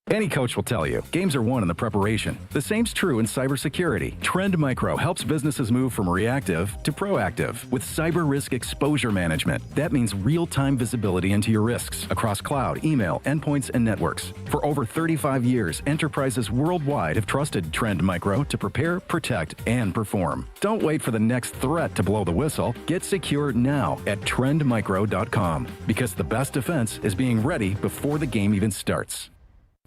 Any coach will tell you, games are won in the preparation. The same's true in cybersecurity. Trend Micro helps businesses move from reactive to proactive with cyber risk exposure management. That means real-time visibility into your risks across cloud, email, endpoints, and networks. For over 35 years, enterprises worldwide have trusted Trend Micro to prepare, protect, and perform. Don't wait for the next threat to blow the whistle. Get secure now at trendmicro.com, because the best defense is being ready before the game even starts.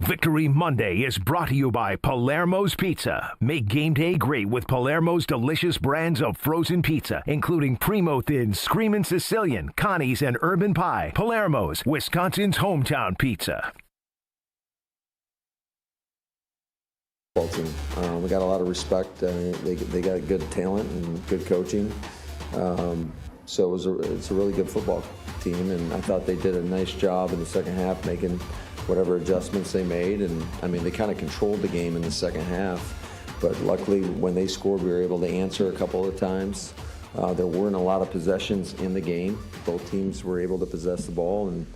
Victory Monday is brought to you by Palermo's Pizza. Make game day great with Palermo's delicious brands of frozen pizza, including Primo Thin, Screamin' Sicilian, Connie's, and Urban Pie. Palermo's, Wisconsin's hometown pizza. Team. We got a lot of respect. They got good talent and good coaching. So it's a really good football team, and I thought they did a nice job in the second half making whatever adjustments they made. And I mean, they kind of controlled the game in the second half, but luckily when they scored, we were able to answer a couple of times. There weren't a lot of possessions in the game. Both teams were able to possess the ball, and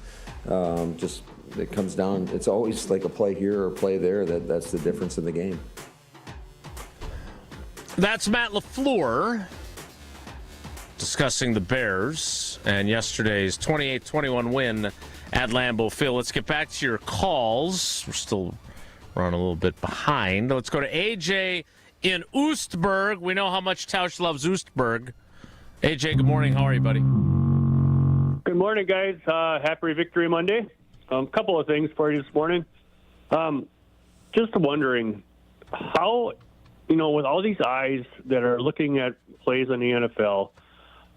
just it comes down, it's always like a play here or a play there that's the difference in the game. That's Matt LaFleur discussing the Bears and yesterday's 28-21 win at Lambeau Field. Let's get back to your calls. We're still running a little bit behind. Let's go to AJ in Oostburg. We know how much Tausch loves Oostburg. AJ, good morning. How are you, buddy? Good morning, guys. Happy Victory Monday. Couple of things for you this morning. Just wondering how, with all these eyes that are looking at plays in the NFL,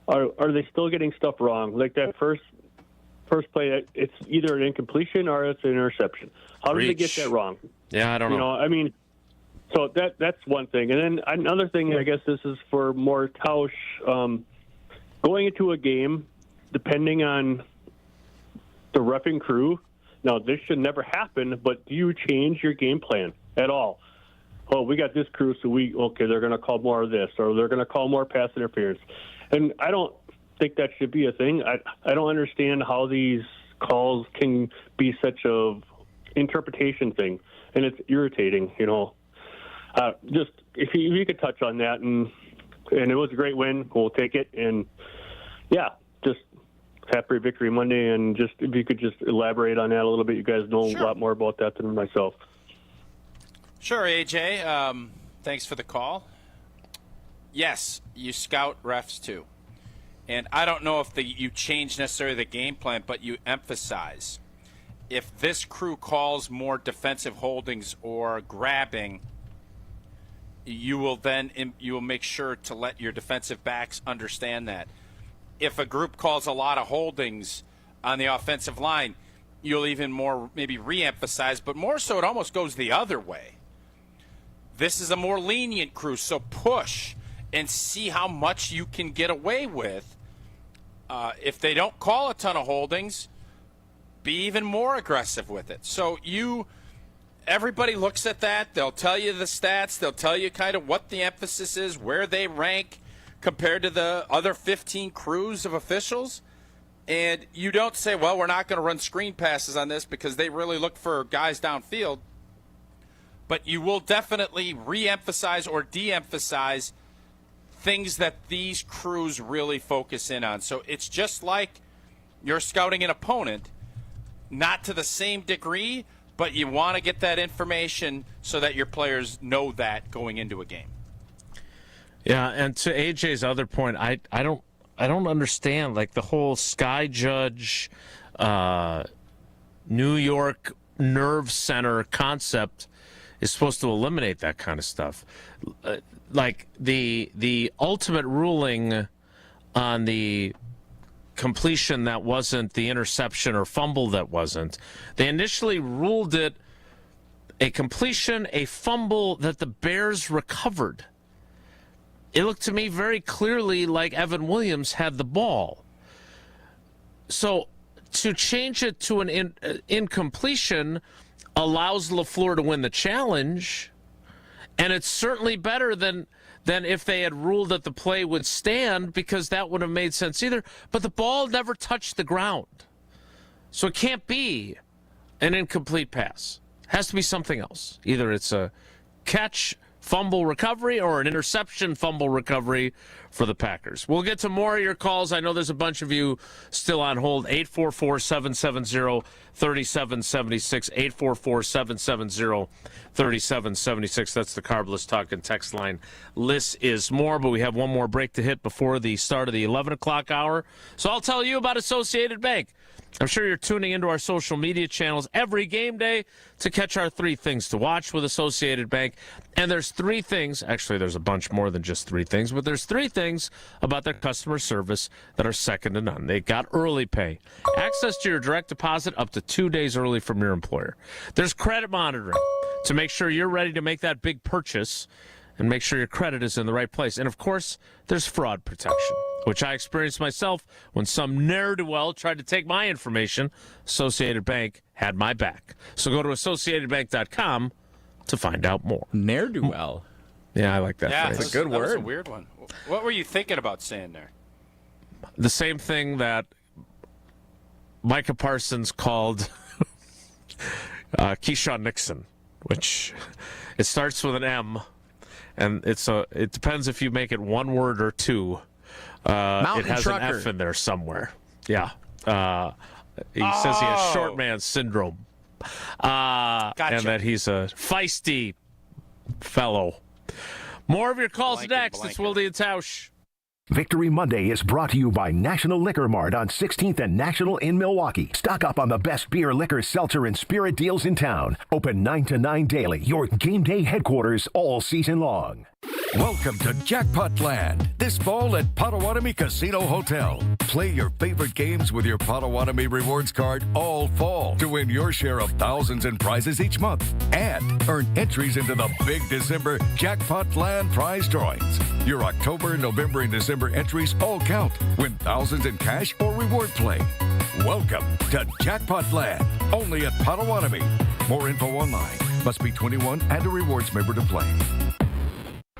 are they still getting stuff wrong? Like that first play, it's either an incompletion or it's an interception. How did they get that wrong? Yeah, I don't know. So that's one thing. And then another thing, I guess this is for more Tausch, going into a game, depending on the reffing crew. Now, this should never happen, but do you change your game plan at all? Oh, we got this crew, so they're going to call more of this, or they're going to call more pass interference. And I don't think that should be a thing. I don't understand how these calls can be such a interpretation thing, and it's irritating, Just if you could touch on that, and it was a great win. We'll take it, and yeah, just happy Victory Monday, and just if you could just elaborate on that a little bit. You guys know a lot more about that than myself. Sure, AJ. Thanks for the call. Yes, you scout refs too. And I don't know if you change necessarily the game plan, but you emphasize. If this crew calls more defensive holdings or grabbing, you will make sure to let your defensive backs understand that. If a group calls a lot of holdings on the offensive line, you'll even more maybe re-emphasize, but more so it almost goes the other way. This is a more lenient crew, so push and see how much you can get away with. If they don't call a ton of holdings, be even more aggressive with it. So everybody looks at that. They'll tell you the stats. They'll tell you kind of what the emphasis is, where they rank compared to the other 15 crews of officials. And you don't say, well, we're not going to run screen passes on this because they really look for guys downfield. But you will definitely re-emphasize or de-emphasize things that these crews really focus in on. So it's just like you're scouting an opponent, not to the same degree, but you want to get that information so that your players know that going into a game. Yeah, and to AJ's other point, I don't understand like the whole Sky Judge, New York Nerve Center concept is supposed to eliminate that kind of stuff. Like the ultimate ruling on the completion that wasn't the interception or fumble that wasn't, they initially ruled it a completion, a fumble that the Bears recovered. It looked to me very clearly like Evan Williams had the ball. So to change it to an incompletion allows LaFleur to win the challenge, and it's certainly better than if they had ruled that the play would stand, because that would have made sense either. But the ball never touched the ground. So it can't be an incomplete pass. It has to be something else. Either it's a catch, fumble recovery, or an interception fumble recovery for the Packers. We'll get to more of your calls. I know there's a bunch of you still on hold. 844-770-3776. 844-770-3776. That's the Carbless Talk and text line. Less is more, but we have one more break to hit before the start of the 11 o'clock hour. So I'll tell you about Associated Bank. I'm sure you're tuning into our social media channels every game day to catch our 3 things to watch with Associated Bank. And there's 3 things, actually there's a bunch more than just 3 things, but there's 3 things about their customer service that are second to none. They got early pay, access to your direct deposit up to 2 days early from your employer. There's credit monitoring to make sure you're ready to make that big purchase and make sure your credit is in the right place. And of course, there's fraud protection, which I experienced myself when some ne'er-do-well tried to take my information. Associated Bank had my back. So go to associatedbank.com to find out more. Ne'er-do-well. Yeah, I like that phrase. That's a good word. That was a weird one. What were you thinking about saying there? The same thing that Micah Parsons called Keyshawn Nixon, which it starts with an M, and it depends if you make it one word or 2. It has trucker. an F in there somewhere. Yeah. He says he has short man syndrome. Gotcha. And that he's a feisty fellow. More of your calls next. It's Wilde and Tausch. Victory Monday is brought to you by National Liquor Mart on 16th and National in Milwaukee. Stock up on the best beer, liquor, seltzer, and spirit deals in town. Open 9 to 9 daily. Your game day headquarters all season long. Welcome to Jackpot Land this fall at Potawatomi Casino Hotel. Play your favorite games with your Potawatomi Rewards card all fall to win your share of thousands in prizes each month and earn entries into the big December Jackpot Land prize drawings. Your October, November, and December entries all count. Win thousands in cash or reward play. Welcome to Jackpot Land, only at Potawatomi. More info online. Must be 21 and a rewards member to play.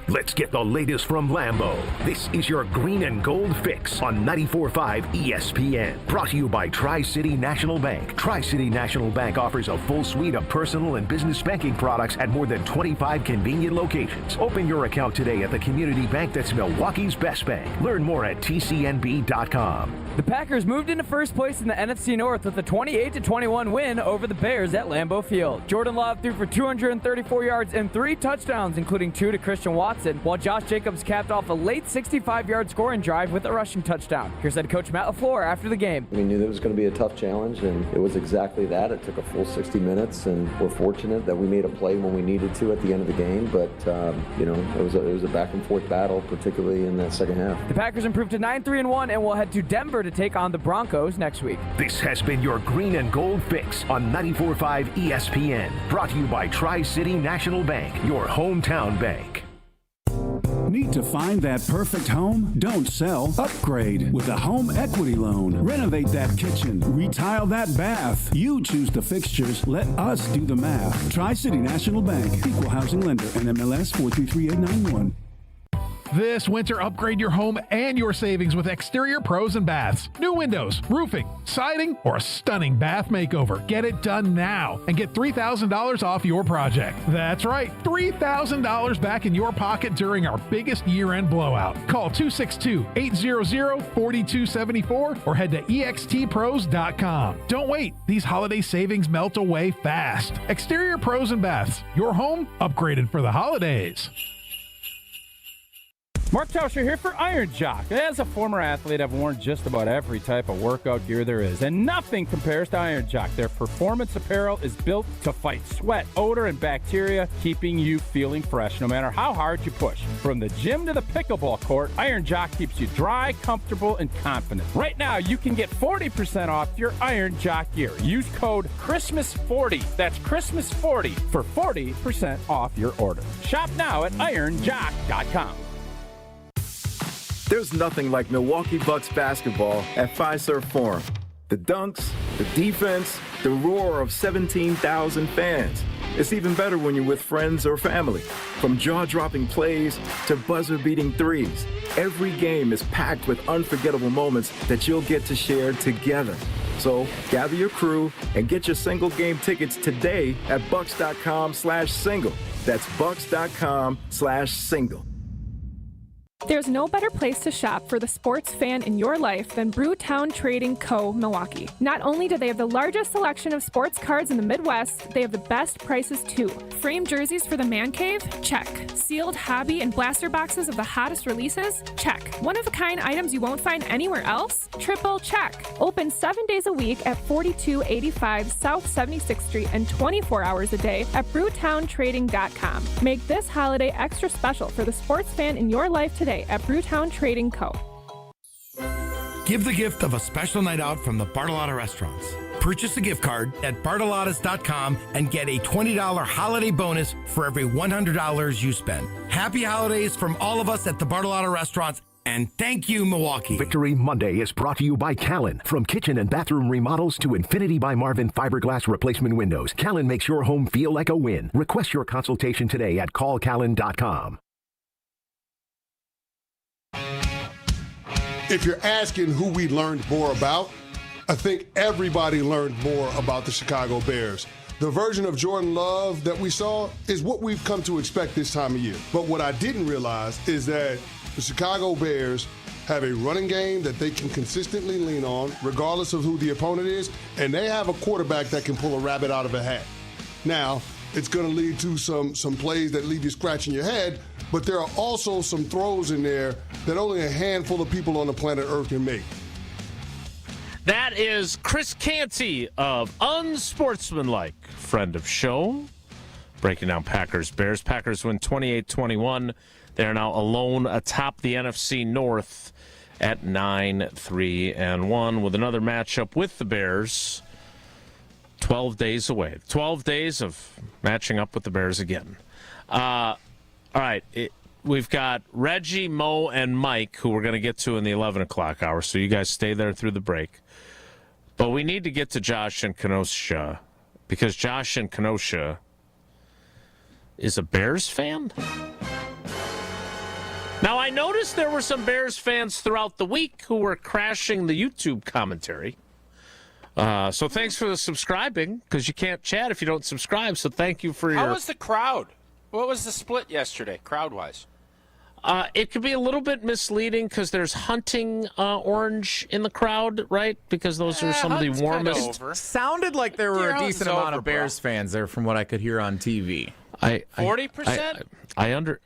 Let's get the latest from Lambeau. This is your green and gold fix on 94.5 ESPN. Brought to you by Tri-City National Bank. Tri-City National Bank offers a full suite of personal and business banking products at more than 25 convenient locations. Open your account today at the community bank that's Milwaukee's best bank. Learn more at tcnb.com. The Packers moved into first place in the NFC North with a 28-21 win over the Bears at Lambeau Field. Jordan Love threw for 234 yards and 3 touchdowns, including 2 to Christian Watson, while Josh Jacobs capped off a late 65-yard scoring drive with a rushing touchdown. Here's head coach Matt LaFleur after the game. We knew that it was going to be a tough challenge, and it was exactly that. It took a full 60 minutes, and we're fortunate that we made a play when we needed to at the end of the game, but it was a back-and-forth battle, particularly in that second half. The Packers improved to 9-3-1 and will head to Denver to take on the Broncos next week. This has been your green and gold fix on 94.5 ESPN. Brought to you by Tri-City National Bank, your hometown bank. Need to find that perfect home? Don't sell. Upgrade with a home equity loan. Renovate that kitchen. Retile that bath. You choose the fixtures. Let us do the math. Tri-City National Bank. Equal housing lender. NMLS 433891. This winter, upgrade your home and your savings with Exterior Pros and Baths. New windows, roofing, siding, or a stunning bath makeover. Get it done now and get $3,000 off your project. That's right, $3,000 back in your pocket during our biggest year-end blowout. Call 262-800-4274 or head to extpros.com. Don't wait. These holiday savings melt away fast. Exterior Pros and Baths. Your home upgraded for the holidays. Mark Tauscher here for Iron Jock. As a former athlete, I've worn just about every type of workout gear there is, and nothing compares to Iron Jock. Their performance apparel is built to fight sweat, odor, and bacteria, keeping you feeling fresh no matter how hard you push. From the gym to the pickleball court, Iron Jock keeps you dry, comfortable, and confident. Right now, you can get 40% off your Iron Jock gear. Use code CHRISTMAS40. That's CHRISTMAS40 for 40% off your order. Shop now at ironjock.com. There's nothing like Milwaukee Bucks basketball at Fiserv Forum. The dunks, the defense, the roar of 17,000 fans. It's even better when you're with friends or family. From jaw-dropping plays to buzzer-beating threes, every game is packed with unforgettable moments that you'll get to share together. So gather your crew and get your single game tickets today at bucks.com/single. That's bucks.com/single. There's no better place to shop for the sports fan in your life than Brewtown Trading Co. Milwaukee. Not only do they have the largest selection of sports cards in the Midwest, they have the best prices too. Framed jerseys for the man cave? Check. Sealed hobby and blaster boxes of the hottest releases? Check. One-of-a-kind items you won't find anywhere else? Triple check. Open 7 days a week at 4285 South 76th Street and 24 hours a day at brewtowntrading.com. Make this holiday extra special for the sports fan in your life today at Brewtown Trading Co. Give the gift of a special night out from the Bartolotta Restaurants. Purchase a gift card at bartolottas.com and get a $20 holiday bonus for every $100 you spend. Happy holidays from all of us at the Bartolotta Restaurants, and thank you, Milwaukee. Victory Monday is brought to you by Callen. From kitchen and bathroom remodels to Infinity by Marvin fiberglass replacement windows, Callen makes your home feel like a win. Request your consultation today at callcallen.com. If you're asking who we learned more about, I think everybody learned more about the Chicago Bears. The version of Jordan Love that we saw is what we've come to expect this time of year. But what I didn't realize is that the Chicago Bears have a running game that they can consistently lean on, regardless of who the opponent is, and they have a quarterback that can pull a rabbit out of a hat. Now, It's going to lead to some plays that leave you scratching your head, but there are also some throws in there that only a handful of people on the planet Earth can make. That is Chris Canty of Unsportsmanlike, friend of show, breaking down Packers-Bears. Packers win 28-21. They are now alone atop the NFC North at 9-3-1 with another matchup with the Bears 12 days away. 12 days of matching up with the Bears again. All right, we've got Reggie, Mo, and Mike, who we're going to get to in the 11 o'clock hour, so you guys stay there through the break. But we need to get to Josh in Kenosha, because Josh in Kenosha is a Bears fan. Now, I noticed there were some Bears fans throughout the week who were crashing the YouTube commentary. So thanks for the subscribing, because you can't chat if you don't subscribe. So thank you for your... How was the crowd? What was the split yesterday, crowd-wise? It could be a little bit misleading because there's hunting orange in the crowd, right? Because those are some of the warmest. Sounded like there were a decent amount of Bears fans there from what I could hear on TV. 40%?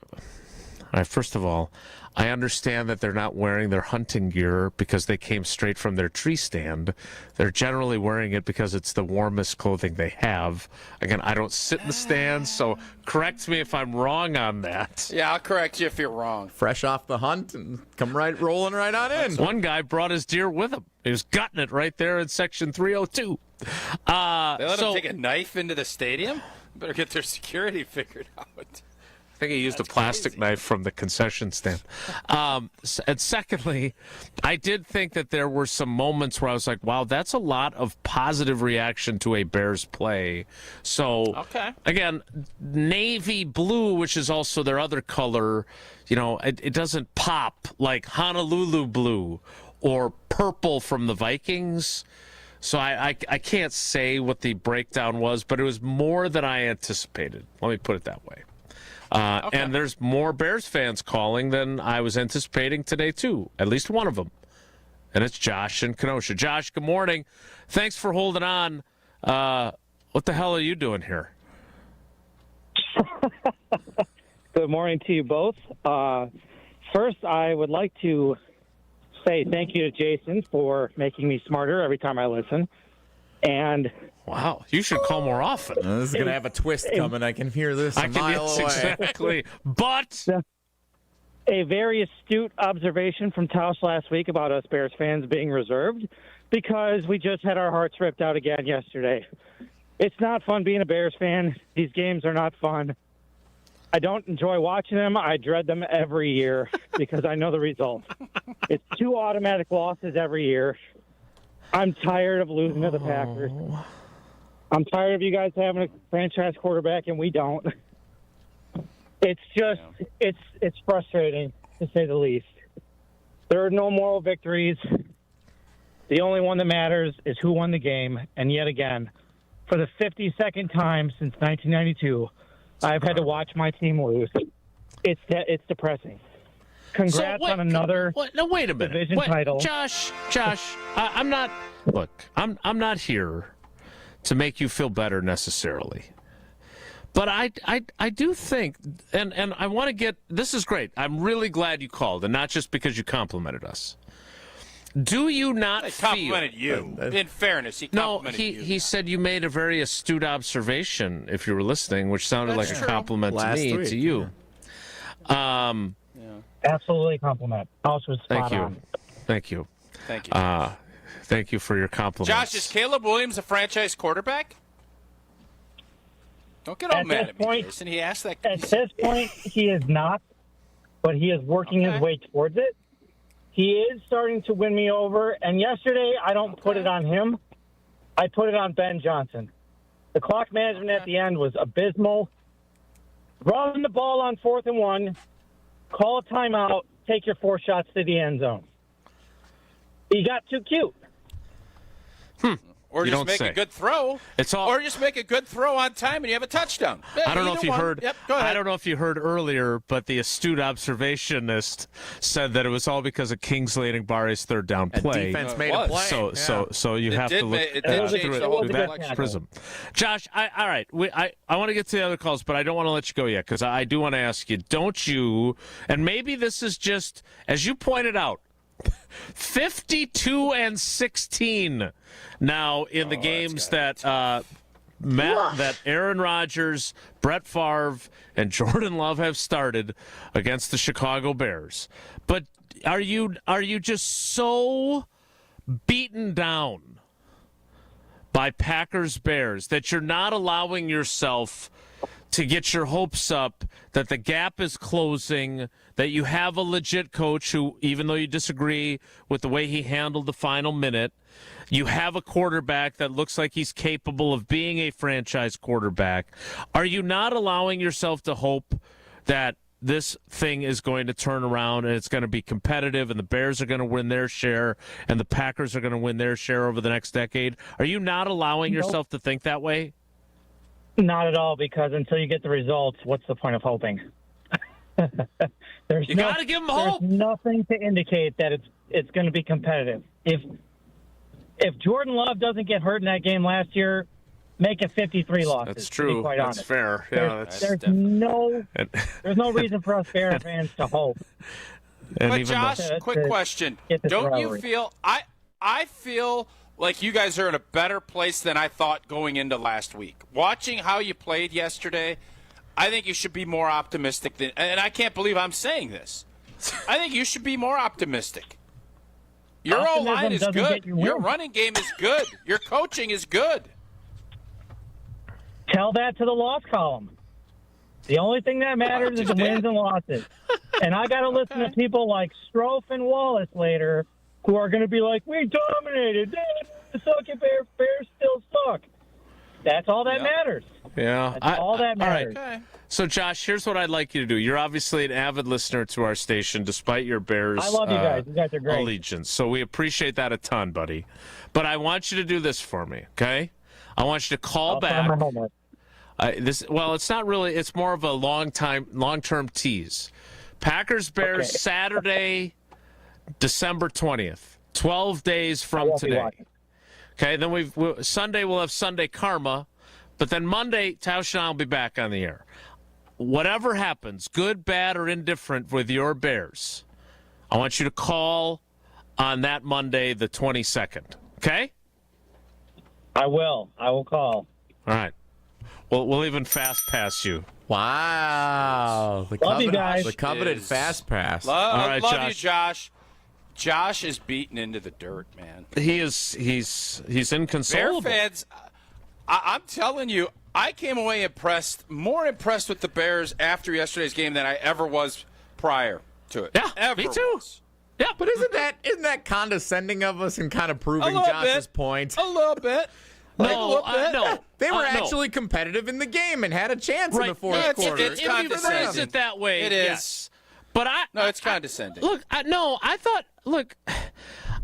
First of all, I understand that they're not wearing their hunting gear because they came straight from their tree stand. They're generally wearing it because it's the warmest clothing they have. Again, I don't sit in the stands, so correct me if I'm wrong on that. Yeah, I'll correct you if you're wrong. Fresh off the hunt and come rolling right on in. One guy brought his deer with him. He was gutting it right there in section 302. They let him take a knife into the stadium? Better get their security figured out. I think he used a plastic knife from the concession stand. And secondly, I did think that there were some moments where I was like, wow, that's a lot of positive reaction to a Bears play. So, again, navy blue, which is also their other color, it doesn't pop like Honolulu blue or purple from the Vikings. So I can't say what the breakdown was, but it was more than I anticipated. Let me put it that way. And there's more Bears fans calling than I was anticipating today, too. At least one of them. And it's Josh in Kenosha. Josh, good morning. Thanks for holding on. What the hell are you doing here? Good morning to you both. First, I would like to say thank you to Jason for making me smarter every time I listen. And wow, you should call more often. This is going to have a twist coming. I can hear this a mile away. Exactly. But a very astute observation from Tausch last week about us Bears fans being reserved because we just had our hearts ripped out again yesterday. It's not fun being a Bears fan. These games are not fun. I don't enjoy watching them. I dread them every year because I know the result. It's 2 automatic losses every year. I'm tired of losing to the Packers. I'm tired of you guys having a franchise quarterback and we don't. It's just, it's frustrating to say the least. There are no moral victories. The only one that matters is who won the game. And yet again, for the 52nd time since 1992, I've had to watch my team lose. It's depressing. Congrats on another wait a minute. Division title. Josh, I'm not here to make you feel better necessarily. But I do think, and I want to get, this is great. I'm really glad you called, and not just because you complimented us. Do you not feel... He complimented you. In fairness, he complimented you. No, he said you made a very astute observation, if you were listening, which sounded like a compliment to me, to you. Absolutely compliment. Also spot on. Thank you. Thank you. Thank you for your compliments. Josh, is Caleb Williams a franchise quarterback? Don't get all mad at me, Jason. He asked that. At this point, he is not, but he is working his way towards it. He is starting to win me over, and yesterday I don't put it on him. I put it on Ben Johnson. The clock management at the end was abysmal. Run the ball on 4th and 1. Call a timeout, take your 4 shots to the end zone. He got too cute. Or You just don't make say. a good throw. Or just make a good throw on time and you have a touchdown. I don't know if you heard. Yep, go ahead. I don't know if you heard earlier, but the astute observationist said that it was all because of Kingsley and Ngbare's third down play. Defense made a play. So you have to look through that prism. Josh, all right. I want to get to the other calls, but I don't want to let you go yet because I do want to ask you. Don't you? And maybe this is just as you pointed out. 52-16 now in the games that that Aaron Rodgers, Brett Favre, and Jordan Love have started against the Chicago Bears. But are you just so beaten down by Packers Bears that you're not allowing yourself to get your hopes up that the gap is closing, that you have a legit coach who, even though you disagree with the way he handled the final minute, you have a quarterback that looks like he's capable of being a franchise quarterback? Are you not allowing yourself to hope that this thing is going to turn around and it's going to be competitive and the Bears are going to win their share and the Packers are going to win their share over the next decade? Are you not allowing yourself to think that way? Not at all, because until you get the results, what's the point of hoping? You got to give them hope. There's nothing to indicate that it's going to be competitive. If Jordan Love doesn't get hurt in that game last year, make it 53 losses. That's true. To be quite That's honest. fair. Yeah, there's no reason for us Bear fans to hope. But Josh, quick question: don't you feel? I feel like you guys are in a better place than I thought going into last week. Watching how you played yesterday, I think you should be more optimistic than. And I can't believe I'm saying this. I think you should be more optimistic. Your O-line is good. Your running game is good. Your coaching is good. Tell that to the loss column. The only thing that matters is the wins and losses. And I got to listen to people like Strofe and Wallace later who are going to be like, we dominated. Suck it, Bears still suck. That's all that matters. Yeah. That's all that matters. All right. Okay. So, Josh, here's what I'd like you to do. You're obviously an avid listener to our station, despite your Bears I love you guys. You guys are great. allegiance. So we appreciate that a ton, buddy. But I want you to do this for me, okay? I want you to call back. It's not really. It's more of a long-term tease. Packers Bears Saturday, December 20th, 12 days from today. Okay, then Sunday we'll have Sunday Karma, but then Monday Tausch and I will be back on the air. Whatever happens, good, bad, or indifferent with your Bears, I want you to call on that Monday, the 22nd. Okay? I will call. All right. We'll even fast pass you. Wow. Love you guys. The coveted fast pass. Love you, Josh. Josh is beaten into the dirt, man. He is. He's inconsolable. Bear fans, I'm telling you, I came away more impressed with the Bears after yesterday's game than I ever was prior to it. Yeah, me too. Yeah, but isn't that condescending of us and kind of proving Josh's point? A little bit. No. They were actually competitive in the game and had a chance in the fourth quarter. It's condescending. If you it that way, it is. Yes. But it's condescending.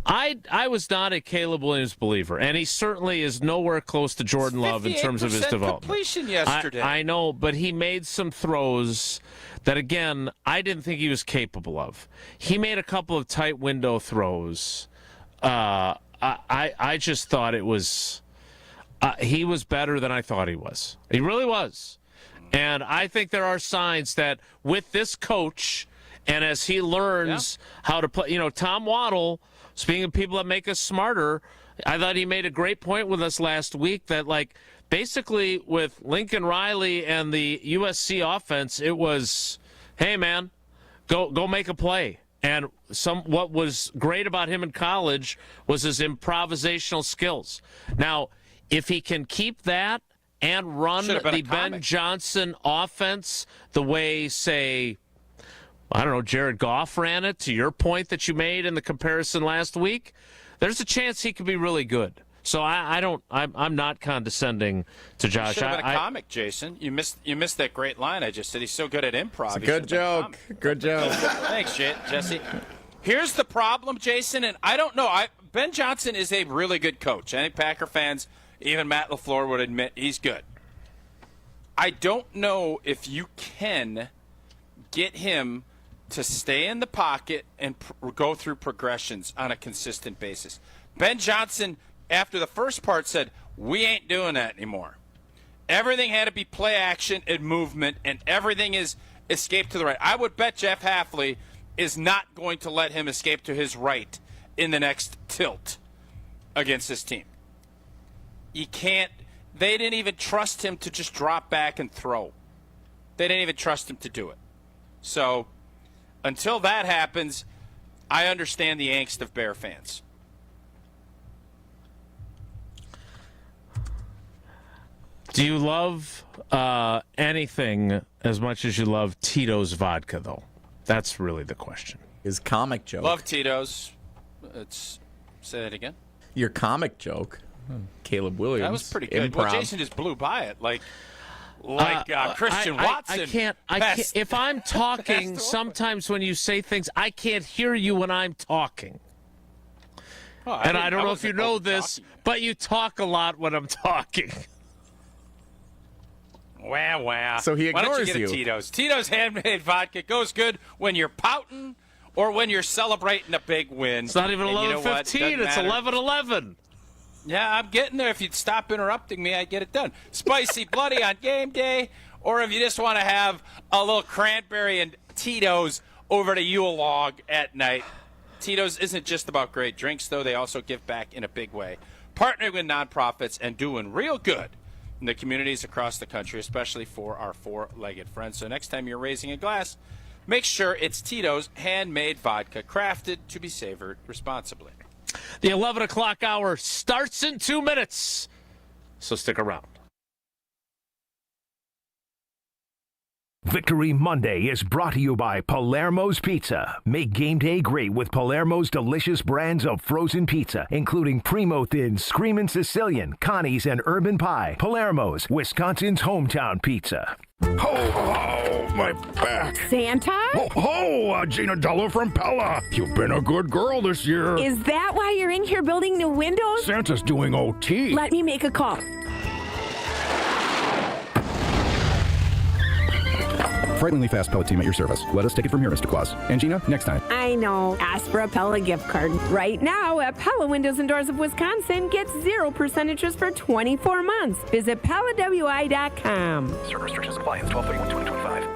I was not a Caleb Williams believer, and he certainly is nowhere close to Jordan Love in terms of his development. Completion yesterday. I know, but he made some throws that, again, I didn't think he was capable of. He made a couple of tight window throws. I just thought it was he was better than I thought he was. He really was. And I think there are signs that with this coach, and as he learns how to play, Tom Waddle, speaking of people that make us smarter, I thought he made a great point with us last week that, basically with Lincoln Riley and the USC offense, it was, hey, man, go make a play. And what was great about him in college was his improvisational skills. Now, if he can keep that and run the Ben Johnson offense the way, say, I don't know, Jared Goff ran it, to your point that you made in the comparison last week, there's a chance he could be really good. So I'm not condescending to Josh. Should have been a comic, Jason. You missed that great line I just said. He's so good at improv. It's a good joke. Good joke. Thanks, Jesse. Here's the problem, Jason, and I don't know. Ben Johnson is a really good coach. I think Packer fans, even Matt LaFleur, would admit he's good. I don't know if you can get him to stay in the pocket and go through progressions on a consistent basis. Ben Johnson, after the first part, said, we ain't doing that anymore. Everything had to be play action and movement, and everything is escape to the right. I would bet Jeff Hafley is not going to let him escape to his right in the next tilt against this team. You can't. They didn't even trust him to just drop back and throw. They didn't even trust him to do it. So until that happens, I understand the angst of Bear fans. Do you love anything as much as you love Tito's vodka, though? That's really the question. His comic joke. Love Tito's. Say that again. Your comic joke. Caleb Williams. That was pretty good. Improv. Well, Jason just blew by it, like Christian Watson. I can't. If I'm talking, sometimes when you say things, I can't hear you when I'm talking. And I don't know if you know this, but you talk a lot when I'm talking. Wow. So he ignores Why don't you get you. a Tito's? Tito's handmade vodka goes good when you're pouting or when you're celebrating a big win. It's not even 11:15. It's 11:11. Yeah, I'm getting there. If you'd stop interrupting me, I'd get it done. Spicy bloody on game day, or if you just want to have a little cranberry and Tito's over to Yule log at night. Tito's isn't just about great drinks, though. They also give back in a big way, partnering with nonprofits and doing real good in the communities across the country, especially for our four-legged friends. So next time you're raising a glass, make sure it's Tito's handmade vodka, crafted to be savored responsibly. The 11 o'clock hour starts in 2 minutes, so stick around. Victory Monday is brought to you by Palermo's Pizza. Make game day great with Palermo's delicious brands of frozen pizza, including Primo Thin, Screamin' Sicilian, Connie's, and Urban Pie. Palermo's, Wisconsin's hometown pizza. Ho, my back. Santa? Ho, Gina Della from Pella. You've been a good girl this year. Is that why you're in here building new windows? Santa's doing OT. Let me make a call. Frighteningly fast pellet team at your service. Let us take it from here, Mr. Claus. And Gina, next time. I know. Ask for a Pella gift card. Right now at Pella Windows and Doors of Wisconsin, get 0% interest for 24 months. Visit PellaWI.com. Certain restrictions apply. It's 12/31/2025.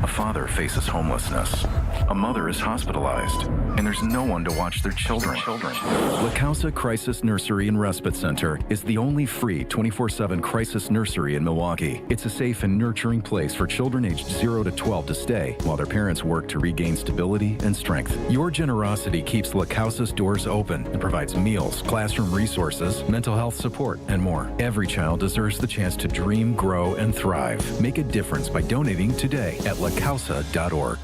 A father faces homelessness. A mother is hospitalized. And there's no one to watch their children. La Causa Crisis Nursery and Respite Center is the only free 24/7 crisis nursery in Milwaukee. It's a safe and nurturing place for children aged 0 to 12 to stay while their parents work to regain stability and strength. Your generosity keeps La Causa's doors open and provides meals, classroom resources, mental health support, and more. Every child deserves the chance to dream, grow, and thrive. Make a difference by donating today at lacausa.org.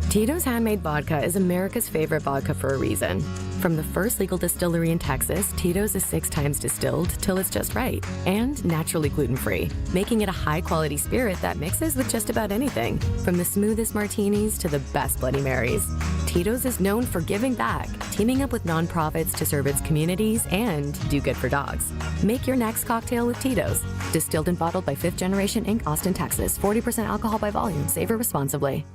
Tito's Handmade Vodka is America's favorite vodka for a reason. From the first legal distillery in Texas, Tito's is 6 times distilled till it's just right, and naturally gluten-free, making it a high-quality spirit that mixes with just about anything, from the smoothest martinis to the best Bloody Marys. Tito's is known for giving back, teaming up with nonprofits to serve its communities and do good for dogs. Make your next cocktail with Tito's. Distilled and bottled by 5th Generation Inc., Austin, Texas. 40% alcohol by volume. Savor responsibly.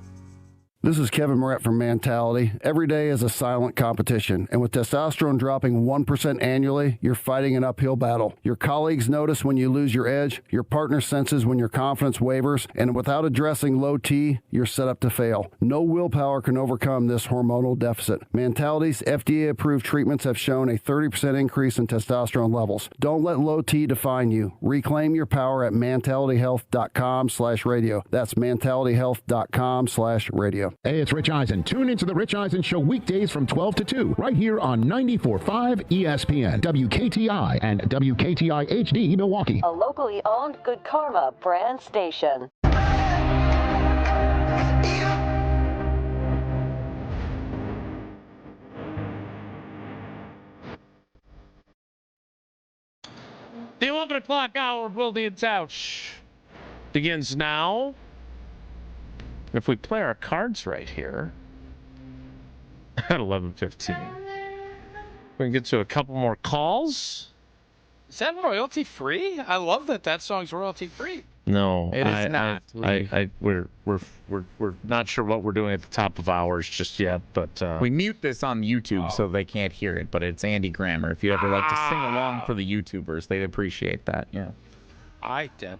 This is Kevin Moret from Mentality. Every day is a silent competition, and with testosterone dropping 1% annually, you're fighting an uphill battle. Your colleagues notice when you lose your edge, your partner senses when your confidence wavers, and without addressing low T, you're set up to fail. No willpower can overcome this hormonal deficit. Mentality's FDA-approved treatments have shown a 30% increase in testosterone levels. Don't let low T define you. Reclaim your power at mentalityhealth.com/radio. That's mentalityhealth.com/radio. Hey, it's Rich Eisen. Tune into The Rich Eisen Show weekdays from 12 to 2, right here on 94.5 ESPN, WKTI, and WKTI HD Milwaukee. A locally owned Good Karma brand station. The 11 o'clock hour of Wilde and Tausch begins now. If we play our cards right here at 11:15, We can get to a couple more calls. Is that royalty free? I love that song's royalty free. No, It is not. We're not sure what we're doing at the top of hours just yet, but We mute this on YouTube so they can't hear it, but it's Andy Grammer. If you ever like to sing along for the YouTubers, they'd appreciate that. Yeah. I did.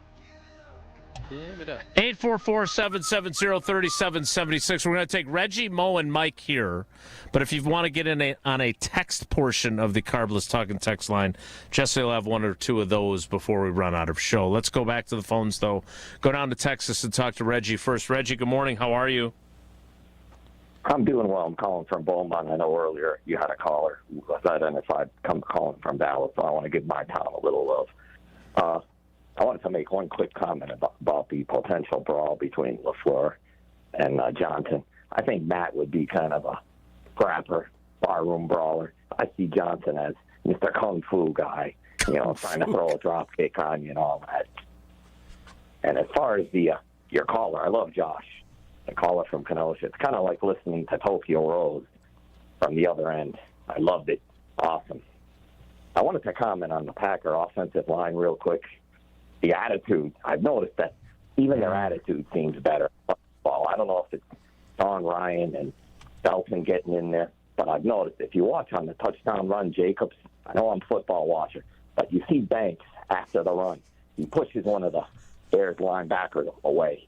844-770-3776. We're going to take Reggie, Mo, and Mike here. But if you want to get in on a text portion of the Carbless Talking text line, Jesse will have one or two of those before we run out of show. Let's go back to the phones, though. Go down to Texas and talk to Reggie first. Reggie, good morning. How are you? I'm doing well. I'm calling from Beaumont. I know earlier you had a caller who identified calling from Dallas, so I want to give my town a little love. I wanted to make one quick comment about the potential brawl between LaFleur and Johnson. I think Matt would be kind of a scrapper, barroom brawler. I see Johnson as Mr. Kung Fu guy, trying to throw a drop kick on you and all that. And as far as your caller, I love Josh, the caller from Kenosha. It's kind of like listening to Tokyo Rose from the other end. I loved it. Awesome. I wanted to comment on the Packer offensive line real quick. The attitude, I've noticed that even their attitude seems better. Well, I don't know if it's Sean Ryan and Belton getting in there, but I've noticed if you watch on the touchdown run, Jacobs, I know I'm a football watcher, but you see Banks after the run. He pushes one of the Bears linebackers away.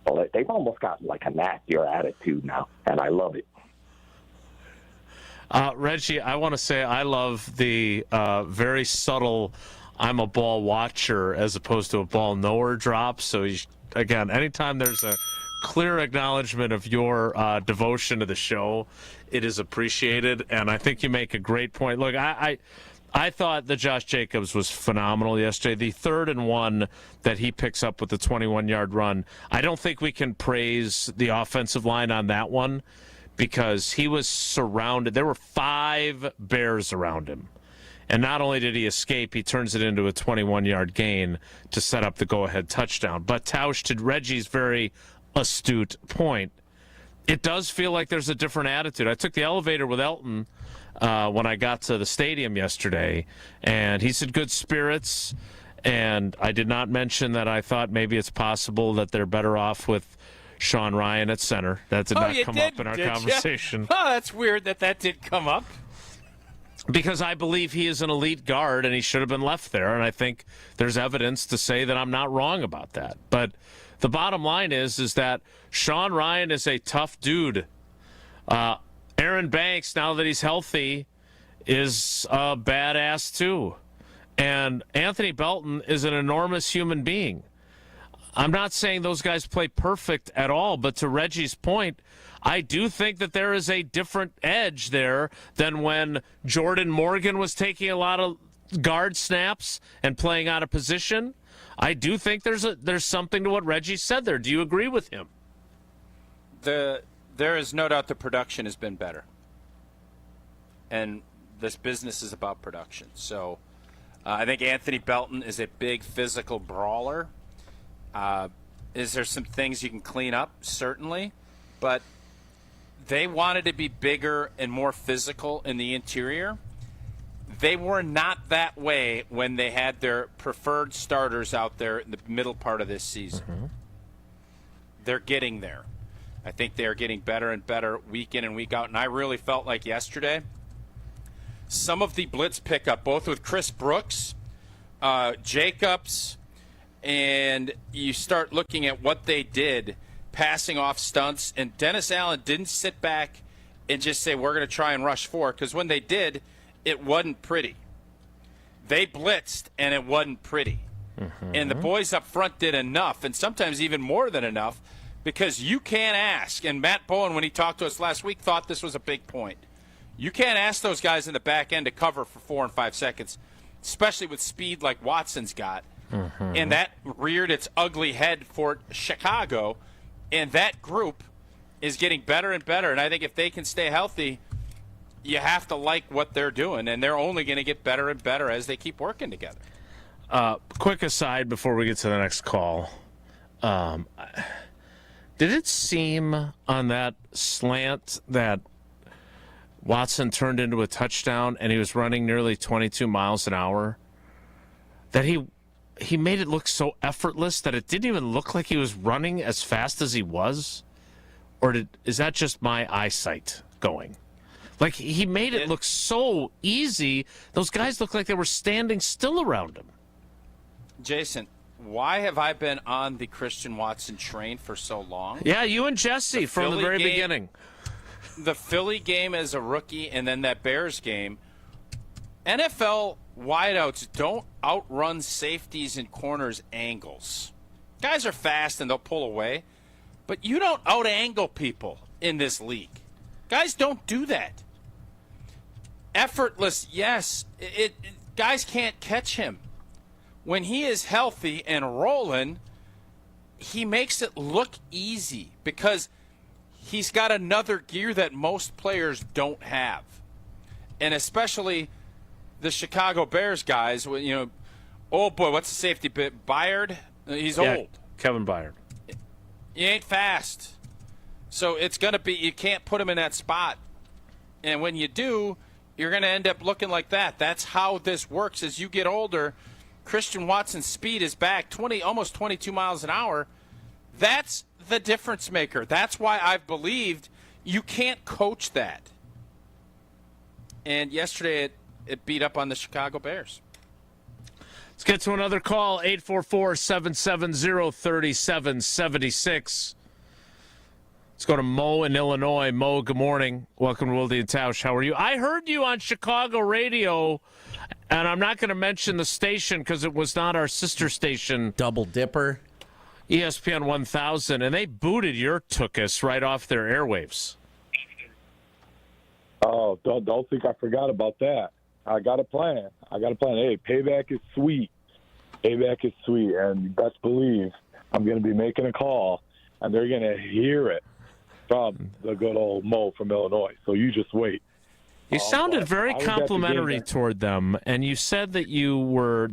Well, they've almost got like a nastier attitude now, and I love it. Reggie, I want to say I love the very subtle I'm a ball watcher as opposed to a ball knower drop. So, again, anytime there's a clear acknowledgement of your devotion to the show, it is appreciated. And I think you make a great point. Look, I thought that Josh Jacobs was phenomenal yesterday. The 3rd and 1 that he picks up with the 21-yard run, I don't think we can praise the offensive line on that one because he was surrounded. There were 5 Bears around him. And not only did he escape, he turns it into a 21-yard gain to set up the go-ahead touchdown. But Tausch, to Reggie's very astute point, it does feel like there's a different attitude. I took the elevator with Elton when I got to the stadium yesterday, and he's in good spirits. And I did not mention that I thought maybe it's possible that they're better off with Sean Ryan at center. That did not come up in our conversation. Oh, that's weird that did come up. Because I believe he is an elite guard and he should have been left there. And I think there's evidence to say that I'm not wrong about that. But the bottom line is that Sean Ryan is a tough dude. Aaron Banks, now that he's healthy, is a badass too. And Anthony Belton is an enormous human being. I'm not saying those guys play perfect at all, but to Reggie's point, I do think that there is a different edge there than when Jordan Morgan was taking a lot of guard snaps and playing out of position. I do think there's something to what Reggie said there. Do you agree with him? There is no doubt the production has been better. And this business is about production. So I think Anthony Belton is a big physical brawler. Is there some things you can clean up? Certainly. But they wanted to be bigger and more physical in the interior. They were not that way when they had their preferred starters out there in the middle part of this season. Mm-hmm. They're getting there. I think they're getting better and better week in and week out. And I really felt like yesterday, some of the blitz pickup, both with Chris Brooks, Jacobs, and you start looking at what they did, passing off stunts, and Dennis Allen didn't sit back and just say, we're going to try and rush 4, because when they did, it wasn't pretty. They blitzed, and it wasn't pretty. Mm-hmm. And the boys up front did enough, and sometimes even more than enough, because you can't ask, and Matt Bowen, when he talked to us last week, thought this was a big point. You can't ask those guys in the back end to cover for 4 and 5 seconds, especially with speed like Watson's got. Mm-hmm. And that reared its ugly head for Chicago. And that group is getting better and better. And I think if they can stay healthy, you have to like what they're doing. And they're only going to get better and better as they keep working together. Quick aside before we get to the next call. Did it seem on that slant that Watson turned into a touchdown and he was running nearly 22 miles an hour, that he made it look so effortless that it didn't even look like he was running as fast as he was? Or is that just my eyesight going? Like, he made it look so easy. Those guys looked like they were standing still around him. Jason, why have I been on the Christian Watson train for so long? Yeah, you and Jesse from the very beginning. The Philly game as a rookie and then that Bears game, NFL wideouts don't outrun safeties and corners angles. Guys are fast and they'll pull away, but you don't out-angle people in this league. Guys don't do that. Effortless, yes. Guys can't catch him. When he is healthy and rolling, he makes it look easy because he's got another gear that most players don't have. And especially the Chicago Bears guys, oh boy, what's the safety bit? Byard? He's old. Kevin Byard. He ain't fast. So it's going to be, you can't put him in that spot. And when you do, you're going to end up looking like that. That's how this works. As you get older, Christian Watson's speed is back almost 22 miles an hour. That's the difference maker. That's why I've believed you can't coach that. And yesterday it beat up on the Chicago Bears. Let's get to another call, 844-770-3776. Let's go to Mo in Illinois. Mo, good morning. Welcome to Wilde and Tausch. How are you? I heard you on Chicago radio, and I'm not going to mention the station because it was not our sister station. Double Dipper. ESPN 1000, and they booted your Tookus right off their airwaves. Oh, don't think I forgot about that. I got a plan. Hey, payback is sweet. Payback is sweet, and you best believe I'm going to be making a call, and they're going to hear it from the good old Mo from Illinois. So you just wait. You sounded very complimentary toward them, and you said that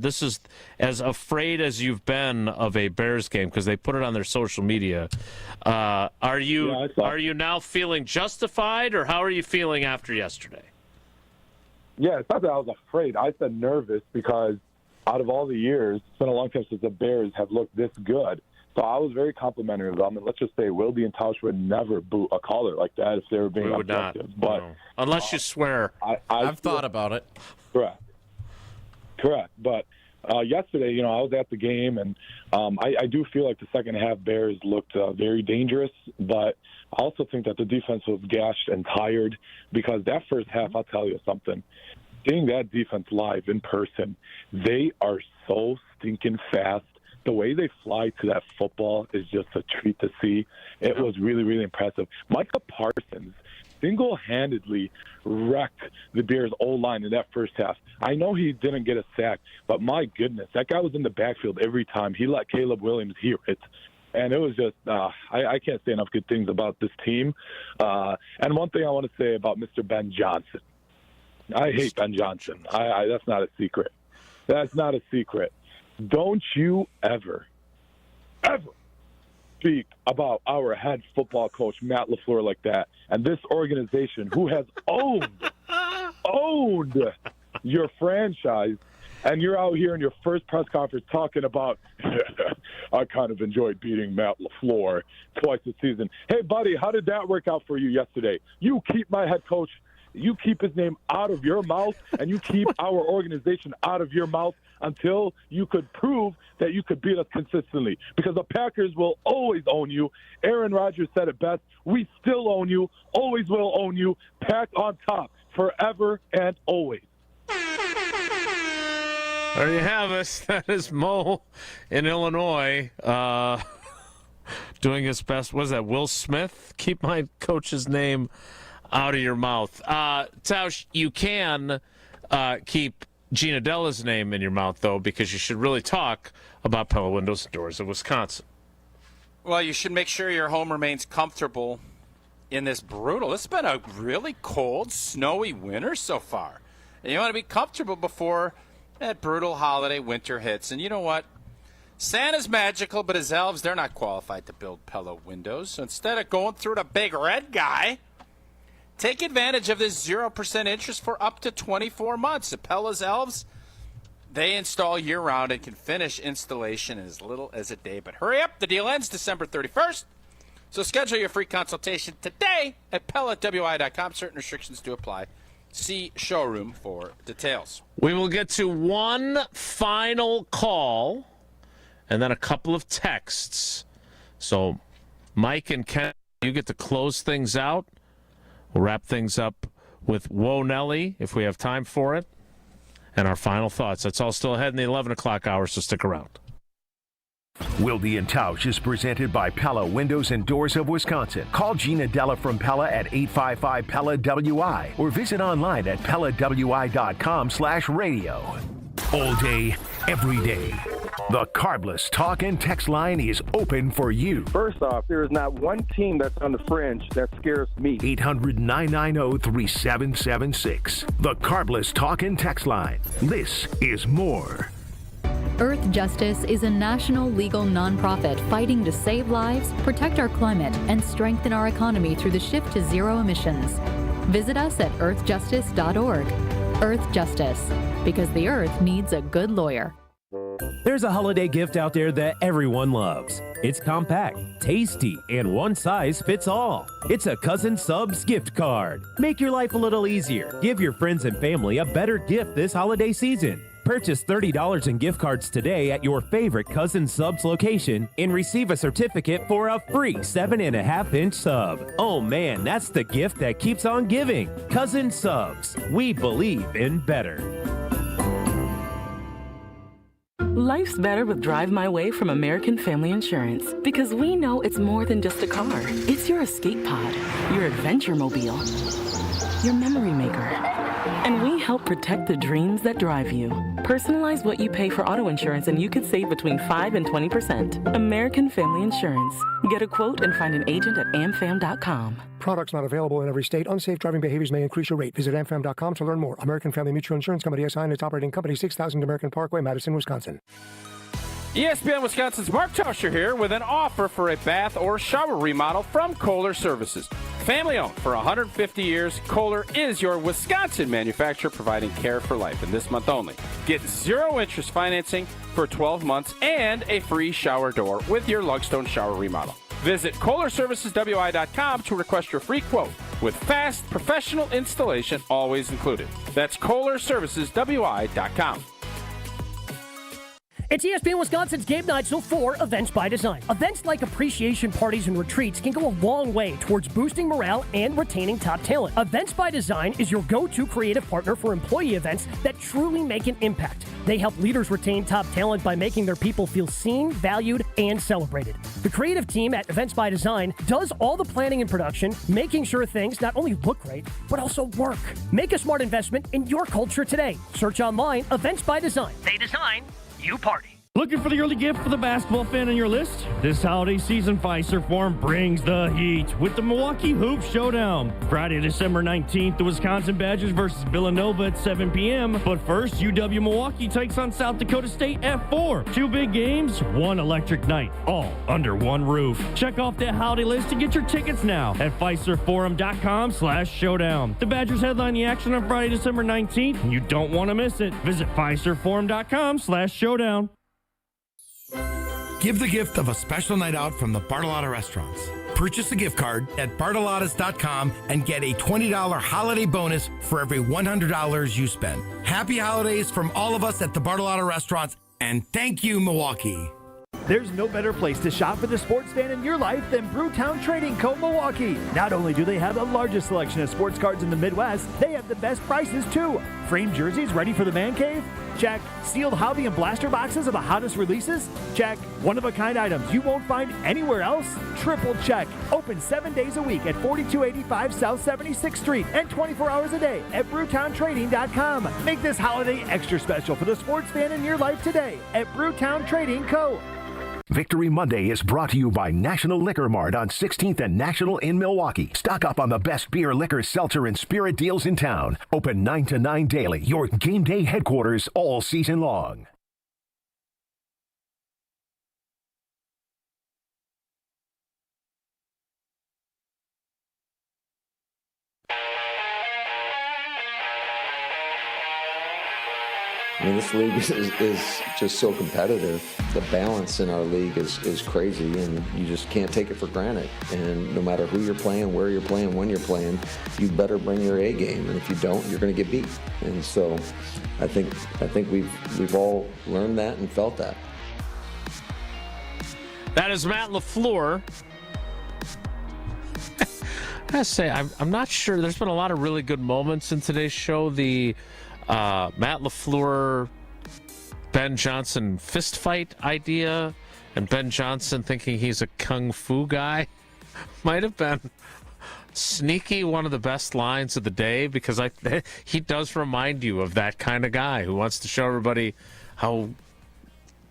this is as afraid as you've been of a Bears game because they put it on their social media. Are you now feeling justified, or how are you feeling after yesterday? Yeah, it's not that I was afraid. I said nervous because out of all the years, it's been a long time since the Bears have looked this good. So I was very complimentary of them, and let's just say Wilde and Tausch would never boot a caller like that if they were being objective. But no. Unless you swear. I've thought about it. Correct. But yesterday, I was at the game, and I do feel like the second half Bears looked very dangerous, but I also think that the defense was gashed and tired because that first half, I'll tell you something, seeing that defense live in person, they are so stinking fast. The way they fly to that football is just a treat to see. It was really, really impressive. Micah Parsons single-handedly wrecked the Bears' O-line in that first half. I know he didn't get a sack, but my goodness, that guy was in the backfield every time. He let Caleb Williams hear it. And it was just, I can't say enough good things about this team. And one thing I want to say about Mr. Ben Johnson. I hate Ben Johnson. That's not a secret. That's not a secret. Don't you ever speak about our head football coach, Matt LaFleur, like that. And this organization who has owned your franchise, and you're out here in your first press conference talking about, I kind of enjoyed beating Matt LaFleur twice this season. Hey, buddy, how did that work out for you yesterday? You keep my head coach, you keep his name out of your mouth, and you keep our organization out of your mouth until you could prove that you could beat us consistently. Because the Packers will always own you. Aaron Rodgers said it best. We still own you, always will own you. Pack on top, forever and always. There you have it. That is Mo in Illinois doing his best. What is that, Will Smith? Keep my coach's name out of your mouth. Tausch, you can keep Gina Della's name in your mouth, though, because you should really talk about Pella Windows and Doors of Wisconsin. Well, you should make sure your home remains comfortable in this brutal. It's been a really cold, snowy winter so far. And you want to be comfortable before that brutal holiday winter hits. And you know what? Santa's magical, but his elves, they're not qualified to build Pella windows. So instead of going through the big red guy, Take advantage of this 0% interest for up to 24 months. Pella's Elves, they install year-round and can finish installation in as little as a day. But hurry up, the deal ends December 31st. So schedule your free consultation today at PellaWI.com. Certain restrictions do apply. See showroom for details. We will get to one final call and then a couple of texts. So Mike and Ken, you get to close things out. We'll wrap things up with Whoa Nelly if we have time for it. And our final thoughts. That's all still ahead in the 11 o'clock hour, so stick around. Wilde and Tausch is presented by Pella Windows and Doors of Wisconsin. Call Gina Della from Pella at 855-PELLA-WI or visit online at PellaWI.com/radio. All day, every day. The Carbless talk and text line is open for you. First off, there is not one team that's on the fringe that scares me. 800-990-3776. The Carbless talk and text line. This is more. Earth Justice is a national legal nonprofit fighting to save lives, protect our climate, and strengthen our economy through the shift to zero emissions. Visit us at earthjustice.org. Earth Justice, because the earth needs a good lawyer. There's a holiday gift out there that everyone loves. It's compact, tasty, and one size fits all. It's a Cousin Subs gift card. Make your life a little easier. Give your friends and family a better gift this holiday season. Purchase $30 in gift cards today at your favorite Cousin Subs location and receive a certificate for a free 7.5-inch sub. Oh man, that's the gift that keeps on giving. Cousin Subs. We believe in better. Life's better with Drive My Way from American Family Insurance, because we know it's more than just a car. It's your escape pod, your adventure mobile, your memory maker. And we help protect the dreams that drive you. Personalize what you pay for auto insurance and you could save between 5 and 20%. American Family Insurance. Get a quote and find an agent at amfam.com. Products not available in every state. Unsafe driving behaviors may increase your rate. Visit amfam.com to learn more. American Family Mutual Insurance Company SI and its operating company, 6000 American Parkway, Madison, Wisconsin. ESPN Wisconsin's Mark Tauscher here with an offer for a bath or shower remodel from Kohler Services. Family owned for 150 years, Kohler is your Wisconsin manufacturer providing care for life. And this month only, get zero interest financing for 12 months and a free shower door with your Lugstone shower remodel. Visit KohlerServicesWI.com to request your free quote with fast, professional installation always included. That's KohlerServicesWI.com. It's ESPN Wisconsin's Game Night, so for Events by Design. Events like appreciation parties and retreats can go a long way towards boosting morale and retaining top talent. Events by Design is your go-to creative partner for employee events that truly make an impact. They help leaders retain top talent by making their people feel seen, valued, and celebrated. The creative team at Events by Design does all the planning and production, making sure things not only look great, but also work. Make a smart investment in your culture today. Search online, Events by Design. They design, you party. Looking for the early gift for the basketball fan on your list? This holiday season, Fiserv Forum brings the heat with the Milwaukee Hoop Showdown. Friday, December 19th, the Wisconsin Badgers versus Villanova at 7 p.m. But first, UW Milwaukee takes on South Dakota State at 4. 2 big games, one electric night, all under one roof. Check off that holiday list to get your tickets now at FiservForum.com/showdown. The Badgers headline the action on Friday, December 19th, and you don't want to miss it. Visit FiservForum.com/showdown. Give the gift of a special night out from the Bartolotta restaurants. Purchase a gift card at Bartolottas.com and get a $20 holiday bonus for every $100 you spend. Happy holidays from all of us at the Bartolotta restaurants, and thank you, Milwaukee. There's no better place to shop for the sports fan in your life than Brewtown Trading Co. Milwaukee. Not only do they have the largest selection of sports cards in the Midwest, they have the best prices too. Framed jerseys ready for the man cave? Check. Sealed hobby and blaster boxes of the hottest releases? Check. One-of-a-kind items you won't find anywhere else? Triple check. Open 7 days a week at 4285 South 76th Street and 24 hours a day at BrewtownTrading.com. Make this holiday extra special for the sports fan in your life today at Brewtown Trading Co. Victory Monday is brought to you by National Liquor Mart on 16th and National in Milwaukee. Stock up on the best beer, liquor, seltzer, and spirit deals in town. Open 9 to 9 daily. Your game day headquarters all season long. I mean, this league is just so competitive. The balance in our league is crazy, and you just can't take it for granted. And no matter who you're playing, where you're playing, when you're playing, you better bring your A game. And if you don't, you're going to get beat. And so, I think we've all learned that and felt that. That is Matt LaFleur. I gotta say, I'm not sure. There's been a lot of really good moments in today's show. The Matt LaFleur, Ben Johnson fist fight idea, and Ben Johnson thinking he's a kung fu guy might have been sneaky one of the best lines of the day, because he does remind you of that kind of guy who wants to show everybody how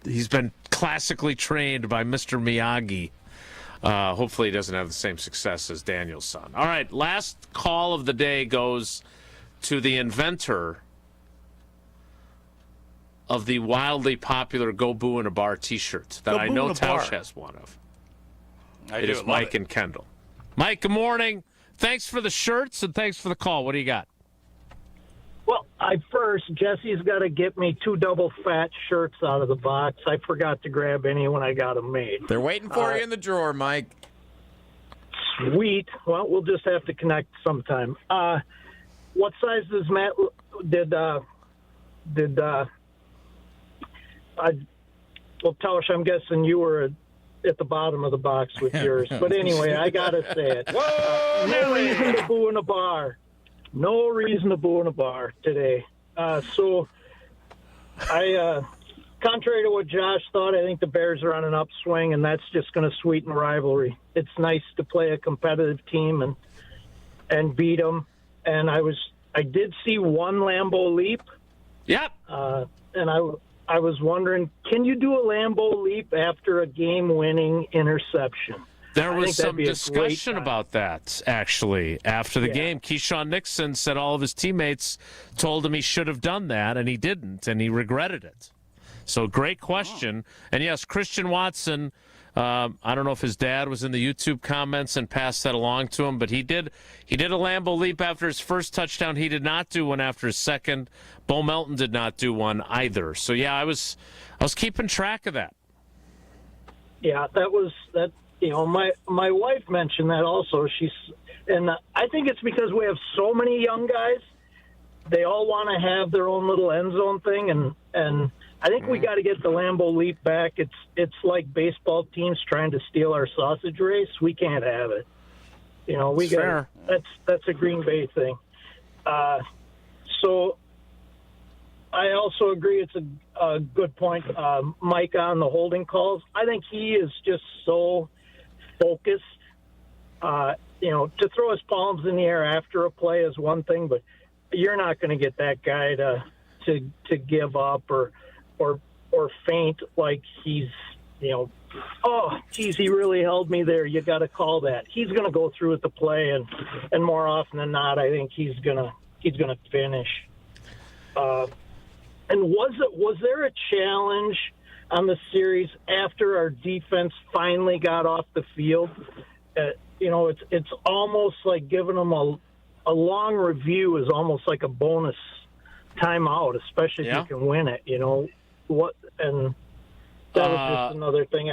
he's been classically trained by Mr. Miyagi. Hopefully he doesn't have the same success as Daniel's son. All right, last call of the day goes to the inventor of the wildly popular Go Boo in a Bar t-shirt that I know Tausch has one of. It is Mike and Kendall. Mike, good morning. Thanks for the shirts and thanks for the call. What do you got? Well, Jesse's got to get me 2 double fat shirts out of the box. I forgot to grab any when I got them made. They're waiting for you in the drawer, Mike. Sweet. Well, we'll just have to connect sometime. What size does Matt well, Tausch, I'm guessing you were at the bottom of the box with yours. But anyway, I got to say it. No reason to boo in a bar. No reason to boo in a bar today. So, contrary to what Josh thought, I think the Bears are on an upswing, and that's just going to sweeten the rivalry. It's nice to play a competitive team and beat them. And I did see one Lambeau leap. Yep. And I was wondering, can you do a Lambeau leap after a game-winning interception? There was some discussion about that, actually, after the game. Keyshawn Nixon said all of his teammates told him he should have done that, and he didn't, and he regretted it. So, great question. And, yes, Christian Watson, I don't know if his dad was in the YouTube comments and passed that along to him, but he did a Lambeau leap after his first touchdown. He did not do one after his second. Bo Melton did not do one either. So, yeah, I was keeping track of that. Yeah, that. You know, my wife mentioned that also. And I think it's because we have so many young guys. They all want to have their own little end zone thing, and I think we got to get the Lambeau leap back. It's like baseball teams trying to steal our sausage race. We can't have it. You know, we got that's a Green Bay thing. So I also agree. It's a good point, Mike, on the holding calls. I think he is just so focused. You know, to throw his palms in the air after a play is one thing, but you're not going to get that guy to give up or faint like he's, you know, oh, geez, he really held me there. You got to call that. He's going to go through with the play, and more often than not, I think he's gonna finish. And was there a challenge on the series after our defense finally got off the field? You know, it's almost like giving them a long review is almost like a bonus timeout, especially if you can win it. You know what? And that was just another thing.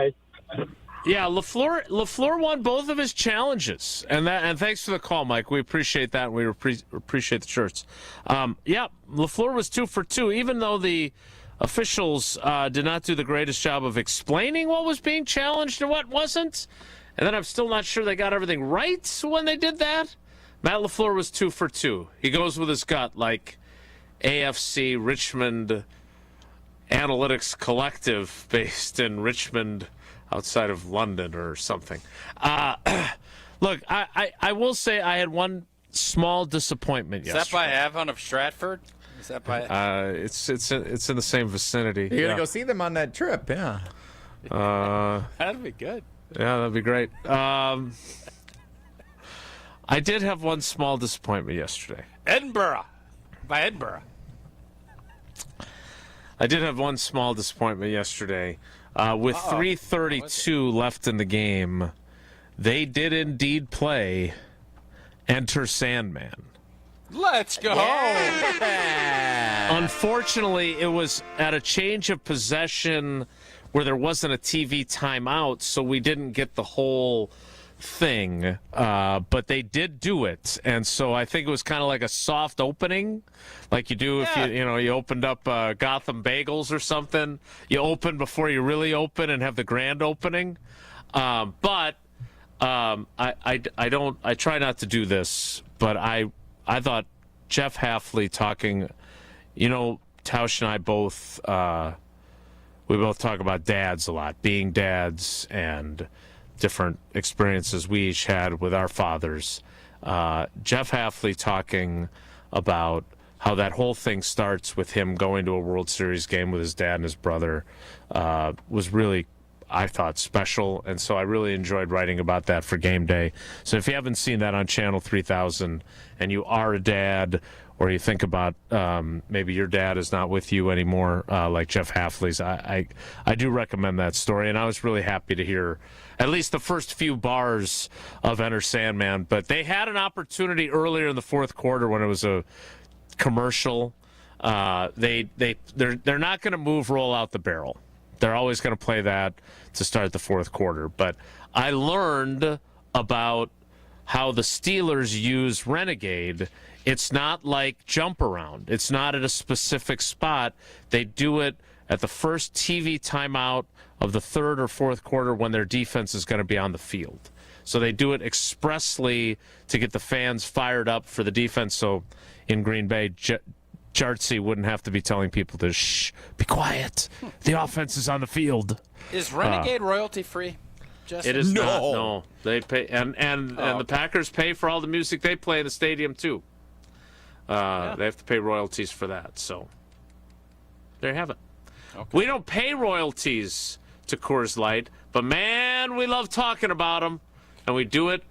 Yeah, LaFleur won both of his challenges, and thanks for the call, Mike. We appreciate that. And we appreciate the shirts. Yeah, LaFleur was 2 for 2, even though the officials did not do the greatest job of explaining what was being challenged and what wasn't. And then I'm still not sure they got everything right when they did that. Matt LaFleur was 2 for 2. He goes with his gut, like AFC Richmond Analytics Collective based in Richmond outside of London or something. Look, I will say I had one small disappointment yesterday. Is that by Avon of Stratford? Is that by? It's in the same vicinity. You're gonna go see them on that trip, yeah. That'd be good. Yeah, that'd be great. I did have one small disappointment yesterday. Edinburgh. By Edinburgh. I did have one small disappointment yesterday. With 3:32 left in the game, they did indeed play Enter Sandman. Let's go. Yeah. Unfortunately, it was at a change of possession where there wasn't a TV timeout, so we didn't get the whole thing. But they did do it, and so I think it was kind of like a soft opening, like you do if you opened up Gotham Bagels or something. You open before you really open and have the grand opening. But I try not to do this, but I thought Jeff Hafley talking, Tausch and I both, we both talk about dads a lot, being dads and different experiences we each had with our fathers. Jeff Hafley talking about how that whole thing starts with him going to a World Series game with his dad and his brother was really, I thought, special, and so I really enjoyed writing about that for Game Day. So if you haven't seen that on Channel 3000 and you are a dad, or you think about maybe your dad is not with you anymore, like Jeff Hafley's, I do recommend that story, and I was really happy to hear at least the first few bars of Enter Sandman. But they had an opportunity earlier in the fourth quarter when it was a commercial. They're not going to move Roll Out the Barrel. They're always going to play that to start the fourth quarter. But I learned about how the Steelers use Renegade. It's not like jump around. It's not at a specific spot. They do it at the first TV timeout of the third or fourth quarter when their defense is going to be on the field. So they do it expressly to get the fans fired up for the defense. So in Green Bay, Jartsy wouldn't have to be telling people to shh, be quiet. The offense is on the field. Is Renegade royalty free? It is not. No, they pay, and the Packers pay for all the music they play in the stadium too. They have to pay royalties for that. So there you have it. Okay. We don't pay royalties to Coors Light, but man, we love talking about them, and we do it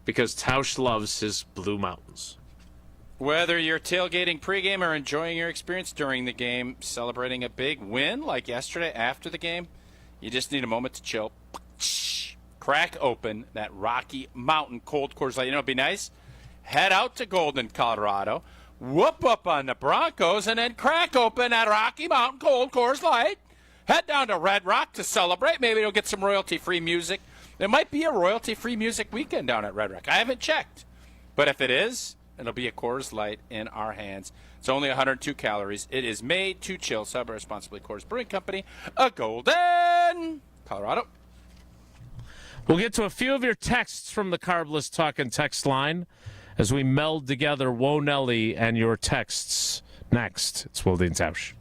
because Tausch loves his Blue Mountains. Whether you're tailgating pregame or enjoying your experience during the game, celebrating a big win like yesterday after the game, you just need a moment to chill. Crack open that Rocky Mountain cold Coors Light. It'd be nice. Head out to Golden, Colorado, whoop up on the Broncos, and then crack open that Rocky Mountain cold Coors Light. Head down to Red Rock to celebrate. Maybe you'll get some royalty-free music. There might be a royalty-free music weekend down at Red Rock. I haven't checked. But if it is, it'll be a Coors Light in our hands. It's only 102 calories. It is made to chill. Celebrate responsibly. Coors Brewing Company, a Golden, Colorado. We'll get to a few of your texts from the Carbless Talkin' text line as we meld together Whoa Nelly and your texts next. It's Wilde and Tausch.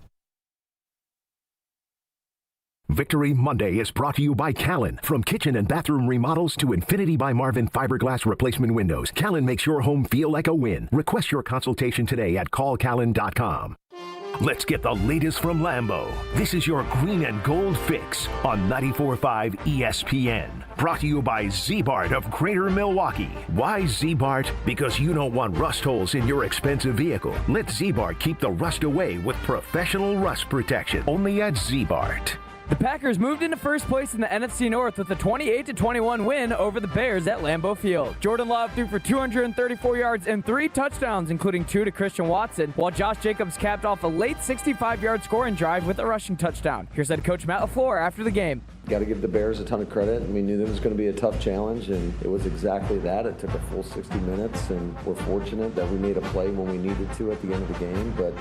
Victory Monday is brought to you by Callan. From kitchen and bathroom remodels to Infinity by Marvin fiberglass replacement windows, Callan makes your home feel like a win. Request your consultation today at callcallan.com. Let's get the latest from Lambeau. This is your green and gold fix on 94.5 ESPN. Brought to you by Z-Bart of Greater Milwaukee. Why Z-Bart? Because you don't want rust holes in your expensive vehicle. Let Z-Bart keep the rust away with professional rust protection. Only at Z-Bart. The Packers moved into first place in the NFC North with a 28-21 win over the Bears at Lambeau Field. Jordan Love threw for 234 yards and 3 touchdowns, including 2 to Christian Watson, while Josh Jacobs capped off a late 65-yard scoring drive with a rushing touchdown. Here's head coach Matt LaFleur after the game. Got to give the Bears a ton of credit. We knew that it was going to be a tough challenge, and it was exactly that. It took a full 60 minutes, and we're fortunate that we made a play when we needed to at the end of the game. But,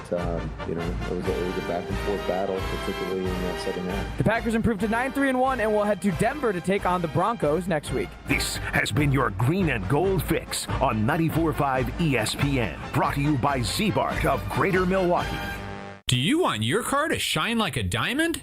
it was a back-and-forth battle, particularly in that second half. The Packers improved to 9-3-1 and will head to Denver to take on the Broncos next week. This has been your green and gold fix on 94.5 ESPN. Brought to you by Z-Bart of Greater Milwaukee. Do you want your car to shine like a diamond?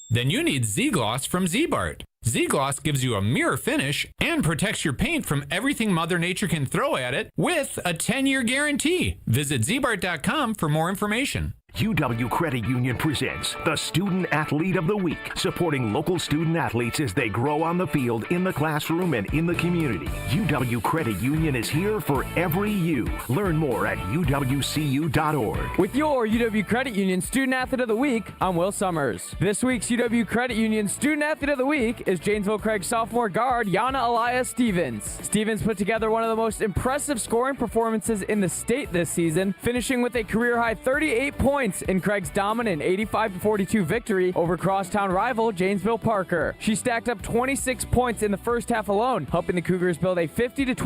Then you need Z-Gloss from Z-Bart. Z-Gloss gives you a mirror finish and protects your paint from everything Mother Nature can throw at it with a 10-year guarantee. Visit zbart.com for more information. UW Credit Union presents the Student Athlete of the Week, supporting local student athletes as they grow on the field, in the classroom, and in the community. UW Credit Union is here for every you. Learn more at uwcu.org. With your UW Credit Union Student Athlete of the Week, I'm Will Summers. This week's UW Credit Union Student Athlete of the Week is Janesville Craig sophomore guard Yana Elias Stevens. Stevens put together one of the most impressive scoring performances in the state this season, finishing with a career-high 38 points in Craig's dominant 85-42 victory over crosstown rival Janesville Parker. She stacked up 26 points in the first half alone, helping the Cougars build a 50-21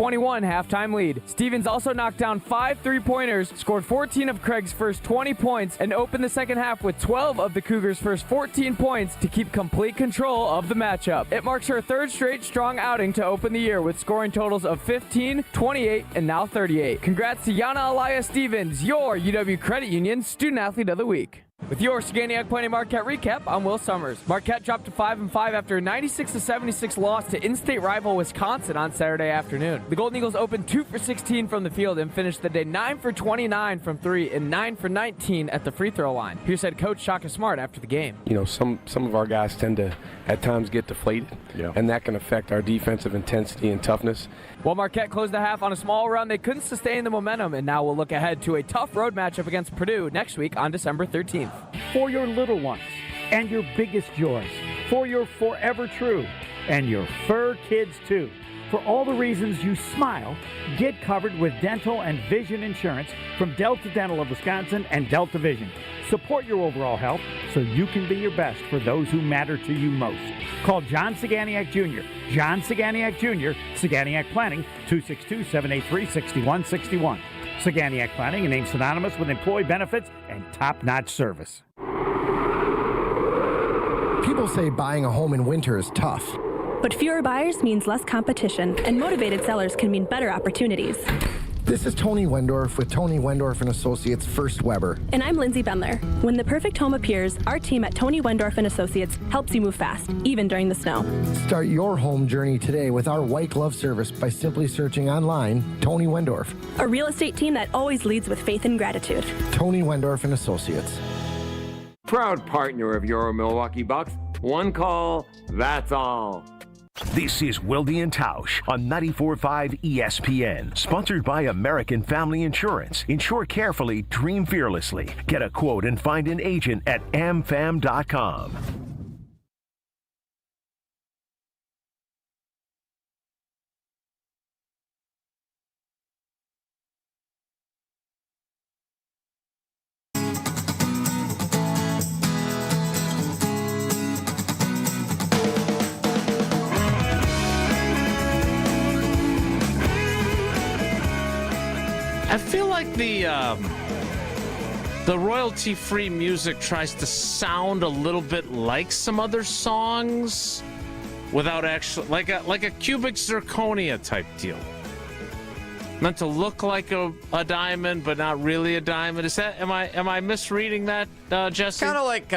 halftime lead. Stevens also knocked down 5 three-pointers, scored 14 of Craig's first 20 points, and opened the second half with 12 of the Cougars' first 14 points to keep complete control of the matchup. It marks her third straight strong outing to open the year with scoring totals of 15, 28, and now 38. Congrats to Yana Elias Stevens, your UW Credit Union Student Athlete of the Week. With your Saganiac Planning Marquette recap, I'm Will Summers. Marquette dropped to 5-5 after a 96-76 loss to in-state rival Wisconsin on Saturday afternoon. The Golden Eagles opened 2 for 16 from the field and finished the day 9 for 29 from 3 and 9 for 19 at the free throw line. Here's head coach Shaka Smart after the game. You know, some of our guys tend to at times get deflated, and that can affect our defensive intensity and toughness. While Marquette closed the half on a small run, they couldn't sustain the momentum, and now we'll look ahead to a tough road matchup against Purdue next week on December 13th. For your little ones and your biggest joys, for your forever true and your fur kids too. For all the reasons you smile, get covered with dental and vision insurance from Delta Dental of Wisconsin and Delta Vision. Support your overall health so you can be your best for those who matter to you most. Call John Saganiac Jr., John Saganiac Jr., Saganiac Planning, 262-783-6161. Saganiac Planning, a name synonymous with employee benefits and top-notch service. People say buying a home in winter is tough. But fewer buyers means less competition, and motivated sellers can mean better opportunities. This is Tony Wendorf with Tony Wendorf & Associates First Weber. And I'm Lindsay Bendler. When the perfect home appears, our team at Tony Wendorf & Associates helps you move fast, even during the snow. Start your home journey today with our white glove service by simply searching online Tony Wendorf. A real estate team that always leads with faith and gratitude. Tony Wendorf & Associates. Proud partner of your Milwaukee Bucks. One call, that's all. This is Wilde and Tausch on 94.5 ESPN, sponsored by American Family Insurance. Insure carefully, dream fearlessly. Get a quote and find an agent at amfam.com. I feel like the royalty-free music tries to sound a little bit like some other songs without actually, like a cubic zirconia type deal. Meant to look like a diamond, but not really a diamond. Is that? Am I misreading that, Jesse? Kind of like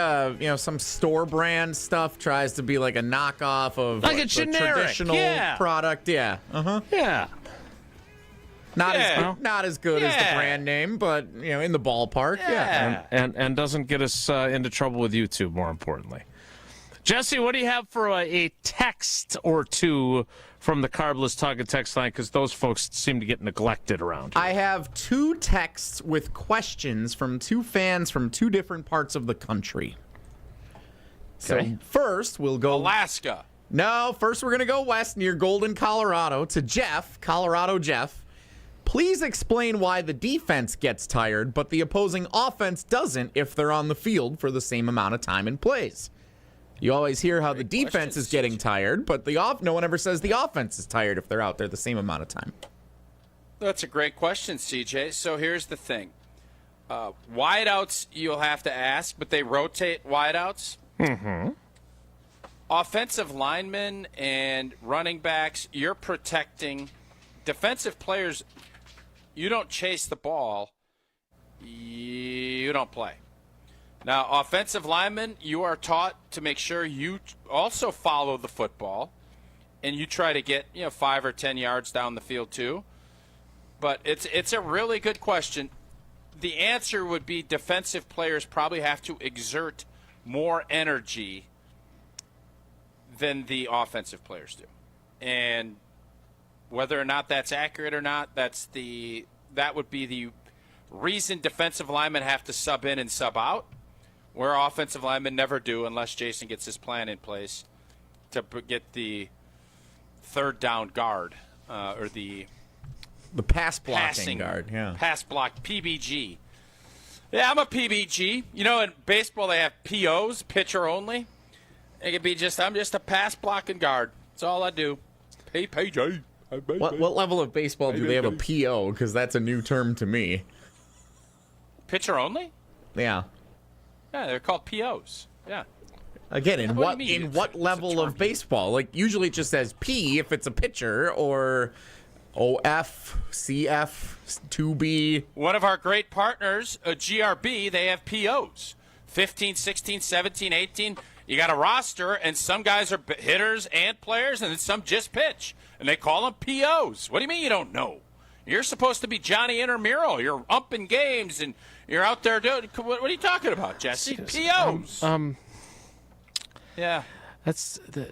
some store brand stuff tries to be like a knockoff of like a generic traditional product. Yeah. Yeah. Not as good as the brand name, but in the ballpark. Yeah. And doesn't get us into trouble with YouTube, more importantly. Jesse, what do you have for a text or two from the Carbless Talk and Text line? Because those folks seem to get neglected around here. I have 2 texts with questions from 2 fans from 2 different parts of the country. Okay. So first, we'll go... Alaska. No, first we're going to go west near Golden, Colorado, to Jeff, Colorado Jeff. Please explain why the defense gets tired, but the opposing offense doesn't if they're on the field for the same amount of time and plays. You always hear how the defense is getting tired, but no one ever says the offense is tired if they're out there the same amount of time. That's a great question, CJ. So here's the thing. Wideouts you'll have to ask, but they rotate wideouts. Mm-hmm. Offensive linemen and running backs, you're protecting. Defensive players, you don't chase the ball, you don't play. Now, offensive linemen, you are taught to make sure you also follow the football, and you try to get 5 or 10 yards down the field too. But it's a really good question. the answer would be defensive players probably have to exert more energy than the offensive players do. And whether or not that's accurate or not, that would be the reason defensive linemen have to sub in and sub out, where offensive linemen never do unless Jason gets his plan in place to get the third down guard or the pass blocking passing guard. Yeah. Pass block, PBG. Yeah, I'm a PBG. You know, in baseball they have POs, pitcher only. It could be I'm just a pass blocking guard. That's all I do. Hey, PJ. What level of baseball do they have a PO? Because that's a new term to me. Pitcher only? Yeah. Yeah, they're called POs. Yeah. Again, in what level of baseball? Like usually it just says P if it's a pitcher, or OF, CF, 2B. One of our great partners, GRB, they have POs. 15, 16, 17, 18. You got a roster, and some guys are hitters and players, and then some just pitch. And they call them POs. What do you mean you don't know? You're supposed to be Johnny Intramural. You're umping games, and you're out there doing. What are you talking about, Jesse? POs. Yeah. That's the.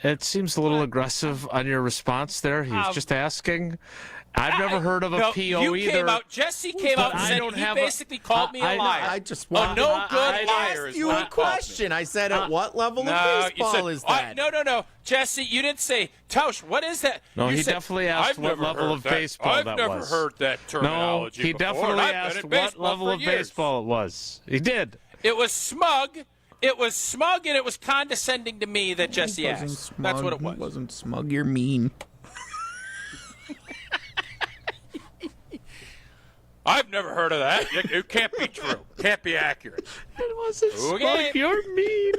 It seems a little aggressive on your response there. He was just asking. I've never heard of a PO either. Jesse came out and said he basically called me a liar. I just want no good liar. I asked you a question. I said, at what level of baseball is that? No. Jesse, you didn't say, Tausch, what is that? No, you he said, definitely asked what level of baseball that was. I've never heard that terminology No, he definitely asked what level of baseball it was. He did. It was smug. It was smug, and it was condescending to me that Jesse asked. Smug. That's what it was. It wasn't smug. You're mean. I've never heard of that. It can't be true. Can't be accurate. It wasn't smug. Okay. You're mean.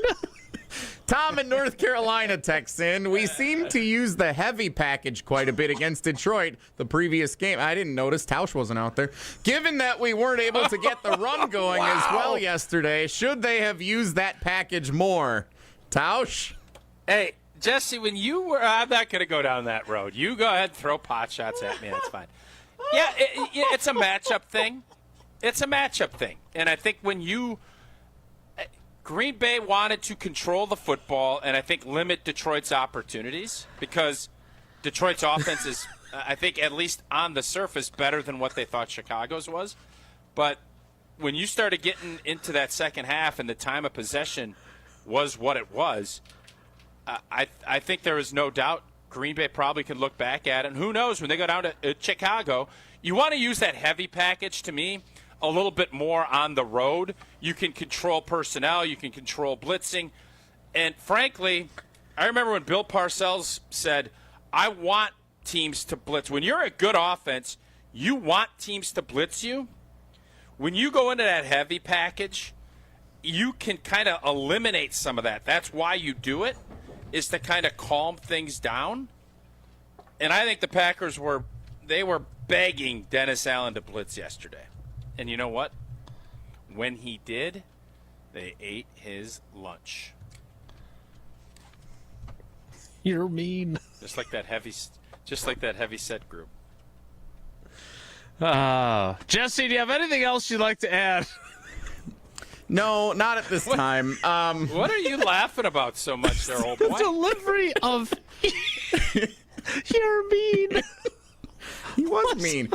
Tom in North Carolina texts in, we seem to use the heavy package quite a bit against Detroit the previous game. I didn't notice Tausch wasn't out there. Given that we weren't able to get the run going as well yesterday, should they have used that package more? Tausch? Hey, Jesse, when you were, I'm not going to go down that road. You go ahead and throw pot shots at me. That's fine. Yeah, it's a matchup thing. It's a matchup thing. And I think Green Bay wanted to control the football and I think limit Detroit's opportunities because Detroit's offense is, I think, at least on the surface, better than what they thought Chicago's was. But when you started getting into that second half and the time of possession was what it was, I think there is no doubt Green Bay probably could look back at it. And who knows, when they go down to Chicago, you want to use that heavy package to me a little bit more on the road. You can control personnel. You can control blitzing. And frankly, I remember when Bill Parcells said, I want teams to blitz. When you're a good offense, you want teams to blitz you. When you go into that heavy package, you can kind of eliminate some of that. That's why you do it, is to kind of calm things down. And I think the Packers were begging Dennis Allen to blitz yesterday. And you know what? When he did, they ate his lunch. You're mean. Just like that heavy set group. Jesse, do you have anything else you'd like to add? No, not at this time. What are you laughing about so much there, old boy? The delivery of you're mean. He was mean.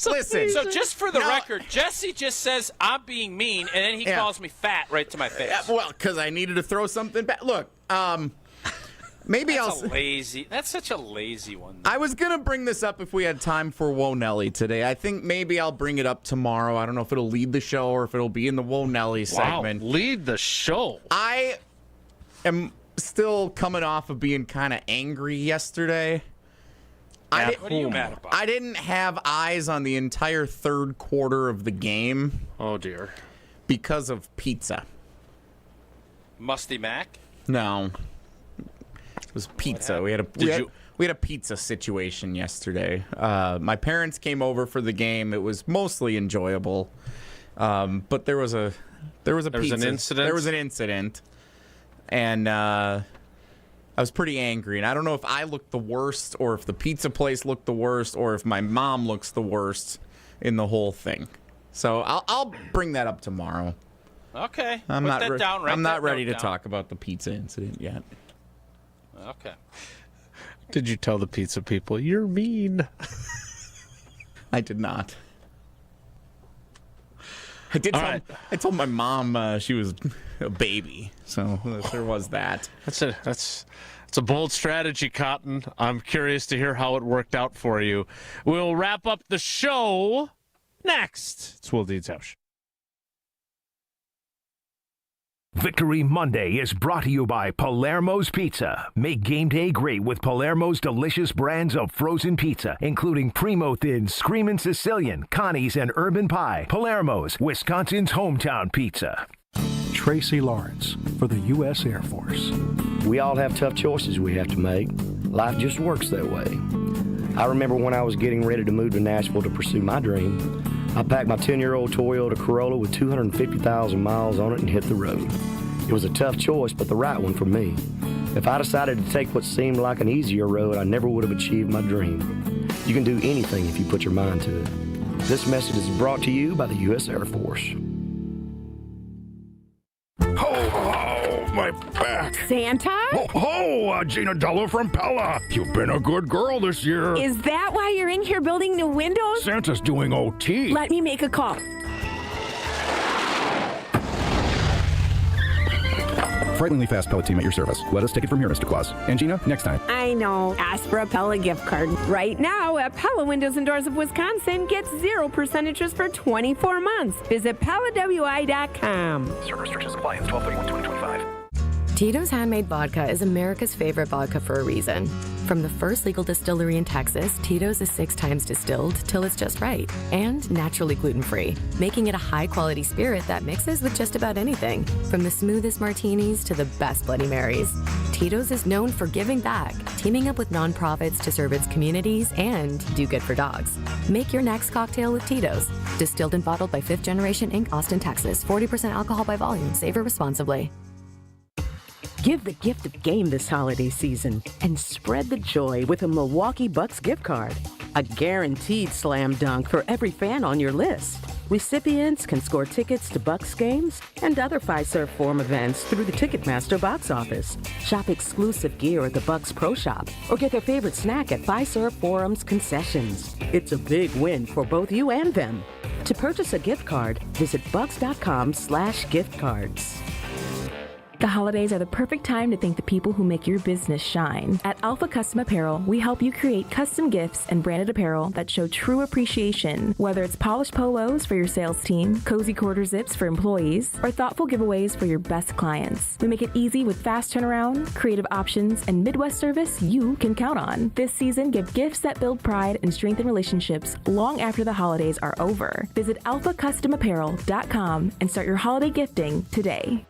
Listen. So just for the record, Jesse just says I'm being mean, and then he calls me fat right to my face. Well, because I needed to throw something back. Look, maybe That's such a lazy one. I was going to bring this up if we had time for Wonelli today. I think maybe I'll bring it up tomorrow. I don't know if it'll lead the show or if it'll be in the Wonelli segment. Lead the show. I am still coming off of being kind of angry yesterday. What are you mad about? I didn't have eyes on the entire third quarter of the game. Oh, dear. Because of pizza. Musty Mac? No. It was pizza. We had a pizza situation yesterday. My parents came over for the game. It was mostly enjoyable. But there was an incident. There was an incident. And I was pretty angry, and I don't know if I looked the worst or if the pizza place looked the worst or if my mom looks the worst, in the whole thing. So I'll bring that up tomorrow. Okay. I'm Put not that down. Write I'm not that ready note to down. talk about the pizza incident yet. Okay. Did you tell the pizza people, you're mean? I did not. I told my mom she was a baby, so there was that. That's a bold strategy, Cotton. I'm curious to hear how it worked out for you. We'll wrap up the show next. It's Will Dean's House. Victory Monday is brought to you by Palermo's Pizza. Make game day great with Palermo's delicious brands of frozen pizza, including Primo Thin, Screamin' Sicilian, Connie's, and Urban Pie. Palermo's, Wisconsin's hometown pizza. Tracy Lawrence for the U.S. Air Force. We all have tough choices we have to make. Life just works that way. I remember when I was getting ready to move to Nashville to pursue my dream, I packed my 10-year-old Toyota Corolla with 250,000 miles on it and hit the road. It was a tough choice, but the right one for me. If I decided to take what seemed like an easier road, I never would have achieved my dream. You can do anything if you put your mind to it. This message is brought to you by the U.S. Air Force. Oh, my back. Santa? Gina Dello from Pella. You've been a good girl this year. Is that why you're in here building new windows? Santa's doing OT. Let me make a call. Frighteningly fast Pella team at your service. Let us take it from here, Mr. Claus. And Gina, next time. I know. Ask for a Pella gift card. Right now, at Pella Windows and Doors of Wisconsin, get 0% interest for 24 months. Visit PellaWI.com. Service restrictions apply. It's 12/31/2025. Tito's Handmade Vodka is America's favorite vodka for a reason. From the first legal distillery in Texas, Tito's is 6 times distilled till it's just right, and naturally gluten-free, making it a high-quality spirit that mixes with just about anything, from the smoothest martinis to the best Bloody Marys. Tito's is known for giving back, teaming up with nonprofits to serve its communities and do good for dogs. Make your next cocktail with Tito's. Distilled and bottled by 5th Generation Inc., Austin, Texas. 40% alcohol by volume. Savor responsibly. Give the gift of game this holiday season and spread the joy with a Milwaukee Bucks gift card. A guaranteed slam dunk for every fan on your list. Recipients can score tickets to Bucks games and other Fiserv Forum events through the Ticketmaster box office. Shop exclusive gear at the Bucks Pro Shop or get their favorite snack at Fiserv Forum's concessions. It's a big win for both you and them. To purchase a gift card, visit bucks.com/giftcards. The holidays are the perfect time to thank the people who make your business shine. At Alpha Custom Apparel, we help you create custom gifts and branded apparel that show true appreciation, whether it's polished polos for your sales team, cozy quarter zips for employees, or thoughtful giveaways for your best clients. We make it easy with fast turnaround, creative options, and Midwest service you can count on. This season, give gifts that build pride and strengthen relationships long after the holidays are over. Visit alphacustomapparel.com and start your holiday gifting today.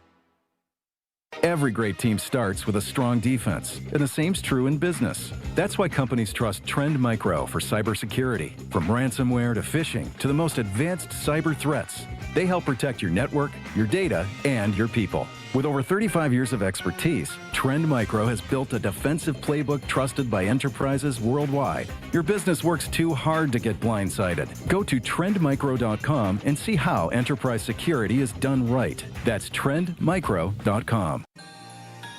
Every great team starts with a strong defense, and the same's true in business. That's why companies trust Trend Micro for cybersecurity. From ransomware to phishing to the most advanced cyber threats, they help protect your network, your data, and your people. With over 35 years of expertise, Trend Micro has built a defensive playbook trusted by enterprises worldwide. Your business works too hard to get blindsided. Go to trendmicro.com and see how enterprise security is done right. That's trendmicro.com.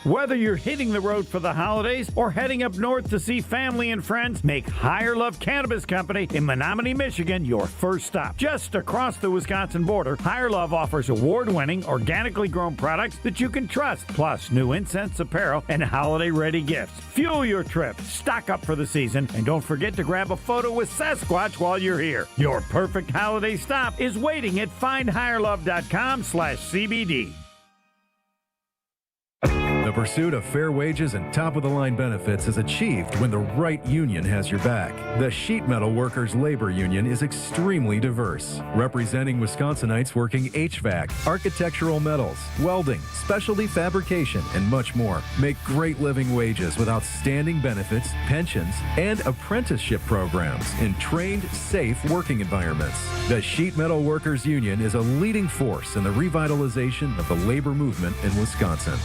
Whether you're hitting the road for the holidays or heading up north to see family and friends, make Higher Love Cannabis Company in Menominee, Michigan your first stop. Just across the Wisconsin border, Higher Love offers award-winning, organically grown products that you can trust, plus new incense, apparel, and holiday-ready gifts. Fuel your trip, stock up for the season, and don't forget to grab a photo with Sasquatch while you're here. Your perfect holiday stop is waiting at findhigherlove.com/CBD. The pursuit of fair wages and top-of-the-line benefits is achieved when the right union has your back. The Sheet Metal Workers Labor Union is extremely diverse, representing Wisconsinites working HVAC, architectural metals, welding, specialty fabrication, and much more. Make great living wages with outstanding benefits, pensions, and apprenticeship programs in trained, safe working environments. The Sheet Metal Workers Union is a leading force in the revitalization of the labor movement in Wisconsin.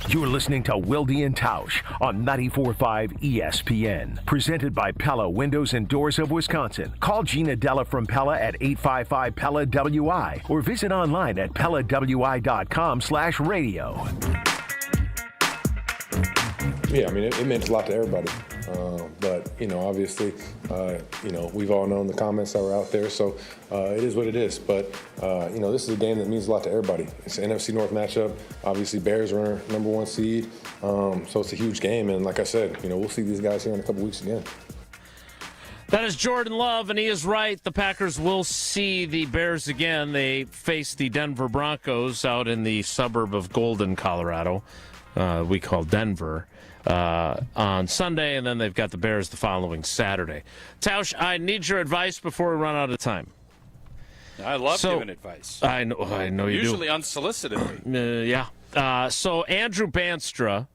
You're listening to Wilde and Tausch on 94.5 ESPN. Presented by Pella Windows and Doors of Wisconsin. Call Gina Della from Pella at 855-PELLA-WI or visit online at PellaWI.com/radio. Yeah, I mean, it meant a lot to everybody. But, obviously, we've all known the comments that were out there, so it is what it is. But, this is a game that means a lot to everybody. It's an NFC North matchup. Obviously, Bears are our number 1 seed, so it's a huge game. And like I said, we'll see these guys here in a couple weeks again. That is Jordan Love, and he is right. The Packers will see the Bears again. They face the Denver Broncos out in the suburb of Golden, Colorado. We call Denver. On Sunday, and then they've got the Bears the following Saturday. Tausch, I need your advice before we run out of time. I love giving advice. I know you do. Usually unsolicitedly. Yeah. So Andrew Banstra,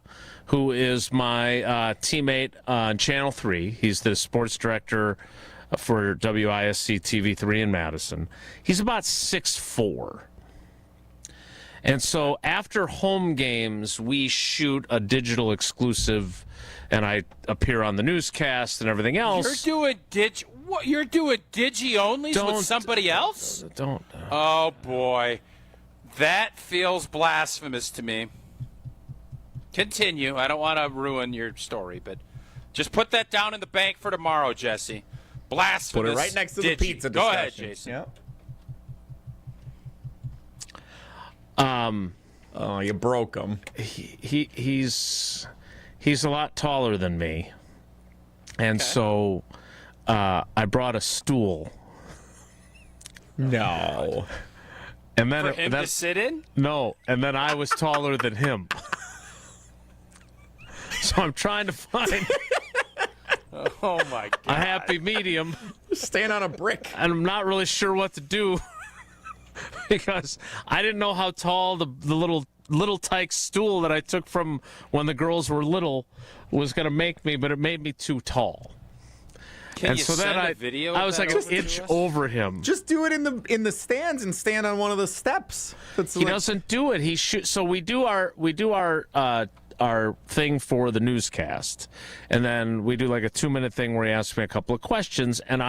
who is my teammate on Channel 3, he's the sports director for WISC TV3 in Madison. He's about 6'4". And so after home games, we shoot a digital exclusive, and I appear on the newscast and everything else. You're doing digi-onlys with somebody else? Don't. Oh, boy. That feels blasphemous to me. Continue. I don't want to ruin your story, but just put that down in the bank for tomorrow, Jesse. Blasphemous. Put it right next to the pizza discussion. Go ahead, Jason. Yep. You broke him. He's a lot taller than me, and so I brought a stool. No. And then for him to sit in? No, and then I was taller than him. So I'm trying to find oh my God. a happy medium. Stand on a brick. And I'm not really sure what to do. Because I didn't know how tall the little tyke stool that I took from when the girls were little was going to make me, but it made me too tall. Can you send a video? I was like an inch over him. Just do it in the stands and stand on one of the steps. He doesn't do it. So we do our thing for the newscast, and then we do like a 2-minute thing where he asks me a couple of questions, and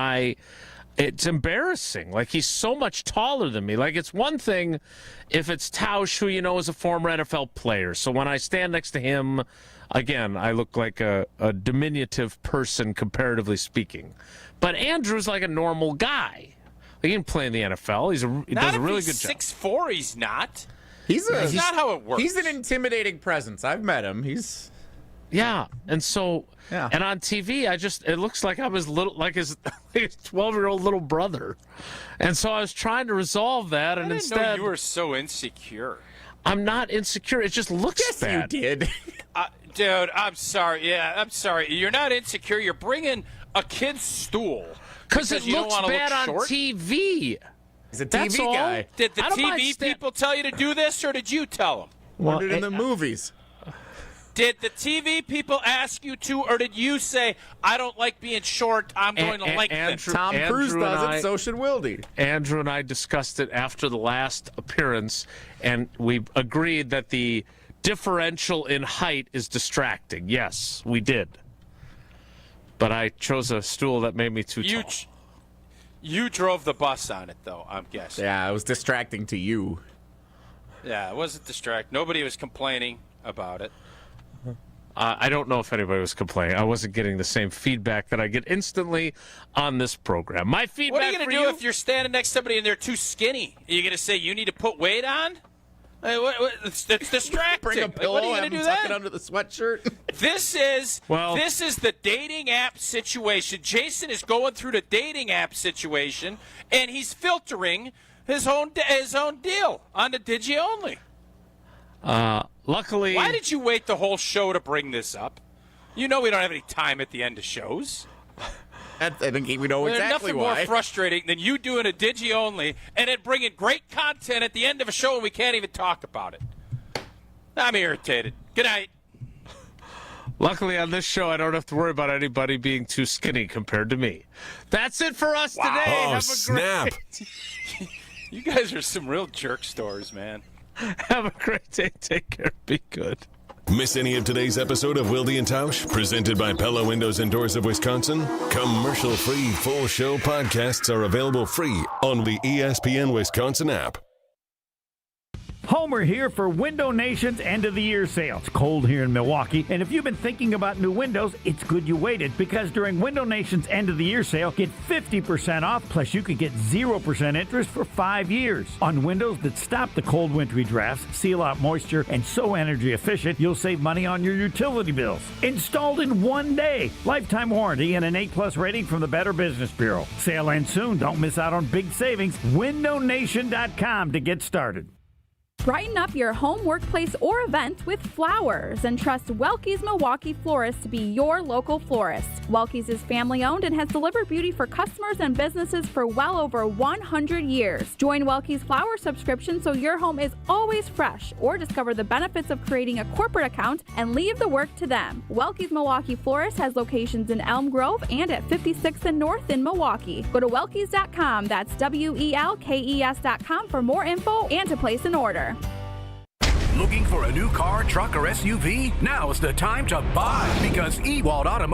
it's embarrassing. Like, he's so much taller than me. Like, it's one thing if it's Tausch, who is a former NFL player. So when I stand next to him, again, I look like a diminutive person, comparatively speaking. But Andrew's like a normal guy. He didn't play in the NFL. He does a really good job. 6'4", he's not. He's not how it works. He's an intimidating presence. I've met him. Yeah, and so, and on TV, it looks like I'm his 12-year-old little brother. And so I was trying to resolve that, and instead... I didn't know you were so insecure. I'm not insecure. It just looks bad. You did. Dude, I'm sorry. Yeah, I'm sorry. You're not insecure. You're bringing a kid's stool. Because it looks bad on TV. He's a TV guy. Did the TV people tell you to do this, or did you tell them? Learned it in the movies. Did the TV people ask you to, or did you say, I don't like being short, I'm going to like this? Tom Cruise does it, so should Wilde. Andrew and I discussed it after the last appearance, and we agreed that the differential in height is distracting. Yes, we did. But I chose a stool that made me too tall. You drove the bus on it, though, I'm guessing. Yeah, it was distracting to you. Yeah, it wasn't distracting. Nobody was complaining about it. I don't know if anybody was complaining. I wasn't getting the same feedback that I get instantly on this program. My feedback. What are you going to do if you're standing next to somebody and they're too skinny? Are you going to say you need to put weight on? It's distracting. Bring a pillow. What are you going to do tuck it under the sweatshirt. This is the dating app situation. Jason is going through the dating app situation, and he's filtering his own deal on the Digi only. Luckily, why did you wait the whole show to bring this up? You know we don't have any time at the end of shows. I think we know exactly why. There's nothing more frustrating than you doing a Digi only and then bringing great content at the end of a show and we can't even talk about it. I'm irritated. Good night. Luckily, on this show, I don't have to worry about anybody being too skinny compared to me. That's it for us today. Oh, have a snap. You guys are some real jerk stores, man. Have a great day. Take care. Be good. Miss any of today's episode of Wilde and Tausch, presented by Pella Windows and Doors of Wisconsin? Commercial-free full show podcasts are available free on the ESPN Wisconsin app. Homer here for Window Nation's end of the year sale. It's cold here in Milwaukee, and if you've been thinking about new windows, it's good you waited, because during Window Nation's end of the year sale, get 50% off, plus you could get 0% interest for 5 years. On windows that stop the cold wintry drafts, seal out moisture, and so energy efficient, you'll save money on your utility bills. Installed in 1 day. Lifetime warranty and an A+ rating from the Better Business Bureau. Sale ends soon. Don't miss out on big savings. WindowNation.com to get started. Brighten up your home, workplace, or event with flowers and trust Welke's Milwaukee Florist to be your local florist. Welke's is family-owned and has delivered beauty for customers and businesses for well over 100 years. Join Welke's Flower subscription so your home is always fresh, or discover the benefits of creating a corporate account and leave the work to them. Welke's Milwaukee Florist has locations in Elm Grove and at 56th and North in Milwaukee. Go to Welkes.com, that's WELKES.com for more info and to place an order. Looking for a new car, truck, or SUV? Now is the time to buy, because Ewald Automotive